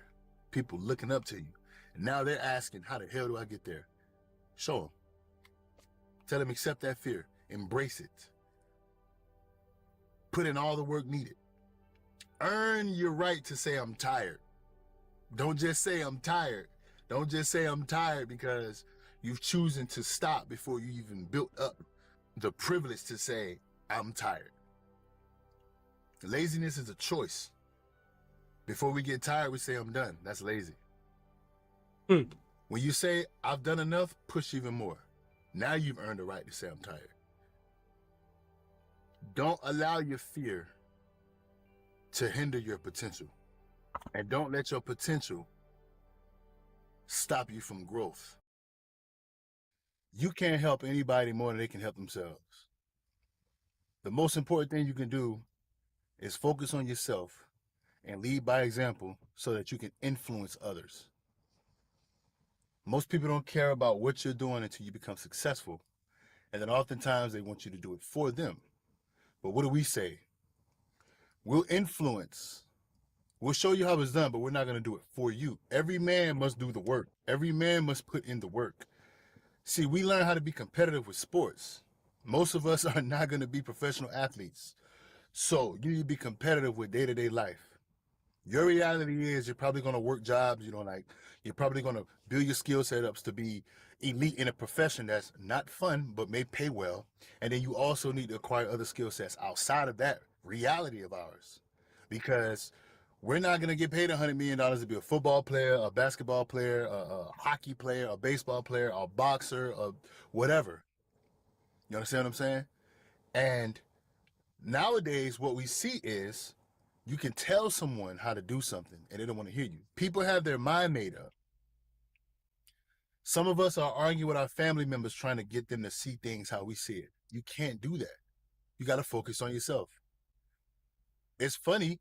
People looking up to you. And now they're asking, how the hell do I get there? Show them. Tell them, accept that fear. Embrace it. Put in all the work needed. Earn your right to say, I'm tired. Don't just say, I'm tired. Don't just say, I'm tired because you've chosen to stop before you even built up the privilege to say, I'm tired. Laziness is a choice. Before we get tired, we say, I'm done. That's lazy. When you say, I've done enough, push even more. Now you've earned the right to say, I'm tired. Don't allow your fear to hinder your potential. And don't let your potential stop you from growth. You can't help anybody more than they can help themselves. The most important thing you can do is focus on yourself and lead by example so that you can influence others. Most people don't care about what you're doing until you become successful. And then oftentimes they want you to do it for them. But what do we say? We'll influence. We'll show you how it's done, but we're not going to do it for you. Every man must do the work. Every man must put in the work. See, we learn how to be competitive with sports. Most of us are not going to be professional athletes. So you need to be competitive with day-to-day life. Your reality is you're probably going to work jobs you don't like. You're probably going to build your skill setups to be elite in a profession that's not fun, but may pay well. And then you also need to acquire other skill sets outside of that reality of ours. Because we're not going to get paid $100 million to be a football player, a basketball player, a hockey player, a baseball player, a boxer, or whatever. You understand what I'm saying? And nowadays, what we see is you can tell someone how to do something and they don't want to hear you. People have their mind made up. Some of us are arguing with our family members trying to get them to see things how we see it. You can't do that. You got to focus on yourself. It's funny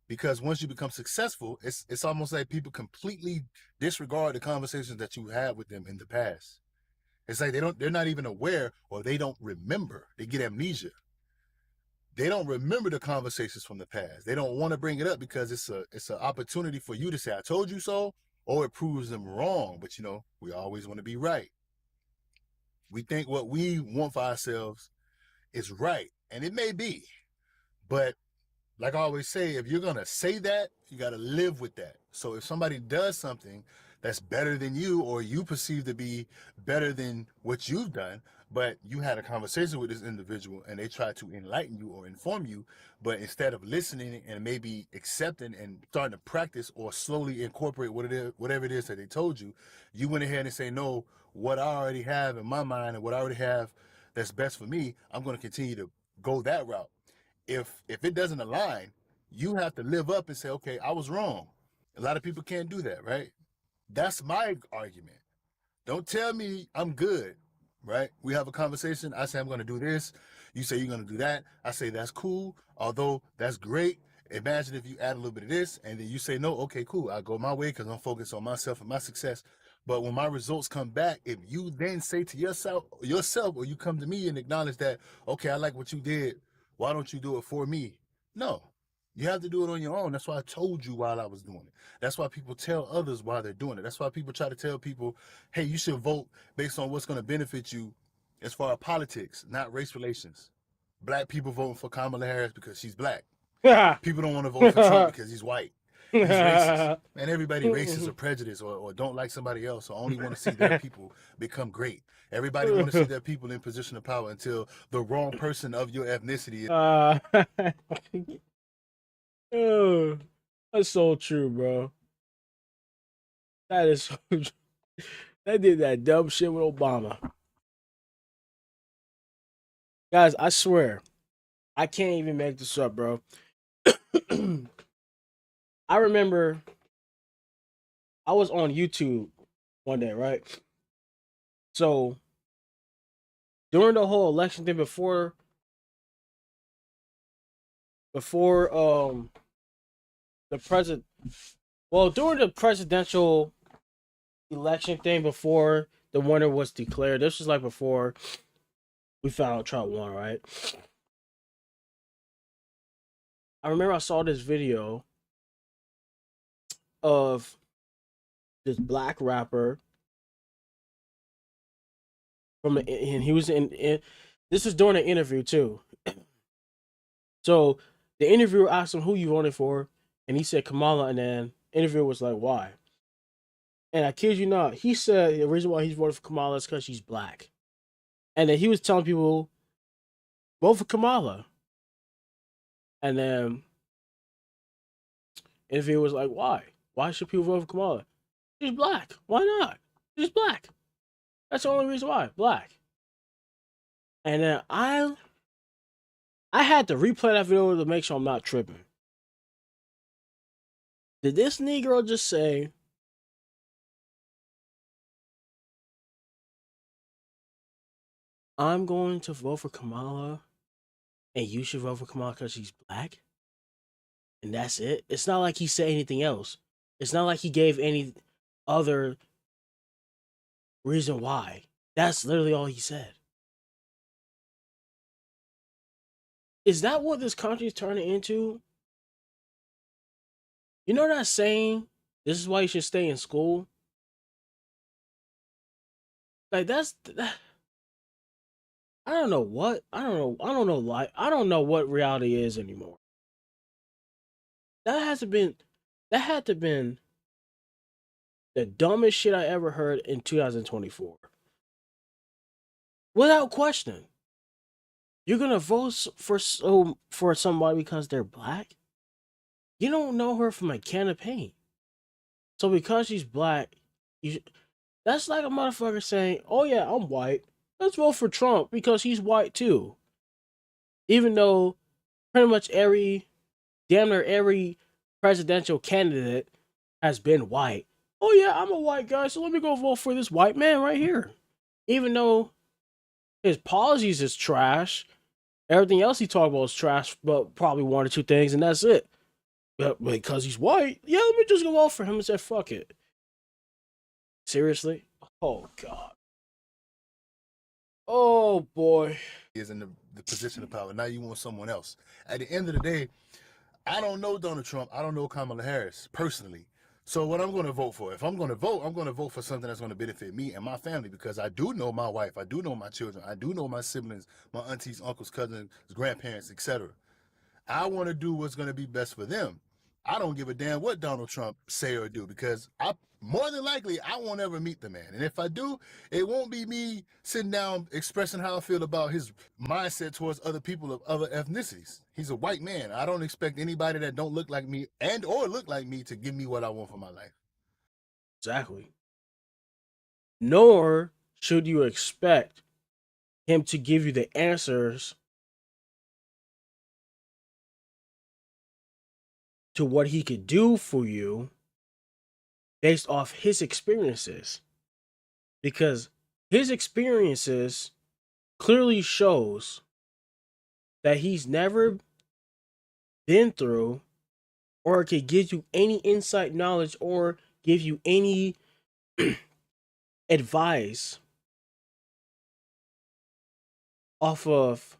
because once you become successful, it's almost like people completely disregard the conversations that you had with them in the past. It's like they're not even aware, or they don't remember. They get amnesia. They don't remember the conversations from the past. They don't want to bring it up because it's an opportunity for you to say, I told you so, or it proves them wrong. But you know, we always want to be right. We think what we want for ourselves is right. And it may be. But like I always say, if you're going to say that, you got to live with that. So if somebody does something that's better than you, or you perceive to be better than what you've done, but you had a conversation with this individual and they tried to enlighten you or inform you, but instead of listening and maybe accepting and starting to practice or slowly incorporate whatever it is that they told you, you went ahead and say, no, what I already have in my mind and what I already have that's best for me, I'm going to continue to go that route. If it doesn't align, you have to live up and say, okay, I was wrong. A lot of people can't do that, right? That's my argument. Don't tell me I'm good, right? We have a conversation. I say I'm going to do this. You say you're going to do that. I say that's cool, although that's great. Imagine if you add a little bit of this and then you say, no, okay, cool. I'll go my way because I'm focused on myself and my success. But when my results come back, if you then say to yourself, or you come to me and acknowledge that, okay, I like what you did, why don't you do it for me? No, you have to do it on your own. That's why I told you while I was doing it. That's why people tell others while they're doing it. That's why people try to tell people, hey, you should vote based on what's going to benefit you as far as politics, not race relations. Black people voting for Kamala Harris because she's black. People don't want to vote for Trump because he's white. He's racist. Man, everybody racist or prejudiced or don't like somebody else or only want to see their people become great. Everybody want to see their people in position of power until the wrong person of your ethnicity. Oh, that's so true, bro. That is so true. They did that dumb shit with Obama. Guys, I swear, I can't even make this up, bro. I remember I was on YouTube one day, right? So during the whole election thing before the president during the presidential election thing before the winner was declared, this was like before we found out Trump won, right? I remember I saw this video of this black rapper and he was in this was during an interview too. So the interviewer asked him who you voted for, and he said Kamala, and then the interviewer was like, why? And I kid you not, he said the reason why he's voted for Kamala is because she's black. And then he was telling people, vote for Kamala. And then the interviewer was like, why? Why should people vote for Kamala? She's black. Why not? She's black. That's the only reason why. Black. And then I had to replay that video to make sure I'm not tripping. Did this Negro just say, I'm going to vote for Kamala and you should vote for Kamala because she's black? And that's it? It's not like he said anything else. It's not like he gave any other reason why. That's literally all he said. Is that what this country is turning into? You know that saying, this is why you should stay in school? Like I don't know what. I don't know what reality is anymore. That had to been the dumbest shit I ever heard in 2024. Without question. You're gonna vote for somebody because they're black? You don't know her from a can of paint. So because she's black, that's like a motherfucker saying, oh yeah, I'm white. Let's vote for Trump because he's white too. Even though pretty much damn near every presidential candidate has been white. Oh yeah, I'm a white guy, so let me go vote for this white man right here. Even though his policies is trash, everything else he talked about is trash, but probably one or two things, and that's it. But because he's white, yeah, let me just go vote for him and say fuck it. Seriously? Oh god. Oh boy. Is in the position of power. Now you want someone else. At the end of the day, I don't know Donald Trump. I don't know Kamala Harris personally. So what I'm going to vote for, if I'm going to vote for something that's going to benefit me and my family, because I do know my wife, I do know my children, I do know my siblings, my aunties, uncles, cousins, grandparents, etc. I want to do what's going to be best for them. I don't give a damn what Donald Trump say or do, because more than likely I won't ever meet the man. And if I do, it won't be me sitting down expressing how I feel about his mindset towards other people of other ethnicities. He's a white man. I don't expect anybody that don't look like me and or look like me to give me what I want for my life. Exactly. Nor should you expect him to give you the answers to what he could do for you based off his experiences. Because his experiences clearly shows that he's never been through or could give you any insight knowledge or give you any advice off of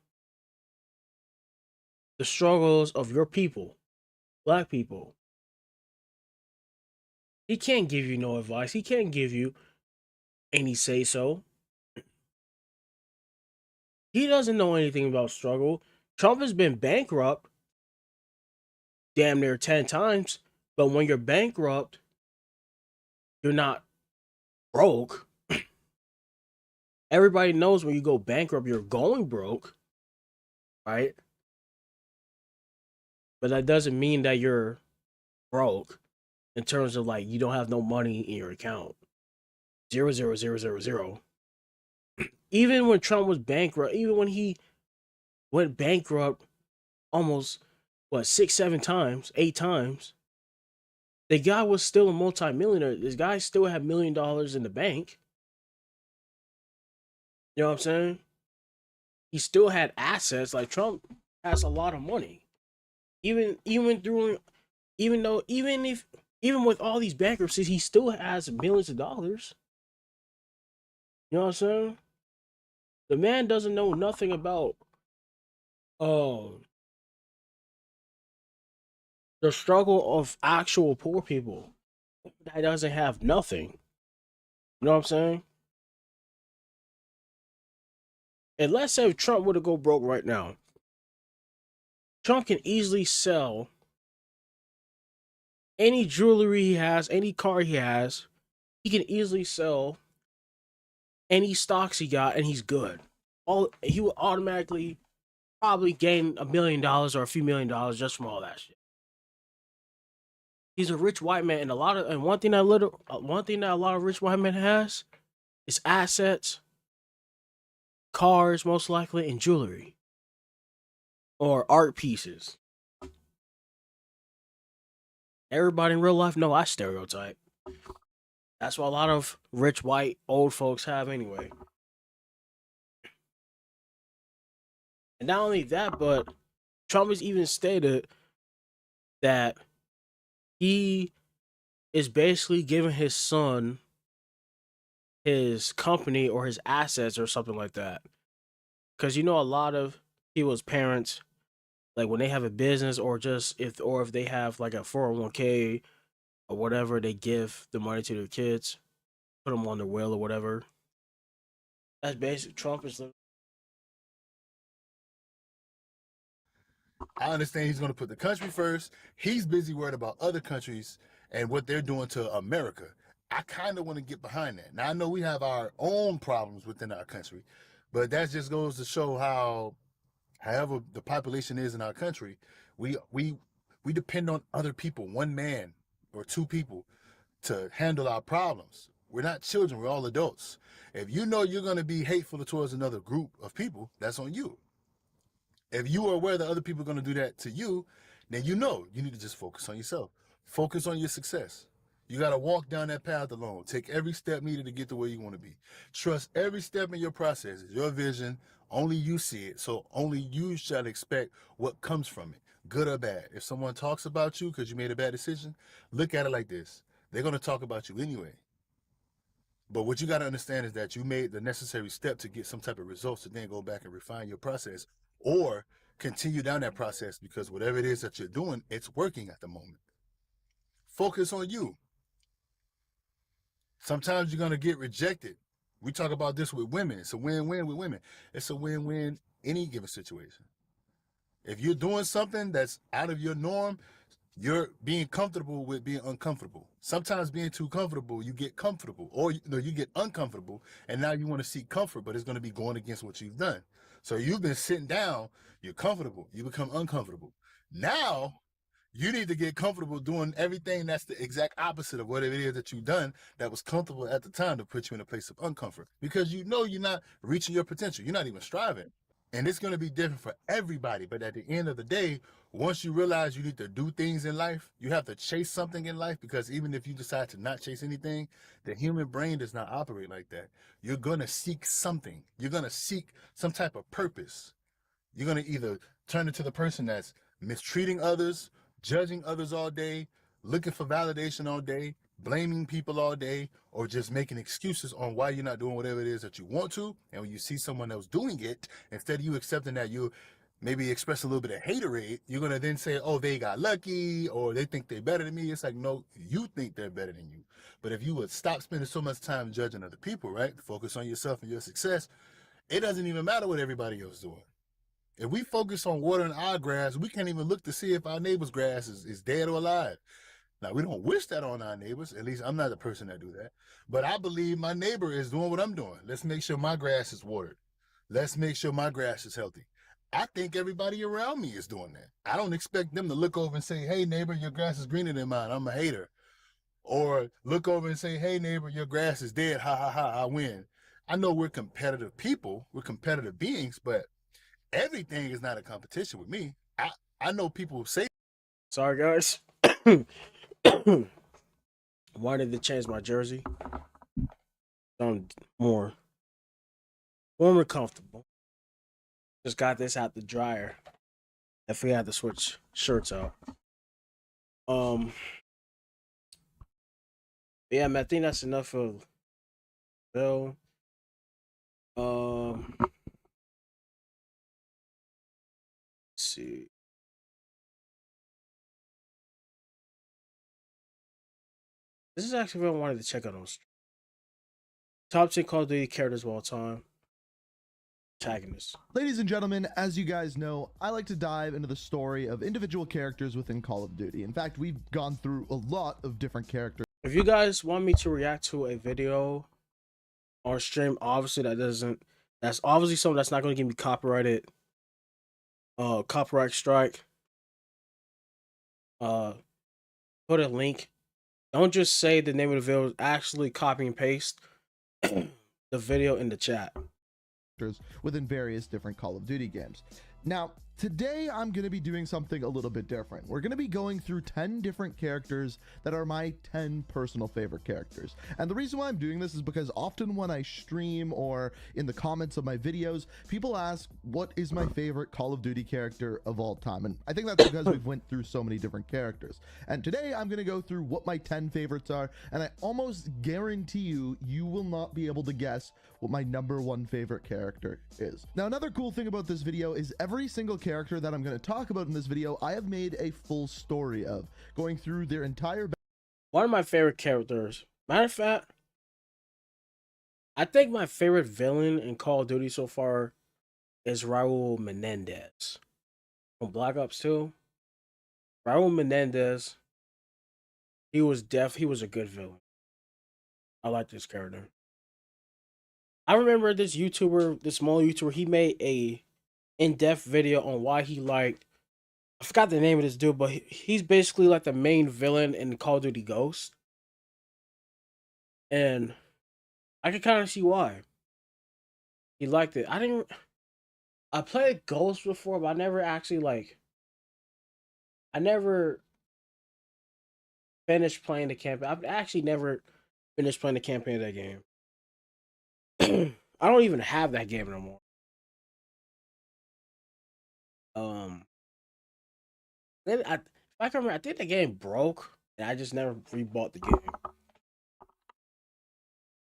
the struggles of your people, black people. He can't give you no advice. He can't give you any say so. He doesn't know anything about struggle. Trump has been bankrupt damn near 10 times. But when you're bankrupt, you're not broke. Everybody knows when you go bankrupt, you're going broke, right? But that doesn't mean that you're broke in terms of like you don't have no money in your account. 0, 0, 0, 0, 0. Even when Trump was bankrupt, even when he went bankrupt almost what 6, 7 times, 8 times, the guy was still a multimillionaire. This guy still had $1 million in the bank. You know what I'm saying? He still had assets. Like Trump has a lot of money. Even with all these bankruptcies, he still has millions of dollars. You know what I'm saying? The man doesn't know nothing about the struggle of actual poor people. That doesn't have nothing. You know what I'm saying? And let's say if Trump were to go broke right now, Trump can easily sell any jewelry he has, any car he has. He can easily sell any stocks he got, and he's good. He will automatically probably gain $1 million or a few $1 million just from all that shit. He's a rich white man, and one thing that a lot of rich white men has is assets, cars, most likely, and jewelry or art pieces. Everybody in real life know I stereotype. That's what a lot of rich white old folks have anyway. And not only that, but Trump has even stated that he is basically giving his son his company or his assets or something like that. Because a lot of people's parents, like when they have a business or if they have like a 401k or whatever, they give the money to their kids, put them on their will or whatever. That's basically Trump is. I understand he's going to put the country first. He's busy worried about other countries and what they're doing to America. I kind of want to get behind that. Now, I know we have our own problems within our country, but that just goes to show how, however the population is in our country, we depend on other people, one man or two people, to handle our problems. We're not children, we're all adults. If you know you're going to be hateful towards another group of people, that's on you. If you are aware that other people are going to do that to you, then you need to just focus on yourself. Focus on your success. You got to walk down that path alone. Take every step needed to get to where you want to be. Trust every step in your process. It's your vision. Only you see it. So only you shall expect what comes from it, good or bad. If someone talks about you because you made a bad decision, look at it like this. They're going to talk about you anyway. But what you got to understand is that you made the necessary step to get some type of results to then go back and refine your process or continue down that process, because whatever it is that you're doing, it's working at the moment. Focus on you. Sometimes you're going to get rejected. We talk about this with women. It's a win-win with women. It's a win-win any given situation. If you're doing something that's out of your norm, you're being comfortable with being uncomfortable. Sometimes being too comfortable, you get comfortable, or you get uncomfortable, and now you want to seek comfort, but it's going to be going against what you've done. So you've been sitting down, you're comfortable, you become uncomfortable. Now you need to get comfortable doing everything that's the exact opposite of whatever it is that you've done that was comfortable at the time to put you in a place of uncomfort, because you're not reaching your potential. You're not even striving. And it's going to be different for everybody. But at the end of the day, once you realize you need to do things in life, you have to chase something in life, because even if you decide to not chase anything, the human brain does not operate like that. You're going to seek something. You're going to seek some type of purpose. You're going to either turn into the person that's mistreating others, judging others all day, looking for validation all day, blaming people all day, or just making excuses on why you're not doing whatever it is that you want to. And when you see someone else doing it, instead of you accepting that you maybe express a little bit of haterade, you're going to then say, oh, they got lucky, or they think they're better than me. It's like, no, you think they're better than you. But if you would stop spending so much time judging other people, right? Focus on yourself and your success. It doesn't even matter what everybody else is doing. If we focus on watering our grass, we can't even look to see if our neighbor's grass is dead or alive. Now, we don't wish that on our neighbors. At least I'm not the person that do that. But I believe my neighbor is doing what I'm doing. Let's make sure my grass is watered. Let's make sure my grass is healthy. I think everybody around me is doing that. I don't expect them to look over and say, hey, neighbor, your grass is greener than mine. I'm a hater. Or look over and say, hey, neighbor, your grass is dead. Ha, ha, ha, I win. I know we're competitive people. We're competitive beings, but everything is not a competition with me. I know people who say. Sorry, guys. Wanted to change my jersey. I'm more warm and comfortable. Just got this out the dryer. If we had to switch shirts out. Yeah, man, I think that's enough of Bill. Let's see. This is actually what I wanted to check out on stream. Top 10 Call of Duty characters of all time. Antagonists. Ladies and gentlemen, as you guys know, I like to dive into the story of individual characters within Call of Duty. In fact, we've gone through a lot of different characters. If you guys want me to react to a video on stream, obviously that's obviously something that's not going to give me copyright strike. Put a link. Don't just say the name of the video. Actually copy and paste the video in the chat. Within various different Call of Duty games. Now, today I'm going to be doing something a little bit different. We're going to be going through 10 different characters that are my 10 personal favorite characters. And the reason why I'm doing this is because often when I stream or in the comments of my videos, people ask, what is my favorite Call of Duty character of all time? And I think that's because we've went through so many different characters. And today I'm going to go through what my 10 favorites are. And I almost guarantee you will not be able to guess what my #1 favorite character is. Now, another cool thing about this video is every single character that I'm going to talk about in this video, I have made a full story of, going through their entire. One of my favorite characters. Matter of fact, I think my favorite villain in Call of Duty so far is Raul Menendez from Black Ops 2. Raul Menendez, he was a good villain. I like this character. I remember this small YouTuber, he made a in-depth video on why he liked, I forgot the name of this dude, but he's basically like the main villain in Call of Duty Ghost. And I can kind of see why he liked it. I played Ghost before, but I never finished playing the campaign. I've actually never finished playing the campaign of that game. I don't even have that game no more. Then if I can remember, I think the game broke, and I just never rebought the game.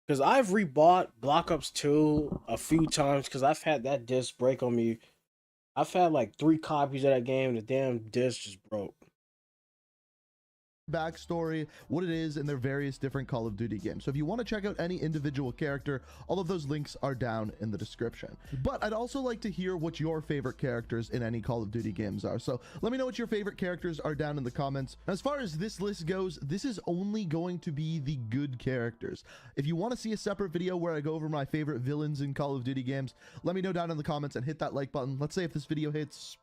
Because I've rebought Black Ops 2 a few times, because I've had that disc break on me. I've had like 3 copies of that game, and the damn disc just broke. Backstory, what it is in their various different Call of Duty games. So if you want to check out any individual character, all of those links are down in the description. But I'd also like to hear what your favorite characters in any Call of Duty games are. So let me know what your favorite characters are down in the comments. As far as this list goes, this is only going to be the good characters. If you want to see a separate video where I go over my favorite villains in Call of Duty games, let me know down in the comments and hit that like button. Let's say if this video hits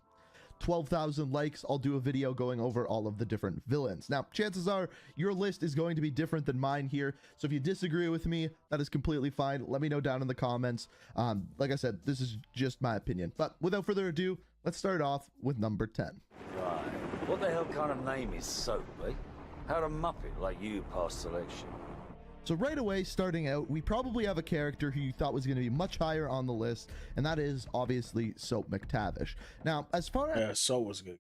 12,000 likes, I'll do a video going over all of the different villains. Now, chances are your list is going to be different than mine here, so if you disagree with me, that is completely fine. Let me know down in the comments. Like I said, this is just my opinion. But without further ado, let's start off with number 10. Right. What the hell kind of name is Soap, eh? How'd a muppet like you pass selection? So right away, starting out, we probably have a character who you thought was going to be much higher on the list, and that is obviously Soap McTavish. Now, as far as... Yeah, Soap was good.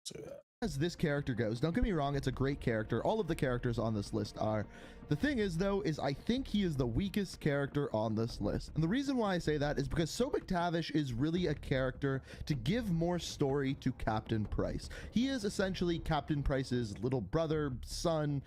Say that. As this character goes, don't get me wrong, it's a great character. All of the characters on this list are. The thing is, though, is I think he is the weakest character on this list. And the reason why I say that is because Soap McTavish is really a character to give more story to Captain Price. He is essentially Captain Price's little brother, son.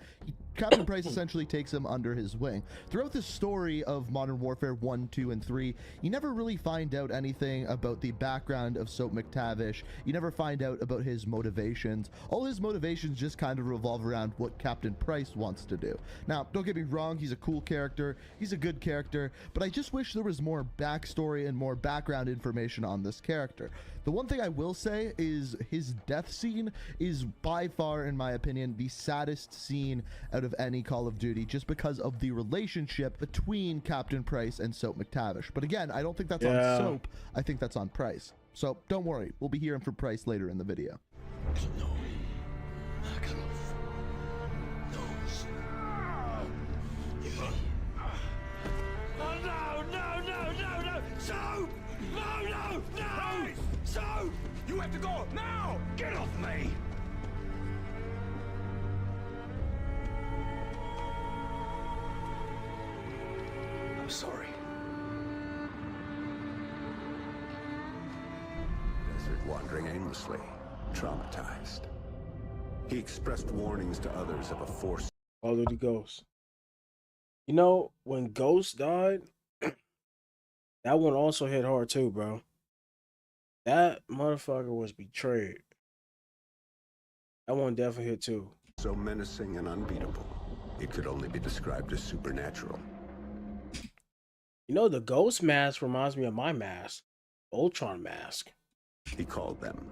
Captain Price essentially takes him under his wing. Throughout the story of Modern Warfare 1, 2, and 3, you never really find out anything about the background of Soap McTavish. You never find out about his motivations. motivations. All his motivations just kind of revolve around what Captain Price wants to do. Now, don't get me wrong, he's a cool character, he's a good character, but I just wish there was more backstory and more background information on this character. The one thing I will say is his death scene is by far, in my opinion, the saddest scene out of any Call of Duty, just because of the relationship between Captain Price and Soap McTavish. But again, I don't think that's on Soap, I think that's on Price. So don't worry, we'll be hearing from Price later in the video. So, you have to go now! Get off me! I'm sorry. Desert wandering aimlessly, traumatized. He expressed warnings to others of a force. Call of Duty Ghost. You know, when Ghost died, that one also hit hard too, bro. That motherfucker was betrayed. That one definitely hit too. So menacing and unbeatable, it could only be described as supernatural. You know, the Ghost mask reminds me of my mask, Ultron mask. He called them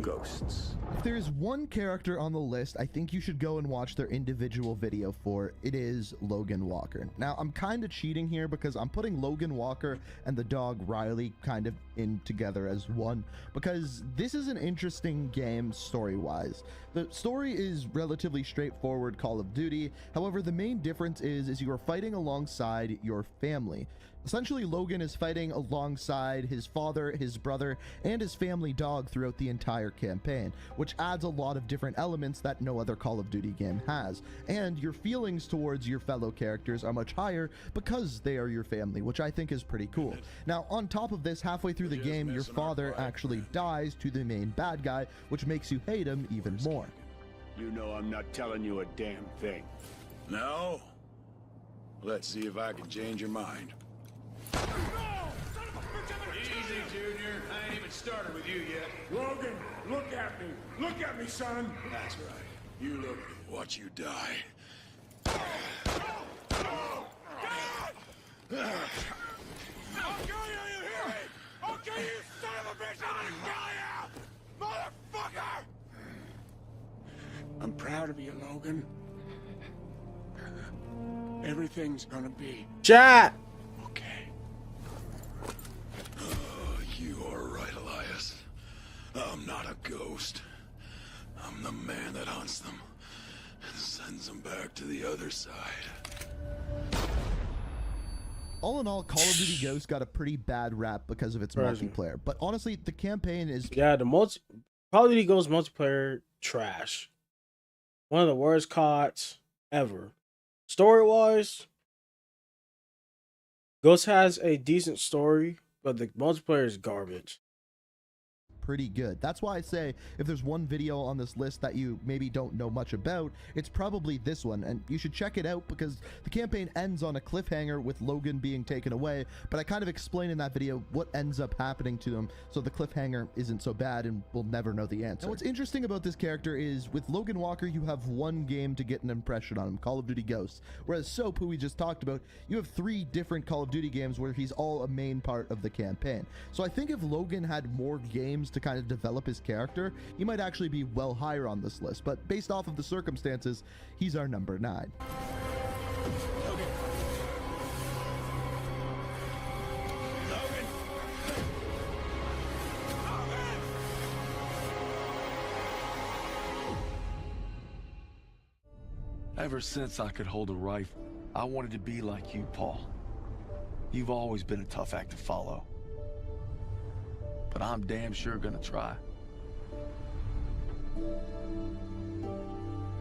ghosts. If there's one character on the list I think you should go and watch their individual video for, it is Logan Walker. Now, I'm kind of cheating here because I'm putting Logan Walker and the dog Riley kind of in together as one, because this is an interesting game story-wise. The story is relatively straightforward Call of Duty. However, the main difference is you are fighting alongside your family. Essentially, Logan is fighting alongside his father, his brother, and his family dog throughout the entire campaign, which adds a lot of different elements that no other Call of Duty game has. And your feelings towards your fellow characters are much higher because they are your family, which I think is pretty cool. Now, on top of this, halfway through the game, your father actually dies to the main bad guy, which makes you hate him even more. You know I'm not telling you a damn thing. No? Let's see if I can change your mind. Easy, Junior. I ain't even started with you yet. Logan, look at me. Look at me, son. That's right. You look at watch you die. I'll kill you, you hear me? I'll kill you, you son of a bitch! I'm gonna kill you! Motherfucker! I'm proud of you, Logan. Everything's gonna be Chat! okay. You are right, Elias. I'm not a ghost. I'm the man that hunts them and sends them back to the other side. All in all, Call of Duty Ghosts got a pretty bad rap because of its multiplayer, but honestly, the campaign is... Yeah, the Call of Duty Ghost multiplayer, trash. One of the worst CODs ever. Story-wise, Ghost has a decent story, but the multiplayer is garbage. pretty good. That's why I say if there's one video on this list that you maybe don't know much about, it's probably this one, and you should check it out because the campaign ends on a cliffhanger with Logan being taken away, but I kind of explain in that video what ends up happening to him, so the cliffhanger isn't so bad and we'll never know the answer. Now, what's interesting about this character is with Logan Walker, you have one game to get an impression on him, Call of Duty Ghosts, whereas Soap, who we just talked about, you have 3 different Call of Duty games where he's all a main part of the campaign. So I think if Logan had more games to kind of develop his character, he might actually be well higher on this list, but based off of the circumstances, he's our number 9. Ever since I could hold a rifle, I wanted to be like you, Paul. You've always been a tough act to follow. But I'm damn sure gonna try.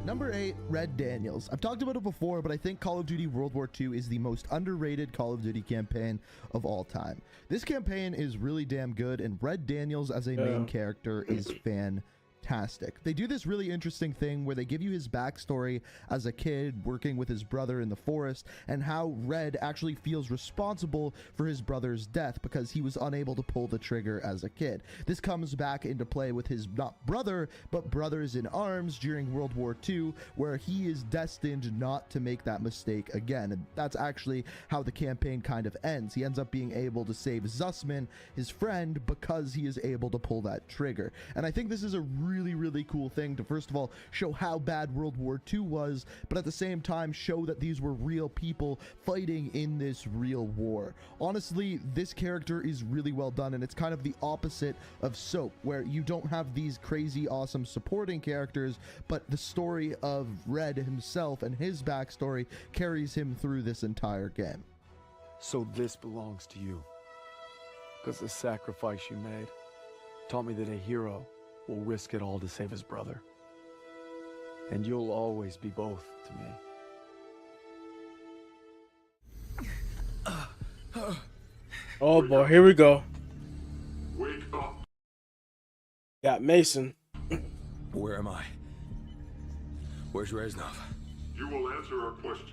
Number 8, Red Daniels. I've talked about it before, but I think Call of Duty World War II is the most underrated Call of Duty campaign of all time. This campaign is really damn good, and Red Daniels as a main character is fantastic. fantastic. They do this really interesting thing where they give you his backstory as a kid working with his brother in the forest, and how Red actually feels responsible for his brother's death because he was unable to pull the trigger as a kid. This comes back into play with his not brother, but brothers in arms during World War II, where he is destined not to make that mistake again. And that's actually how the campaign kind of ends. He ends up being able to save Zussman, his friend, because he is able to pull that trigger. And I think this is a really cool thing to, first of all, show how bad World War II was, but at the same time show that these were real people fighting in this real war. Honestly, this character is really well done, and it's kind of the opposite of Soap, where you don't have these crazy awesome supporting characters, but the story of Red himself and his backstory carries him through this entire game. So this belongs to you. Because the sacrifice you made taught me that a hero will risk it all to save his brother. And you'll always be both to me. Oh boy, here we go. Wake up. Got Mason. Where am I? Where's Reznov? You will answer our questions.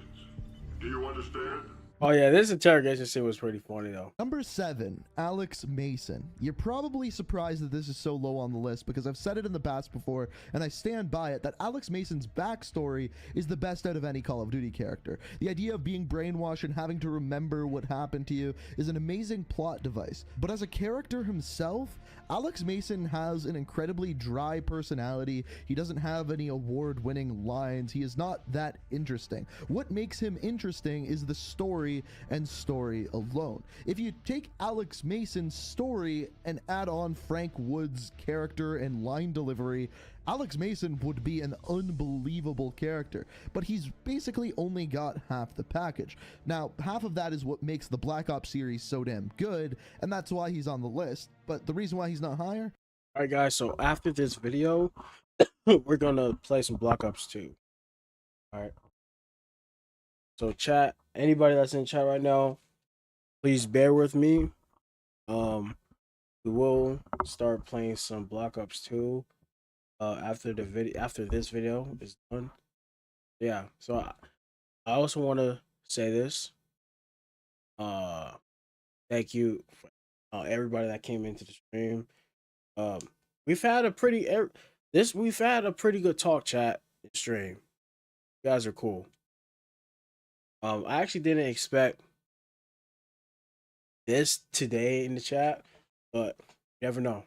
Do you understand? Oh yeah, this interrogation scene was pretty funny though. Number 7, Alex Mason. You're probably surprised that this is so low on the list because I've said it in the past before, and I stand by it, that Alex Mason's backstory is the best out of any Call of Duty character. The idea of being brainwashed and having to remember what happened to you is an amazing plot device. But as a character himself, Alex Mason has an incredibly dry personality. He doesn't have any award-winning lines. He is not that interesting. What makes him interesting is the story and story alone. If you take Alex Mason's story and add on Frank Wood's character and line delivery, Alex Mason would be an unbelievable character, but he's basically only got half the package. Now, half of that is what makes the Black Ops series so damn good, and that's why he's on the list, but the reason why he's not higher? Alright guys, so after this video, we're gonna play some Black Ops 2. Alright. So chat, anybody that's in chat right now, please bear with me. We will start playing some Black Ops 2 after this video is done. Yeah, so I also want to say this. Thank you for everybody that came into the stream. We've had a pretty good talk chat stream. You guys are cool. I actually didn't expect this today in the chat, but you never know.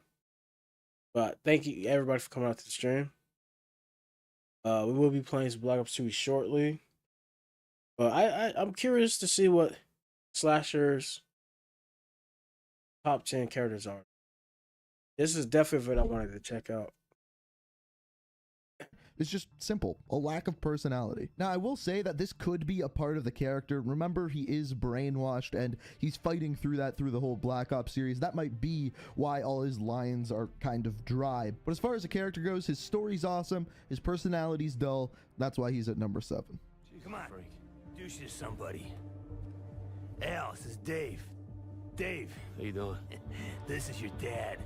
But thank you everybody for coming out to the stream. We will be playing some Black Ops 2 shortly. But I'm curious to see what Slasher's top 10 characters are. This is definitely what I wanted to check out. It's just simple, a lack of personality. Now, I will say that this could be a part of the character. Remember, he is brainwashed, and he's fighting through that through the whole Black Ops series. That might be why all his lines are kind of dry. But as far as the character goes, his story's awesome, his personality's dull. That's why he's at number 7. Come on, freak. Introduce you to somebody. Al, this is Dave. Dave. How you doing? This is your dad.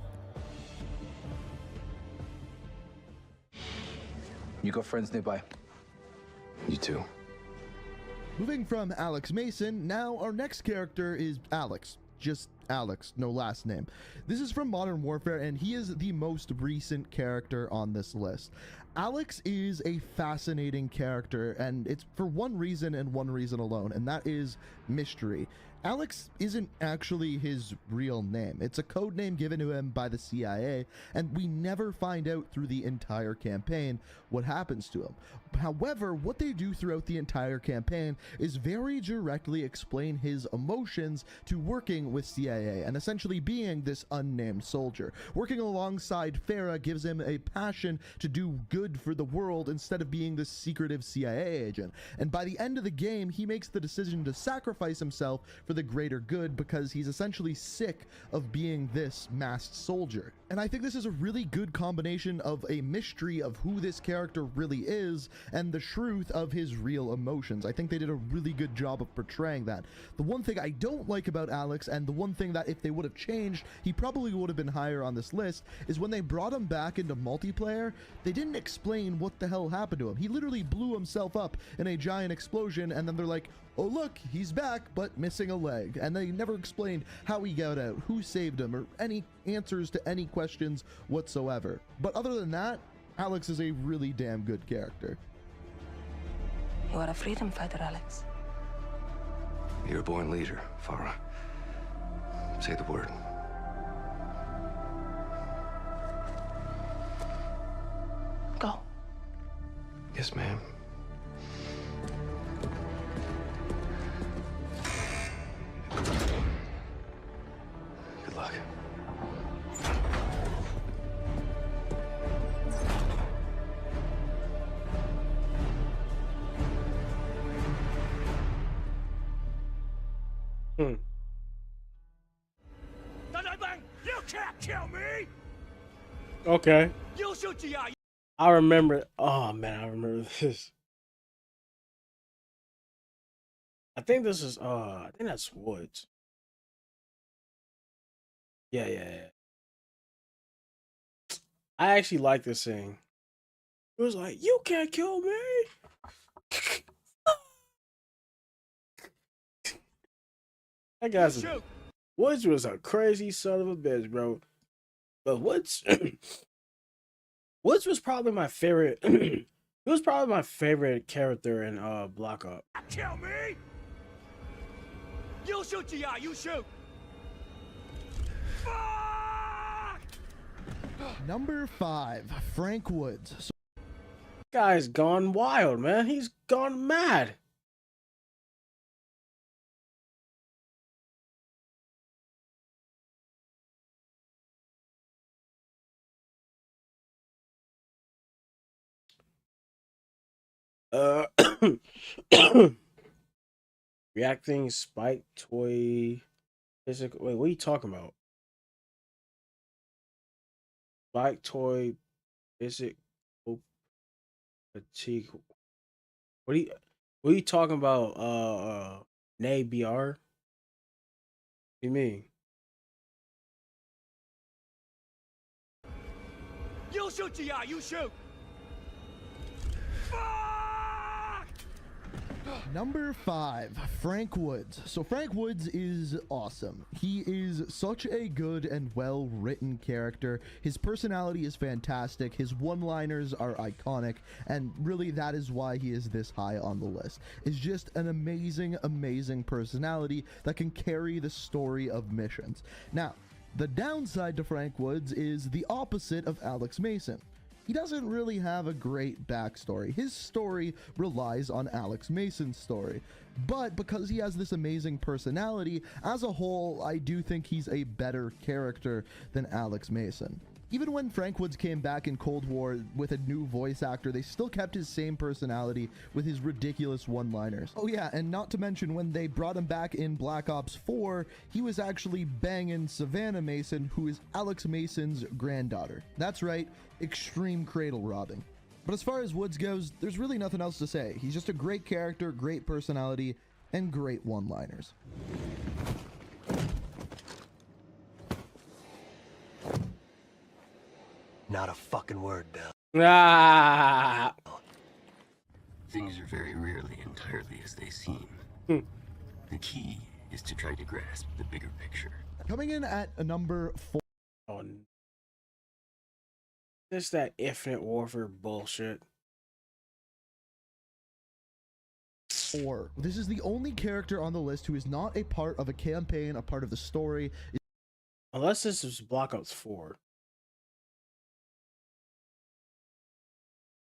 You got friends nearby? You too. Moving from Alex Mason, now our next character is Alex. Just Alex, no last name. This is from Modern Warfare, and he is the most recent character on this list. Alex is a fascinating character, and it's for one reason and one reason alone, and that is mystery. Alex isn't actually his real name. It's a code name given to him by the CIA, and we never find out through the entire campaign what happens to him. However, what they do throughout the entire campaign is very directly explain his emotions to working with CIA and essentially being this unnamed soldier. Working alongside Farah gives him a passion to do good for the world instead of being this secretive CIA agent. And by the end of the game, he makes the decision to sacrifice himself for the greater good because he's essentially sick of being this masked soldier. And I think this is a really good combination of a mystery of who this character really is and the truth of his real emotions. I think they did a really good job of portraying that. The one thing I don't like about Alex, and the one thing that if they would have changed, he probably would have been higher on this list, is when they brought him back into multiplayer, they didn't explain what the hell happened to him. He literally blew himself up in a giant explosion, and then they're like, oh look, he's back, but missing a leg. And they never explained how he got out, who saved him, or any answers to any questions whatsoever. But other than that, Alex is a really damn good character. You are a freedom fighter, Alex. You're a born leader, Farah. Say the word. Go. Yes, ma'am. Good luck. You can't kill me! Okay. You'll shoot you out! I remember. Oh man, I remember this. I think this is. I think that's Woods. Yeah. I actually like this scene. It was like, you can't kill me. That guy's Woods was a crazy son of a bitch, bro. But Woods, Woods was probably my favorite. He was probably my favorite character in Black Ops. Kill me! You'll shoot you out. You shoot. Number 5, Frank Woods. So guy's gone wild, man. He's gone mad. Reacting spike toy physical. Wait, what are you talking about? Spike toy physical fatigue. What are you talking about? Nay BR? What do you mean? You'll shoot you out. You shoot. Number 5, Frank Woods. So Frank Woods is awesome. He is such a good and well-written character. His personality is fantastic. His one-liners are iconic, and really that is why he is this high on the list. It's just an amazing, amazing personality that can carry the story of missions. Now, the downside to Frank Woods is the opposite of Alex Mason. He doesn't really have a great backstory. His story relies on Alex Mason's story. But because he has this amazing personality, as a whole, I do think he's a better character than Alex Mason. Even when Frank Woods came back in Cold War with a new voice actor, they still kept his same personality with his ridiculous one-liners. Oh yeah, and not to mention when they brought him back in Black Ops 4, he was actually banging Savannah Mason, who is Alex Mason's granddaughter. That's right, extreme cradle robbing. But as far as Woods goes, there's really nothing else to say. He's just a great character, great personality, and great one-liners. Not a fucking word, Bill. Ah. Things are very rarely entirely as they seem. The key is to try to grasp the bigger picture. Coming in at a number 4. Oh, just that infinite warfare bullshit. 4. This is the only character on the list who is not a part of a campaign, a part of the story. Unless this is Black Ops 4.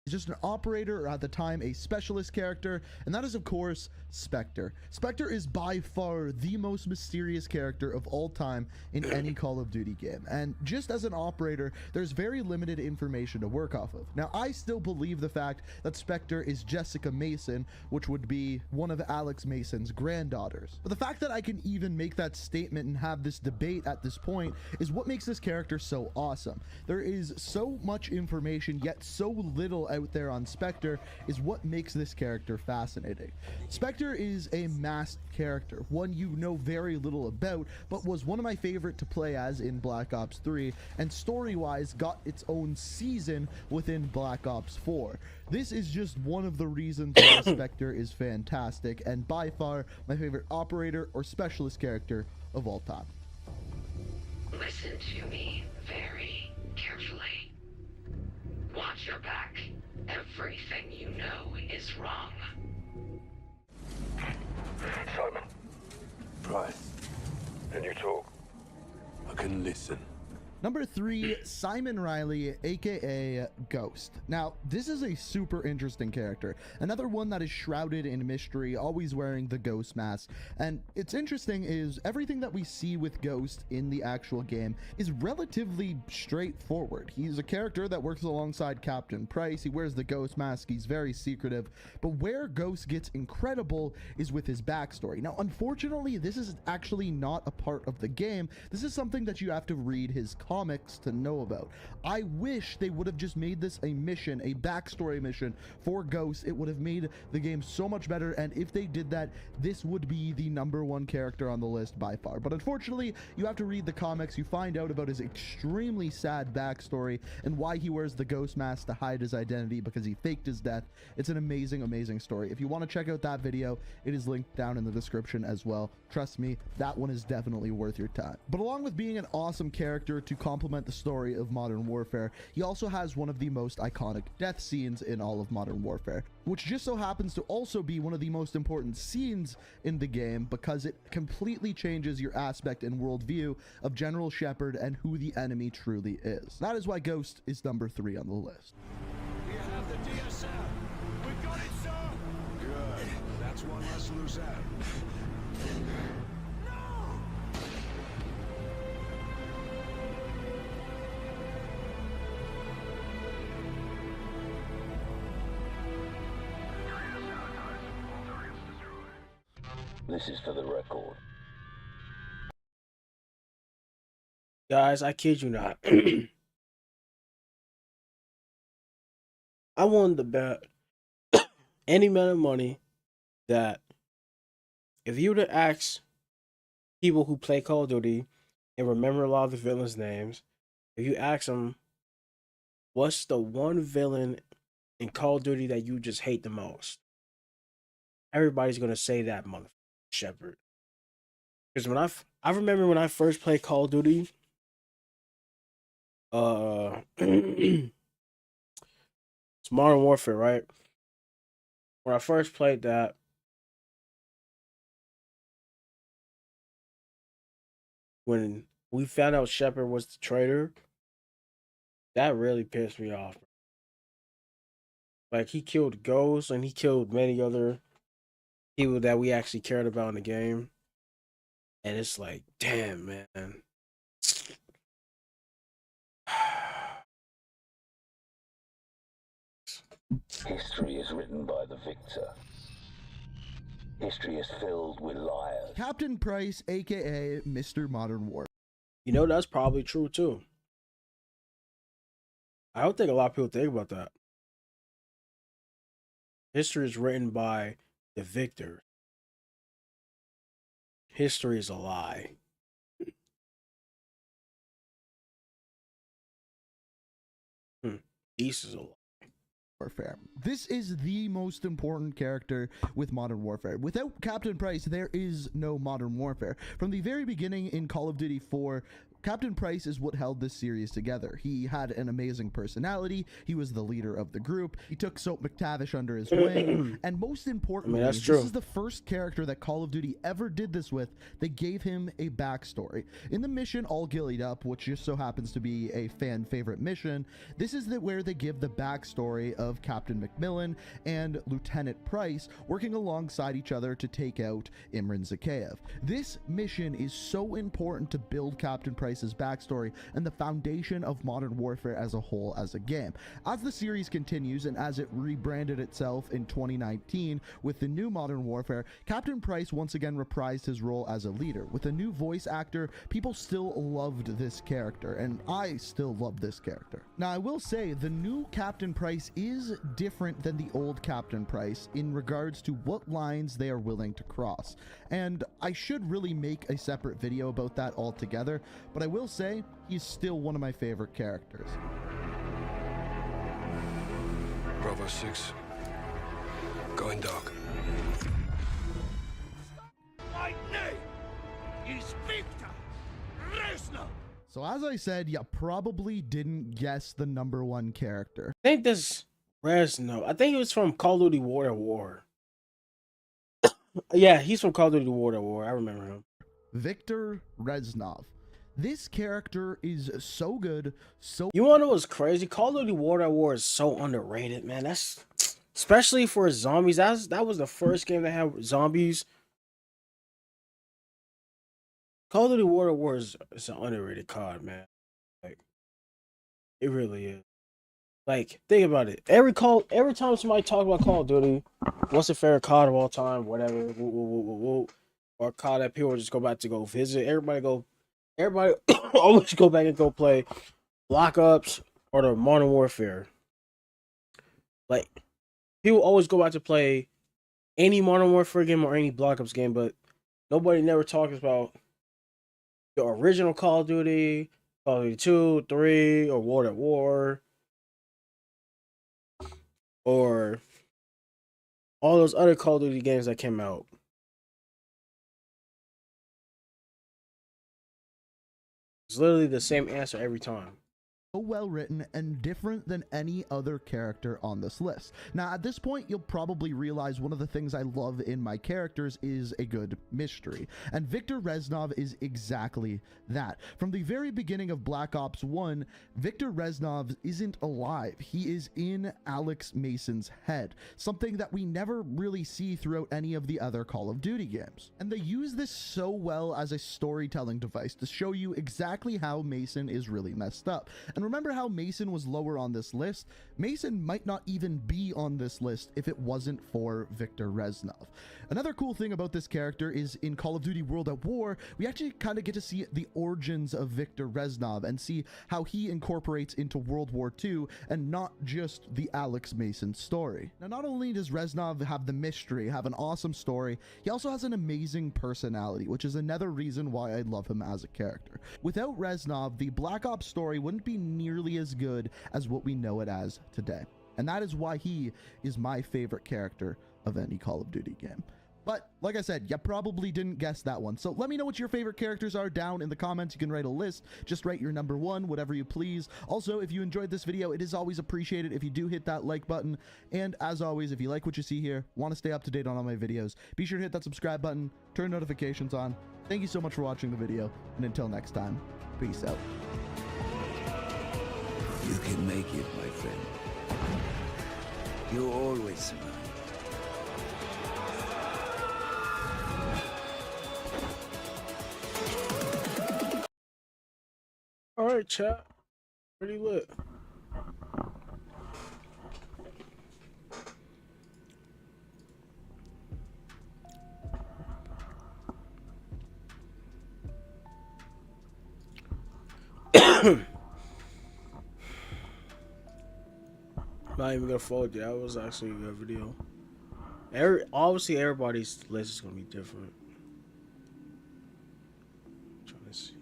He's just an operator, or at the time a specialist character, and that is of course Spectre. Spectre is by far the most mysterious character of all time in any Call of Duty game, and just as an operator there's very limited information to work off of. Now I still believe the fact that Spectre is Jessica Mason, which would be one of Alex Mason's granddaughters, but the fact that I can even make that statement and have this debate at this point is what makes this character so awesome. There is so much information yet so little out there on Spectre is what makes this character fascinating. Spectre is a masked character, one you know very little about, but was one of my favorite to play as in Black Ops 3, and story-wise got its own season within Black Ops 4. This is just one of the reasons why Spectre is fantastic, and by far my favorite operator or specialist character of all time. Listen to me very carefully. Watch your back. Everything you know is wrong. Simon. Price. Can you talk? I can listen. Number 3, Simon Riley, aka Ghost. Now, this is a super interesting character, another one that is shrouded in mystery, always wearing the Ghost mask. And it's interesting is everything that we see with Ghost in the actual game is relatively straightforward. He's a character that works alongside Captain Price, he wears the Ghost mask, he's very secretive, but where Ghost gets incredible is with his backstory. Now, unfortunately, this is actually not a part of the game. This is something that you have to read his comics to know about. I wish they would have just made this a mission, a backstory mission for Ghost. It would have made the game so much better, and if they did that, this would be the #1 character on the list by far. But unfortunately, you have to read the comics. You find out about his extremely sad backstory and why he wears the Ghost mask to hide his identity because he faked his death. It's an amazing, amazing story. If you want to check out that video, it is linked down in the description as well. Trust me, that one is definitely worth your time. But along with being an awesome character to complement the story of Modern Warfare, he also has one of the most iconic death scenes in all of Modern Warfare, which just so happens to also be one of the most important scenes in the game because it completely changes your aspect and worldview of General Shepard and who the enemy truly is. That is why Ghost is number 3 on the list. We have the DSM. We got it, sir. Good. That's one less loose out. This is for the record. Guys, I kid you not. I wanted to bet any amount of money that if you were to ask people who play Call of Duty and remember a lot of the villains' names, if you ask them, what's the one villain in Call of Duty that you just hate the most? Everybody's going to say that motherfucker. Shepard. Because when I remember when I first played Call of Duty, it's Modern Warfare, right? When I first played that, when we found out Shepard was the traitor, that really pissed me off. Like, he killed Ghost and he killed many other people that we actually cared about in the game. And it's like, damn, man. History is written by the victor. History is filled with liars. Captain Price, aka Mr. Modern Warfare. You know, that's probably true too. I don't think a lot of people think about that. History is written by the victor. History is a lie. This is a lie. Warfare. This is the most important character with Modern Warfare. Without Captain Price, there is no Modern Warfare. From the very beginning in Call of Duty 4, Captain Price is what held this series together. He had an amazing personality, he was the leader of the group, he took Soap McTavish under his wing, and most importantly, that's true. this is the first character that Call of Duty ever did this with. They gave him a backstory. In the mission All Gillied Up, which just so happens to be a fan favorite mission, this is where they give the backstory of Captain McMillan and Lieutenant Price working alongside each other to take out Imran Zakhaev. This mission is so important to build Captain Price's backstory and the foundation of Modern Warfare as a whole as a game. As the series continues and as it rebranded itself in 2019 with the new Modern Warfare, Captain Price once again reprised his role as a leader. With a new voice actor, people still loved this character, and I still love this character. Now, I will say the new Captain Price is different than the old Captain Price in regards to what lines they are willing to cross, and I should really make a separate video about that altogether, but I will say he's still one of my favorite characters. Bravo 6. Going dark. My name is Victor Reznov. So as I said, you probably didn't guess the #1 character. I think this Reznov. I think he was from Call of Duty War at War. Yeah, he's from Call of Duty War at War. I remember him. Victor Reznov. This character is so good, so... You wanna know what's crazy? Call of Duty War at War is so underrated, man. That's especially for zombies. That was the first game that had zombies. Call of Duty War at War is an underrated COD, man. Like, it really is. Like, think about it. Every time somebody talk about Call of Duty, what's the favorite COD of all time, whatever, or COD that people just go back to go visit. Everybody always go back and go play Black Ops or the Modern Warfare. Like, people always go back to play any Modern Warfare game or any Black Ops game, but nobody never talks about the original Call of Duty, Call of Duty 2, 3, or War at War, or all those other Call of Duty games that came out. It's literally the same answer every time. So well written and different than any other character on this list. Now, at this point, you'll probably realize one of the things I love in my characters is a good mystery. And Victor Reznov is exactly that. From the very beginning of Black Ops 1, Victor Reznov isn't alive. He is in Alex Mason's head, something that we never really see throughout any of the other Call of Duty games. And they use this so well as a storytelling device to show you exactly how Mason is really messed up. And remember how Mason was lower on this list? Mason might not even be on this list if it wasn't for Victor Reznov. Another cool thing about this character is in Call of Duty World at War, we actually kind of get to see the origins of Victor Reznov and see how he incorporates into World War II and not just the Alex Mason story. Now, not only does Reznov have the mystery, have an awesome story, he also has an amazing personality, which is another reason why I love him as a character. Without Reznov, the Black Ops story wouldn't be nearly as good as what we know it as today. And that is why he is my favorite character of any Call of Duty game. But like I said, you probably didn't guess that one. So let me know what your favorite characters are down in the comments. You can write a list. Just write your #1, whatever you please. Also, if you enjoyed this video, it is always appreciated if you do hit that like button. And as always, if you like what you see here, want to stay up to date on all my videos, be sure to hit that subscribe button, turn notifications on. Thank you so much for watching the video. And until next time, peace out. You can make it, my friend. You always survive. Alright, chat. Pretty lit. Not even gonna fold you. That was actually a good video. Obviously, everybody's list is gonna be different. Trying to see.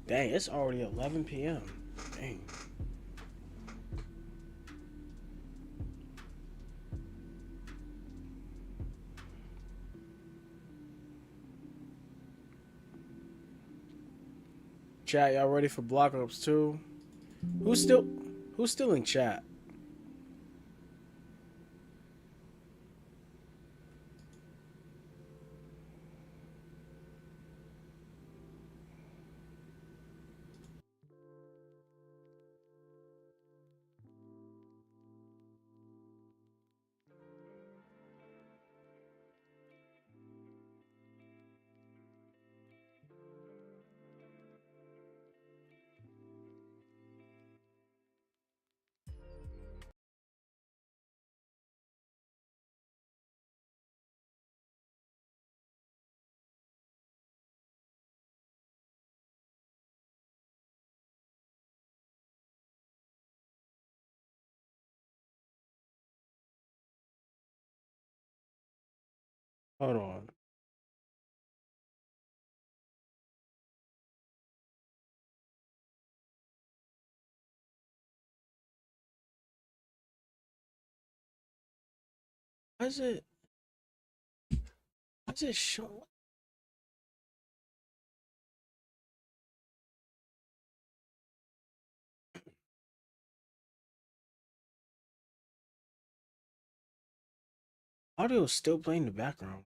Dang, it's already 11 p.m. Dang. Chat, y'all ready for Black Ops 2? Who's still in chat? Hold on. Why is it showing? Audio is still playing in the background.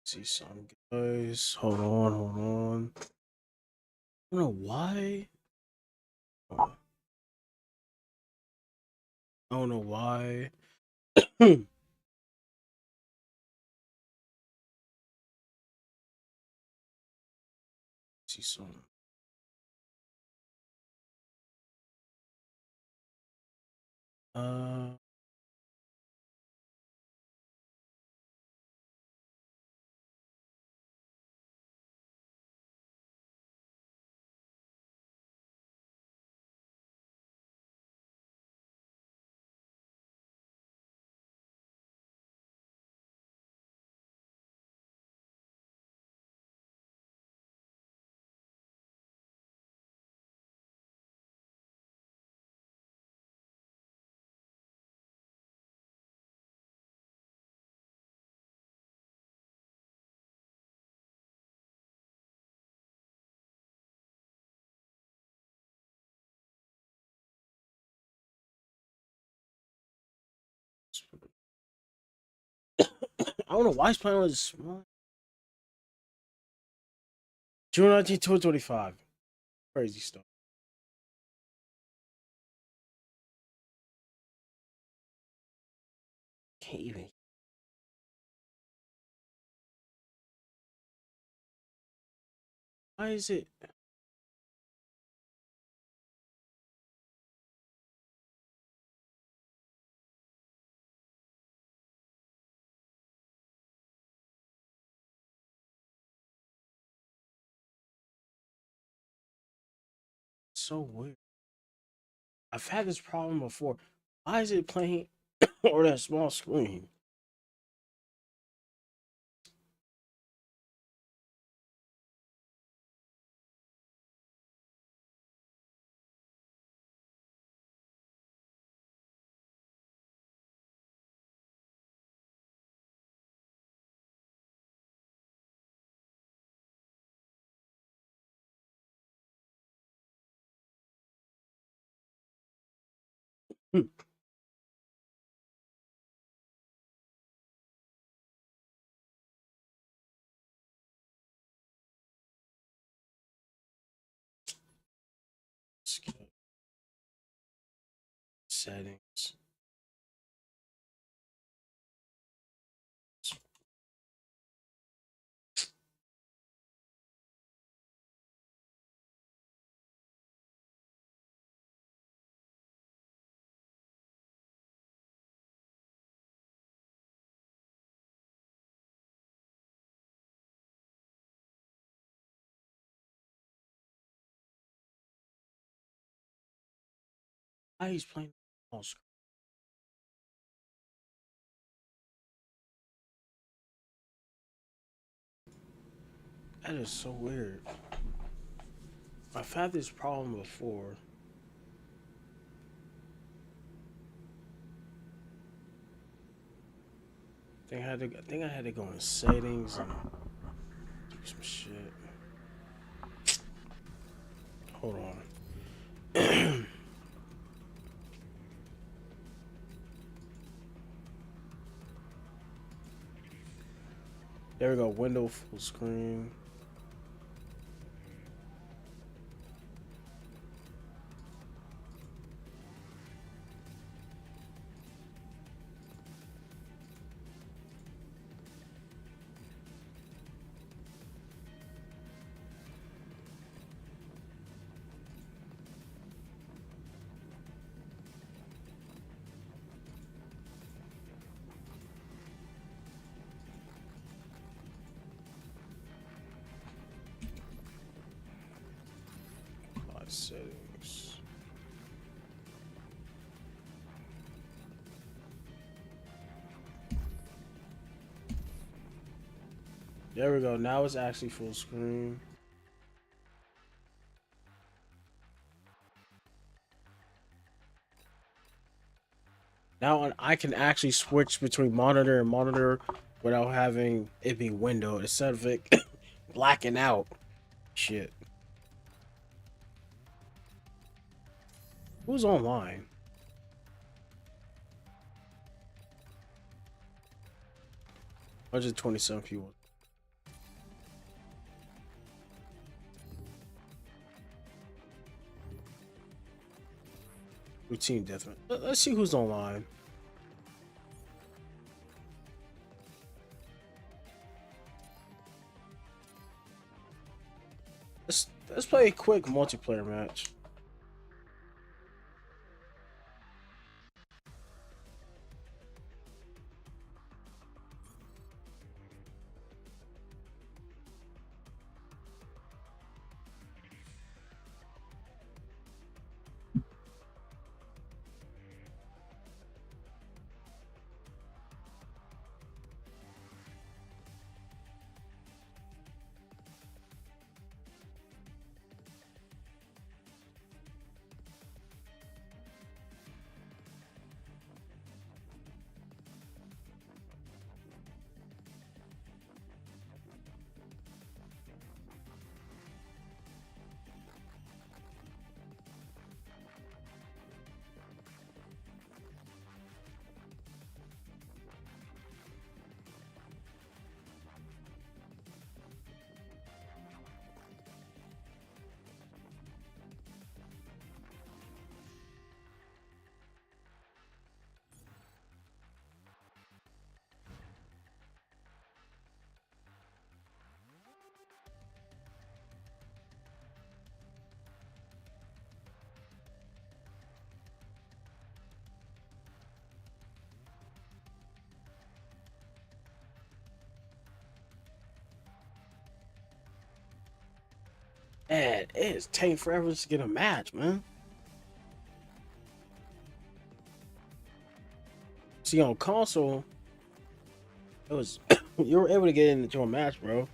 See some guys. Hold on. I don't know why. I don't know why. See some. Uh. I don't know why he's playing with this small. June 19th, 2025. Crazy stuff. Can't even. Why is it? So weird. I've had this problem before. Why is it playing on that small screen? Hmm. Settings. Why he's playing on screen? That is so weird. I've had this problem before. I think I had to go in settings and do some shit. Hold on. There we go. Window full screen. Settings. There we go. Now it's actually full screen. Now I can actually switch between monitor and monitor without having it be windowed instead of it blacking out. Shit. Who's online? $127 people. Routine deathmatch. Let's see who's online. Let's play a quick multiplayer match. Man, it's taking forever to get a match, man. See, on console, it was you were able to get into a match, bro.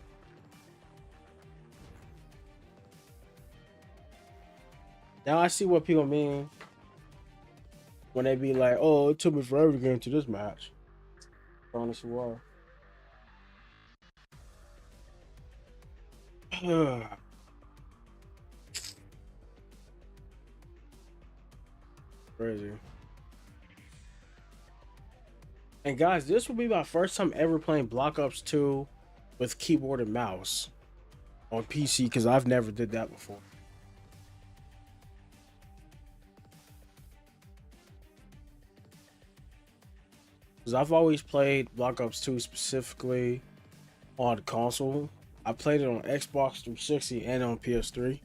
Now I see what people mean when they be like, "Oh, it took me forever to get into this match." Honestly, war. Crazy. And guys, this will be my first time ever playing Black Ops 2 with keyboard and mouse on PC because I've never did that before. Because I've always played Black Ops 2 specifically on console. I played it on Xbox 360 and on PS3.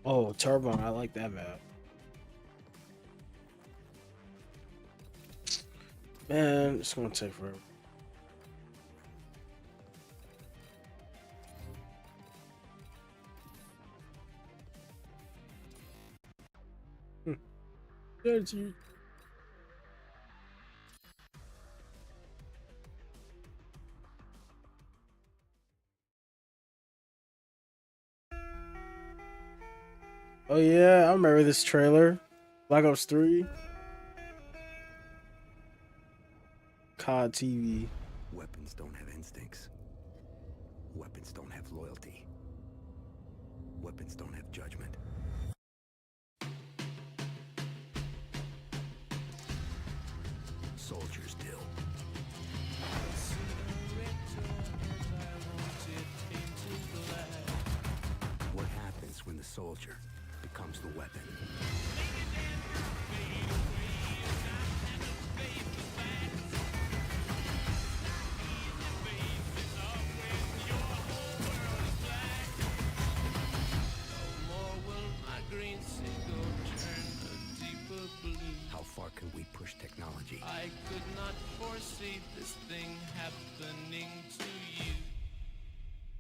Oh, Turbine, I like that map. Man, it's gonna take forever. That's you. Oh yeah, I remember this trailer. Black Ops 3. COD TV. Weapons don't have instincts. Weapons don't have loyalty. Weapons don't have judgment. Soldiers do. What happens when the soldier becomes the weapon? How far can we push technology? I could not foresee this thing happening to you.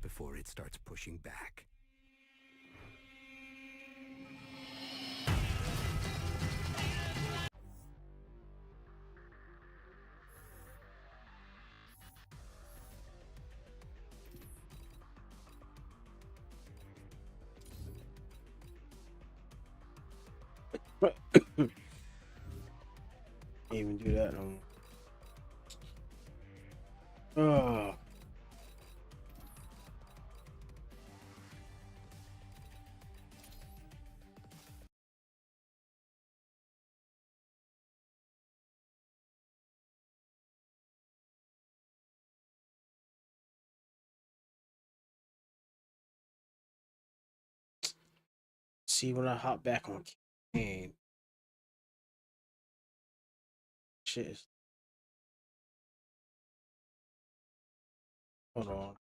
Before it starts pushing back. Can't even do that no more. Oh. See, when I hop back on campaign, shit is... Hold on.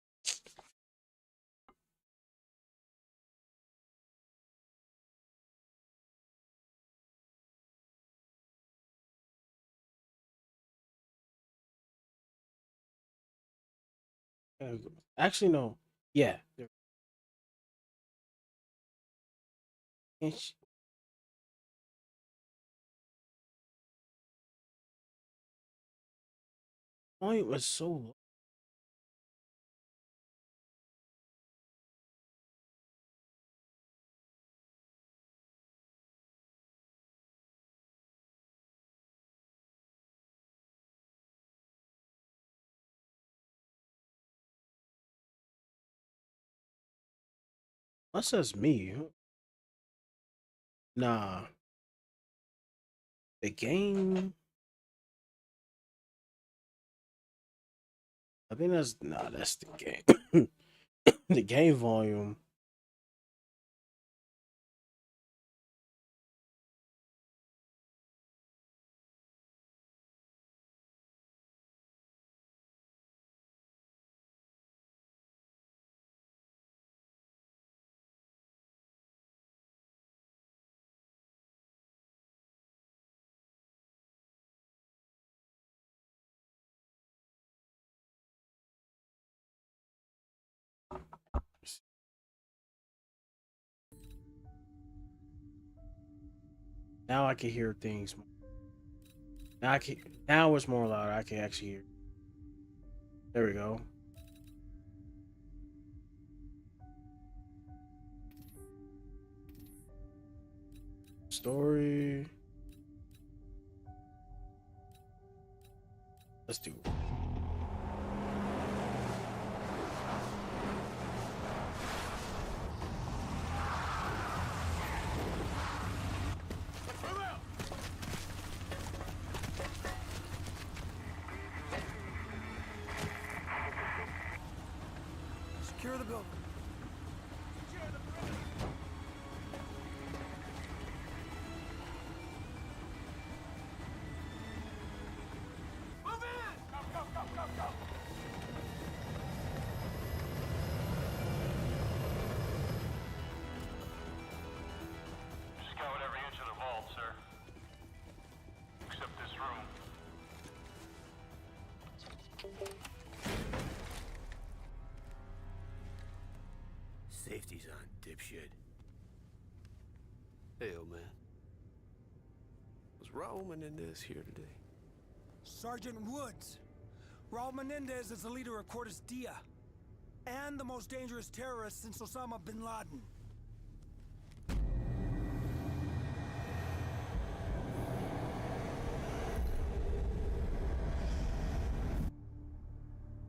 Actually, no. Yeah. Point was so low. That says me. Nah. The game. I think that's that's the game. The game volume. Now I can hear things. Now I can. Now it's more loud. I can actually hear. There we go. Story. Let's do it. Secure the building. Safety's on, dipshit. Hey, old man. Was Raul Menendez here today? Sergeant Woods. Raul Menendez is the leader of Cortes Dia, and the most dangerous terrorist since Osama bin Laden.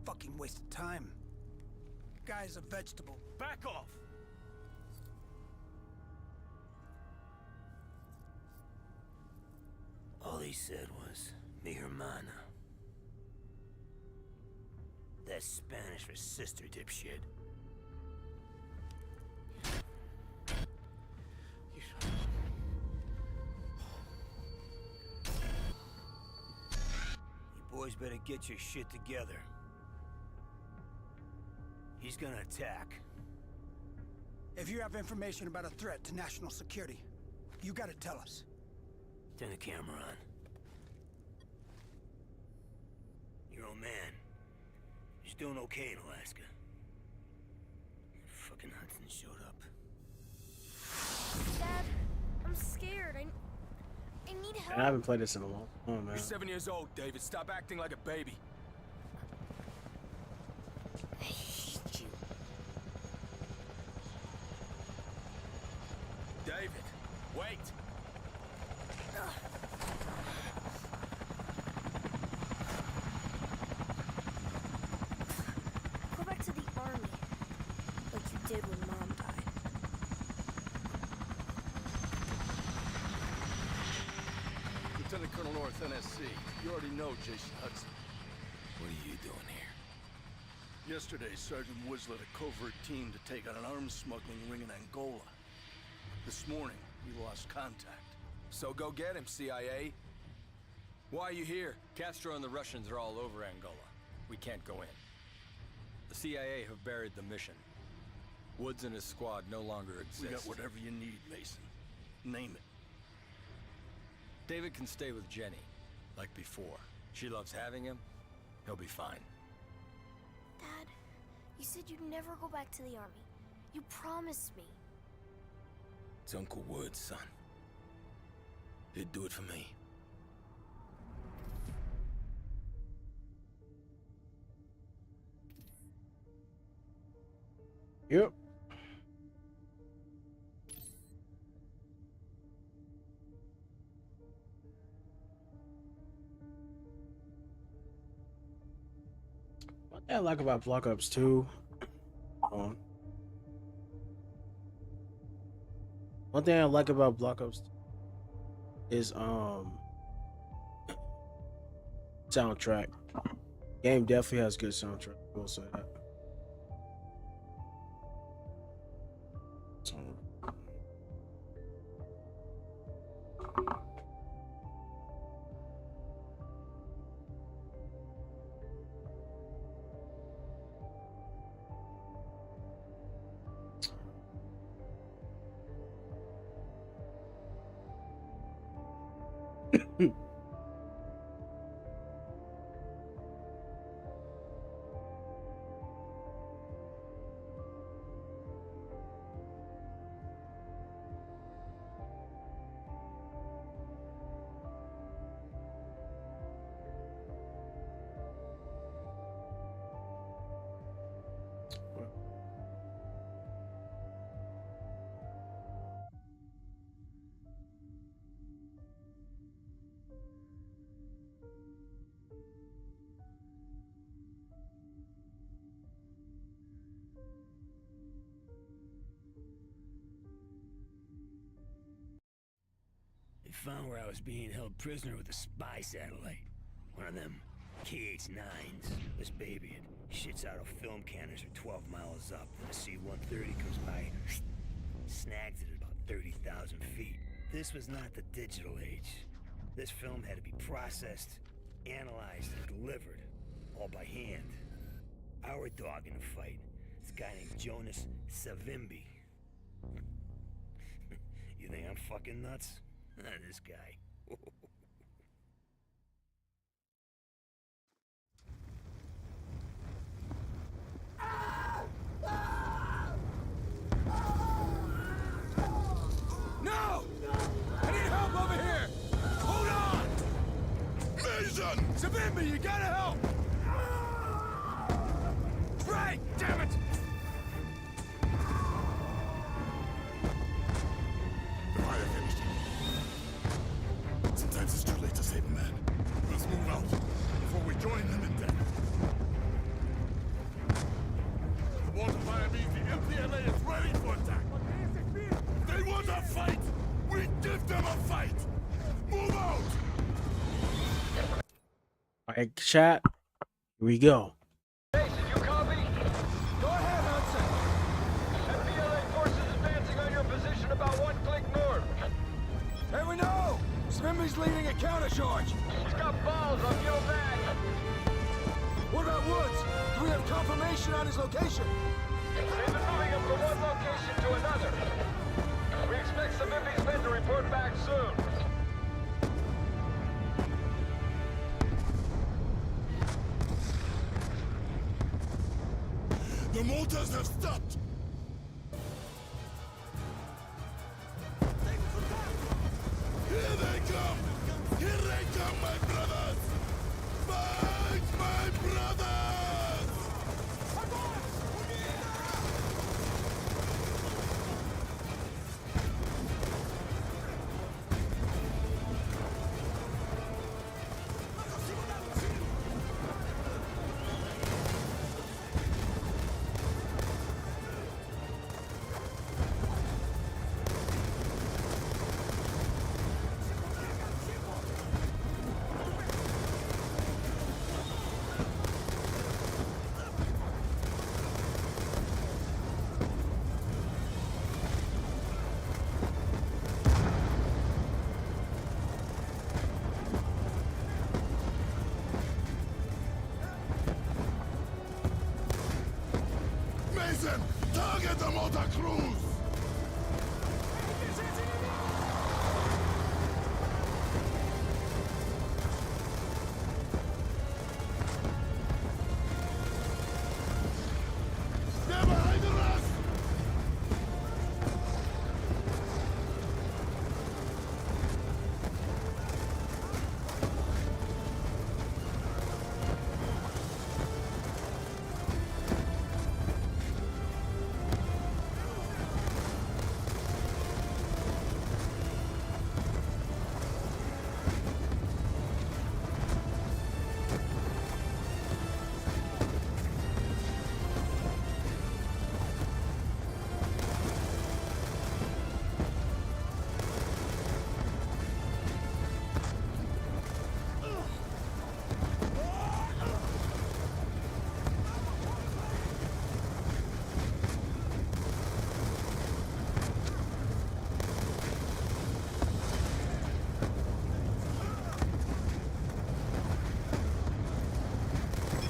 Fucking waste of time. Guy's a vegetable. Back off! All he said was, mi hermana. That's Spanish for sister, dipshit. You boys better get your shit together. He's gonna attack. If you have information about a threat to national security, you gotta tell us. Turn the camera on. Your old man. He's doing okay in Alaska. Fucking Hudson showed up. Dad, I'm scared. I need help. And I haven't played this in a long time, man. You're 7 years old, David. Stop acting like a baby. I hate you. David, wait. Go back to the army, like you did when Mom died. Lieutenant Colonel North, NSC. You already know Jason Hudson. What are you doing here? Yesterday, Sergeant Woods led a covert team to take out an arms smuggling ring in Angola. This morning, we lost contact. So go get him, CIA. Why are you here? Castro and the Russians are all over Angola. We can't go in. The CIA have buried the mission. Woods and his squad no longer exist. We got whatever you need, Mason. Name it. David can stay with Jenny, like before. She loves having him. He'll be fine. Dad, you said you'd never go back to the army. You promised me. It's Uncle Woods, son. He'd do it for me. Yep. What I like about Black Ops 2. One thing I like about Black Ops is soundtrack. Game definitely has good soundtrack. I will say that. So, They found where I was being held prisoner with a spy satellite. One of them KH-9s. This baby, it shits out a film canister 12 miles up. Then a C-130 comes by, snags it at about 30,000 feet. This was not the digital age. This film had to be processed, analyzed, and delivered, all by hand. Our dog in the fight is a guy named Jonas Savimbi. You think I'm fucking nuts? This guy. done! Savimbi, you gotta help! Right, damn it! The fire finished. Sometimes it's too late to save a man. Let's move out before we join them in death. The water fire means the MPLA is ready for attack. They want a fight! We give them a fight! Move out! Alright, chat. Here we go. Hey, did you copy? Go ahead, Hudson. MPLA forces advancing on your position about 1 click north. Hey, we know! Savimbi's leading a countercharge. He's got balls on your back. What about Woods? Do we have confirmation on his location? They've been moving him from one location to another. We expect Savimbi's men to report back soon. The mortars have stopped! Here they come! Here they come, my brothers! Fight, my brothers! Mason, target the mortar crews! They're behind us!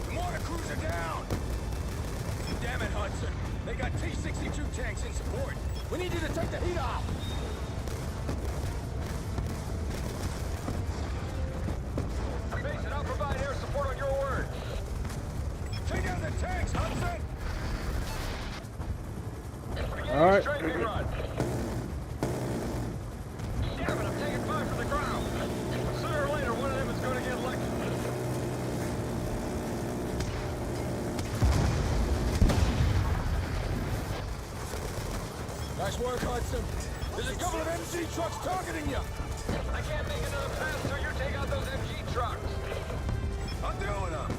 The mortar crews are down! Damn it, Hudson. They got T-62 tanks in support. We need you to take the heat off! Mason, I'll provide air support on your word. Take out the tanks, Hudson! Alright. Strafing run. Damn it, I'm taking fire from the ground. Sooner or later, one of them is going to get elected. Nice work, Hudson. There's a couple of MG trucks targeting you. I can't make another pass till you take out those MG trucks. I'm doing them.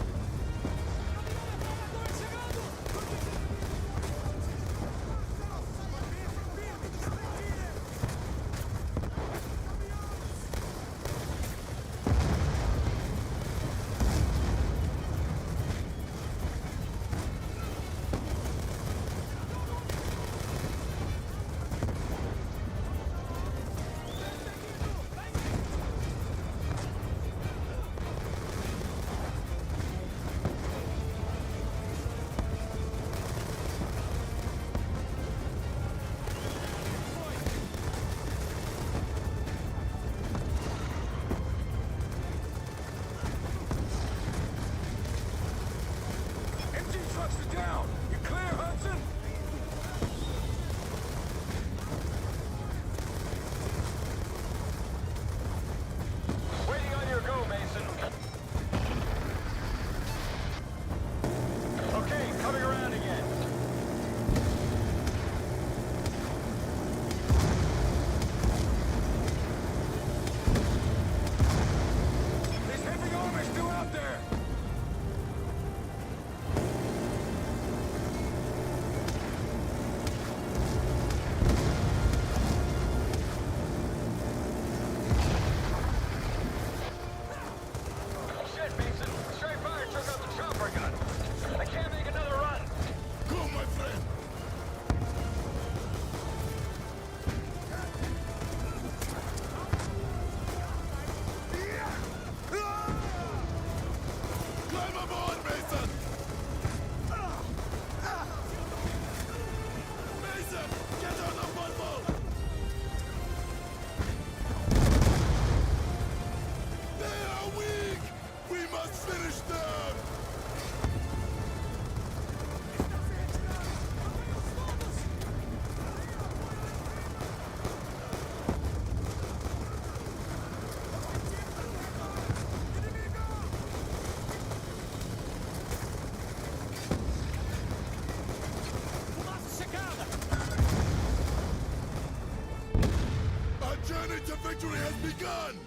journey to victory has begun!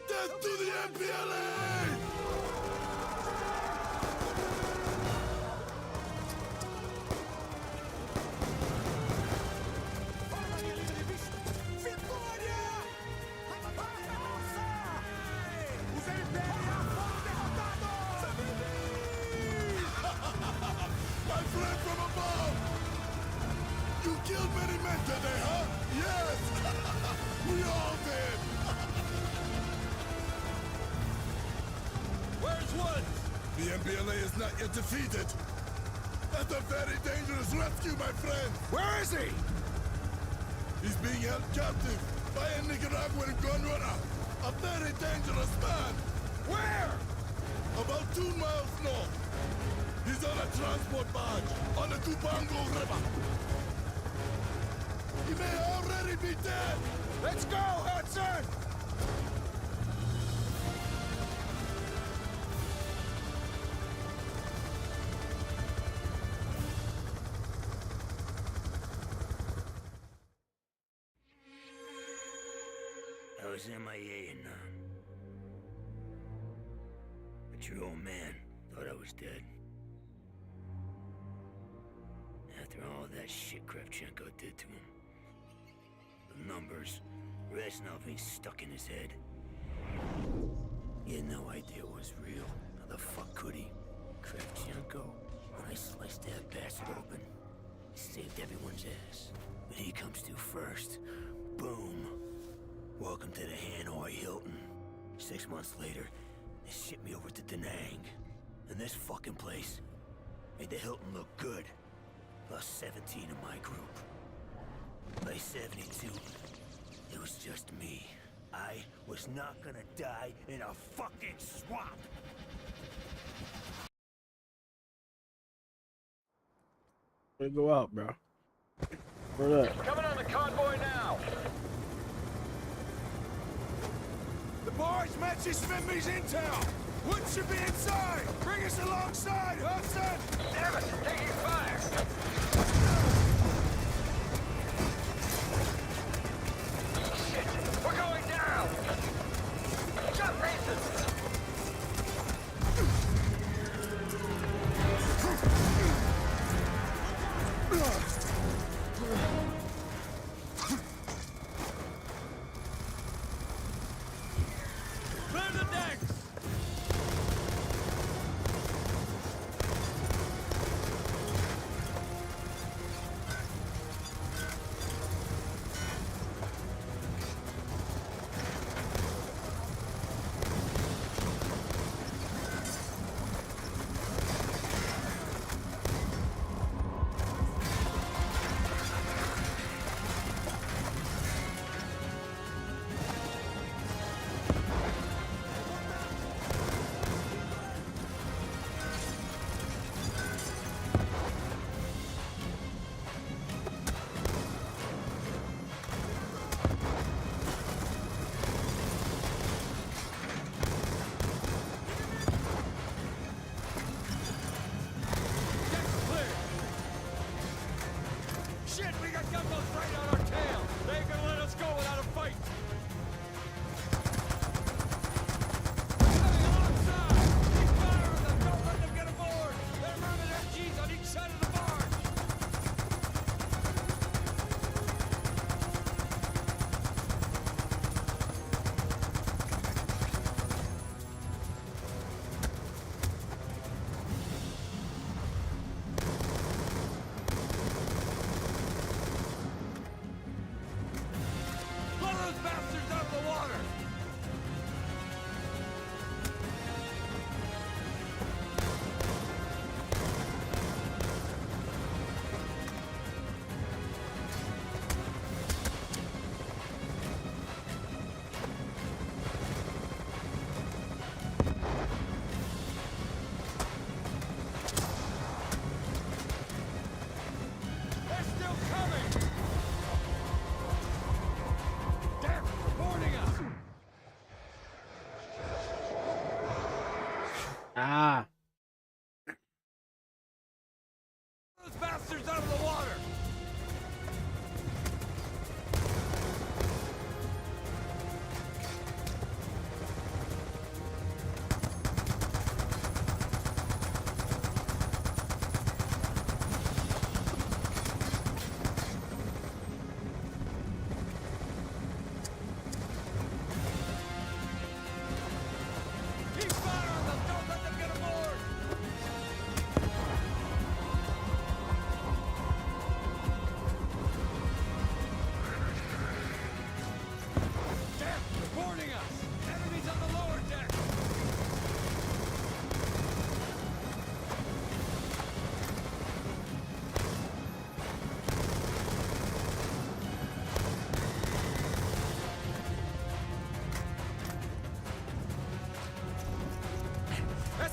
Death to the MPLA! My friend from above! You killed many men today, huh? Yes! We all did! Where's Woods? The MPLA is not yet defeated. That's a very dangerous rescue, my friend! Where is he? He's being held captive by a Nicaraguan gun runner. A very dangerous man. Where? About 2 miles north. He's on a transport barge on the Cubango River. He may already be dead. Let's go, Hudson! I was MIA and but your old man thought I was dead. After all that shit Kravchenko did to him. The numbers, Reznov being stuck in his head. He had no idea it was real. How the fuck could he? Kravchenko, when I sliced that bastard open, he saved everyone's ass. But he comes to first. Boom. Welcome to the Hanoi Hilton. 6 months later, they shipped me over to Da Nang. And this fucking place made the Hilton look good. Lost 17 of my group. By 72, it was just me. I was not gonna die in a fucking swamp! Where'd it go out, bro? Where that? Coming on the convoy now! The boys matches Svenby's intel! Woods should be inside! Bring us alongside, Hudson! Damn it! Taking fire! Shit! We're going down! Jump races! Clear the decks!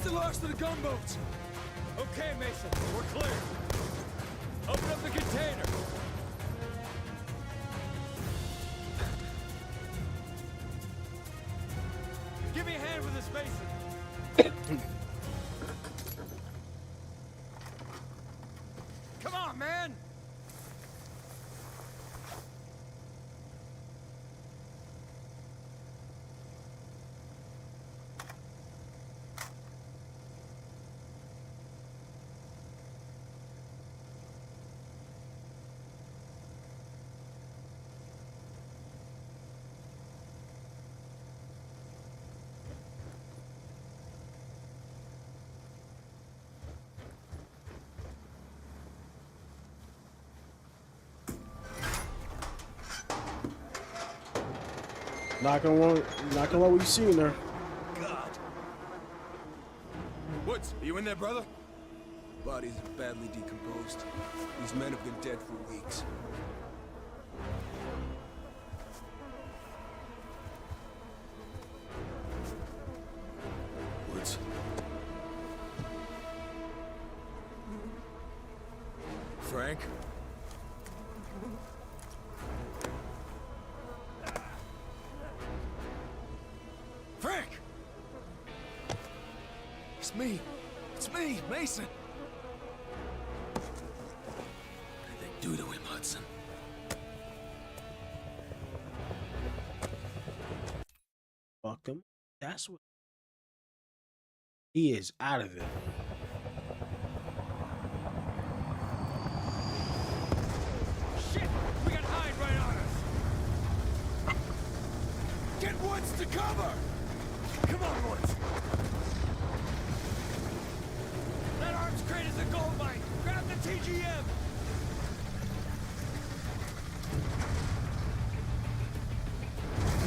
the last of the gunboats. Okay, Mason, we're clear. Open up the container. Give me a hand with this, Mason. Come on, man. Not gonna want what you see in there. God. Woods, are you in there, brother? Bodies are badly decomposed. These men have been dead for weeks. Woods. Frank? Frank! It's me. It's me, Mason. What did they do to him, Hudson? Fuck him. That's what. He is out of it. Shit! We got Hyde right on us! Get Woods to cover! Come on, Woods! That arms crate is a gold mine! Grab the TGM!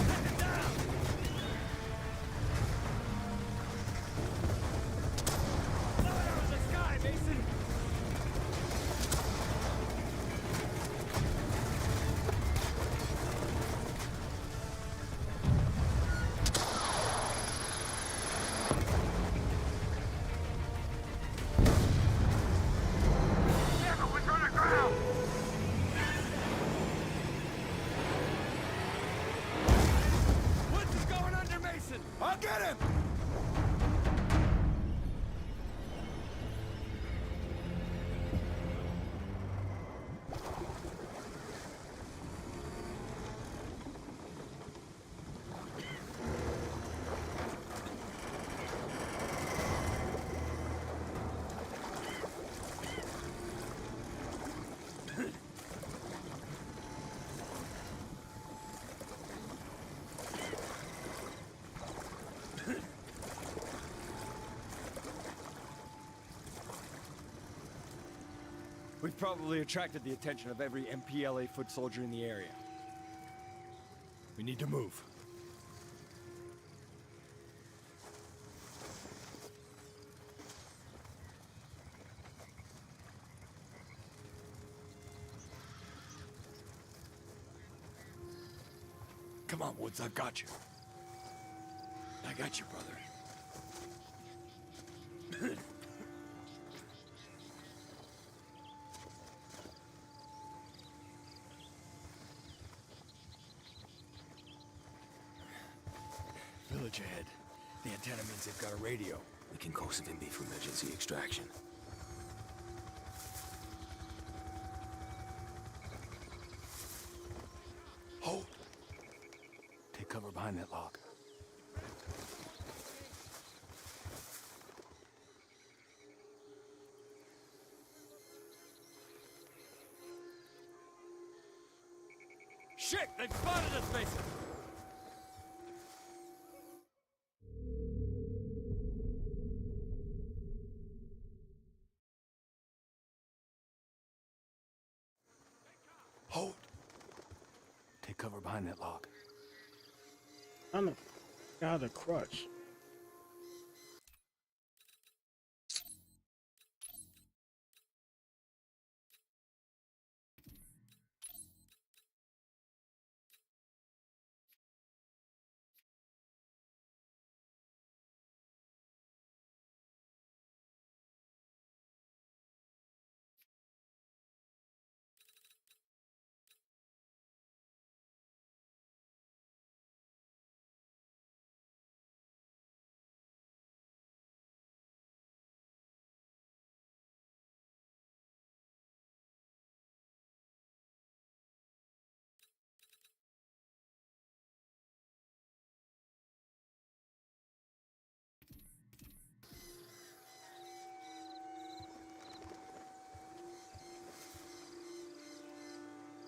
Let it down! Blow it out of the sky, Mason! I'll get him! We've probably attracted the attention of every MPLA foot soldier in the area. We need to move. Come on, Woods, I've got you. I got you, brother. Village ahead. The antenna means they've got a radio. We can coax it in for emergency extraction. Hold. Take cover behind that log. Shit! They've spotted us, Mason! Hold. Take cover behind that log. I'm got a crutch.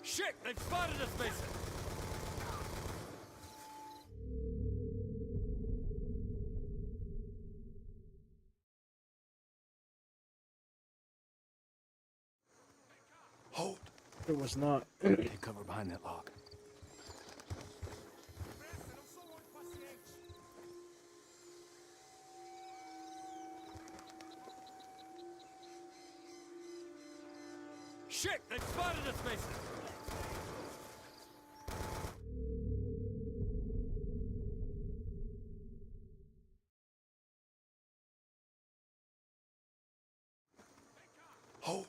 Shit! They've spotted us, Mason! Hold. It was not. Take cover behind that log. Shit! They've spotted us, Mason! Hold.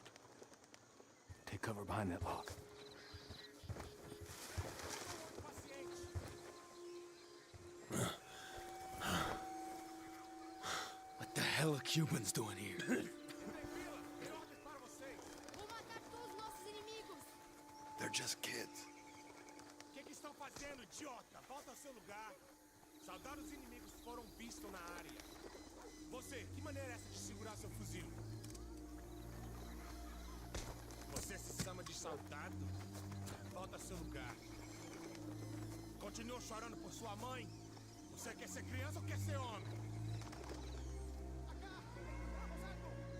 Take cover behind that log. What the hell are Cubans doing here? They're just kids. O que estão fazendo, idiota? Volta ao seu lugar. Soldados inimigos foram vistos na área. Você, que maneira é essa de segurar seu fuzil? Você se chama de soldado? Volta ao seu lugar. Continua chorando por sua mãe? Você quer ser criança ou quer ser homem?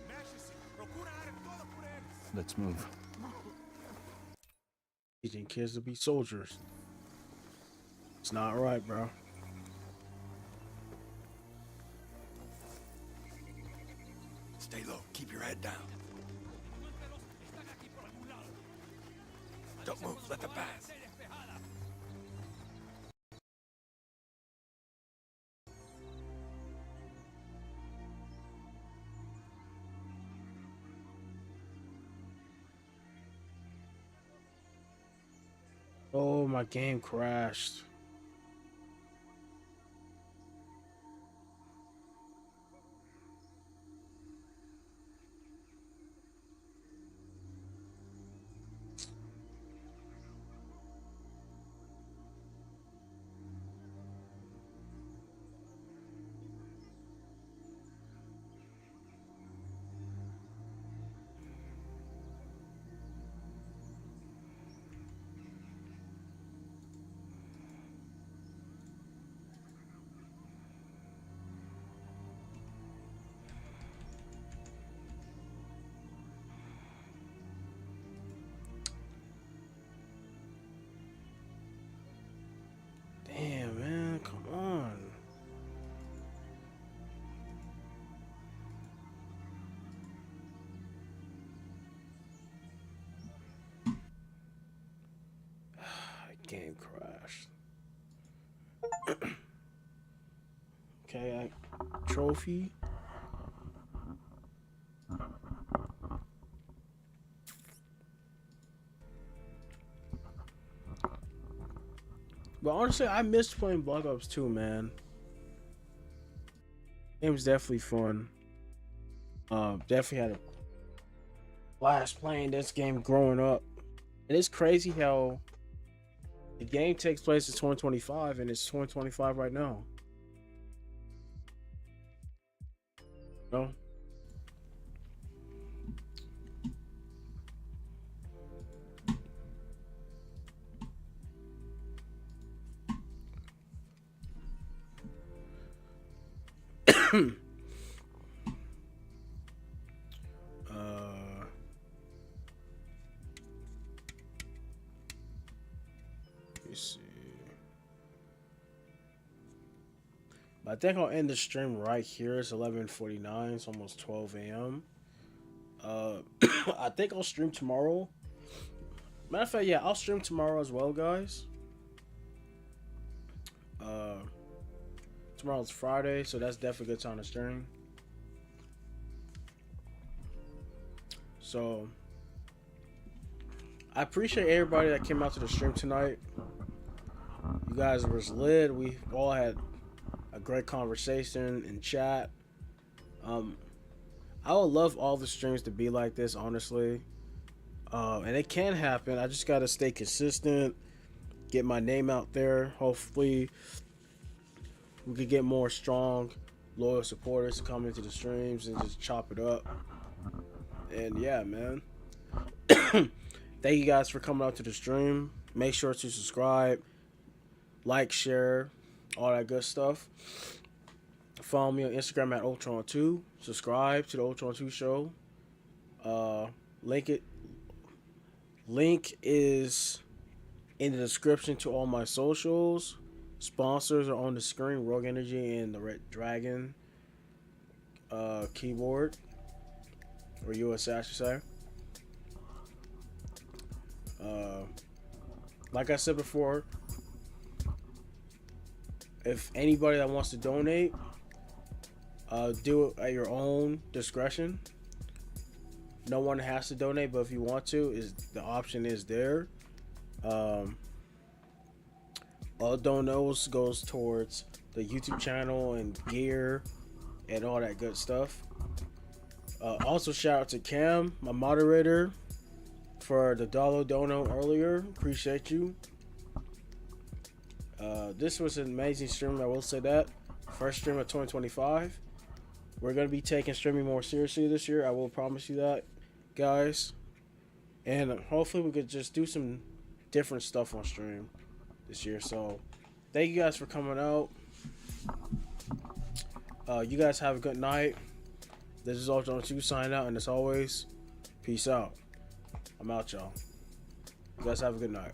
Mexe-se! Procura a área toda por eles! Let's move. Teaching kids to be soldiers. It's not right, bro. Stay low. Keep your head down. Don't move. Let them pass. Oh, my game crashed. Damn, man, come on. Game crashed. Okay, trophy. But honestly, I missed playing Black Ops 2, man. It was definitely fun. Definitely had a blast playing this game growing up. And it's crazy how the game takes place in 2025 and it's 2025 right now. No? Let's see. But I think I'll end the stream right here. It's 11:49. It's almost 12 a.m. I think I'll stream tomorrow. Matter of fact, yeah, I'll stream tomorrow as well, guys. Tomorrow's Friday, so that's definitely a good time to stream. So I appreciate everybody that came out to the stream tonight. You guys was lit. We all had a great conversation in chat. I would love all the streams to be like this, honestly. And it can happen. I just gotta stay consistent, get my name out there. Hopefully we could get more strong, loyal supporters to come into the streams and just chop it up. And yeah, man. Thank you guys for coming out to the stream. Make sure to subscribe, like, share, all that good stuff. Follow me on Instagram at Ultron2. Subscribe to the Ultron2 show. Link is in the description to all my socials. Sponsors are on the screen: Rogue Energy and the Red Dragon keyboard, or USA, I should say. Like I said before, if anybody that wants to donate, do it at your own discretion. No one has to donate, but if you want to, the option is there. All donos goes towards the YouTube channel and gear and all that good stuff. Also, shout out to Cam, my moderator, for the dollar dono earlier. Appreciate you. This was an amazing stream, I will say that. First stream of 2025. We're going to be taking streaming more seriously this year. I will promise you that, guys. And hopefully we could just do some different stuff on stream this year. So thank you guys for coming out. You guys have a good night. This is Ultron2 signing out, and as always, peace out. I'm out, y'all. You guys have a good night.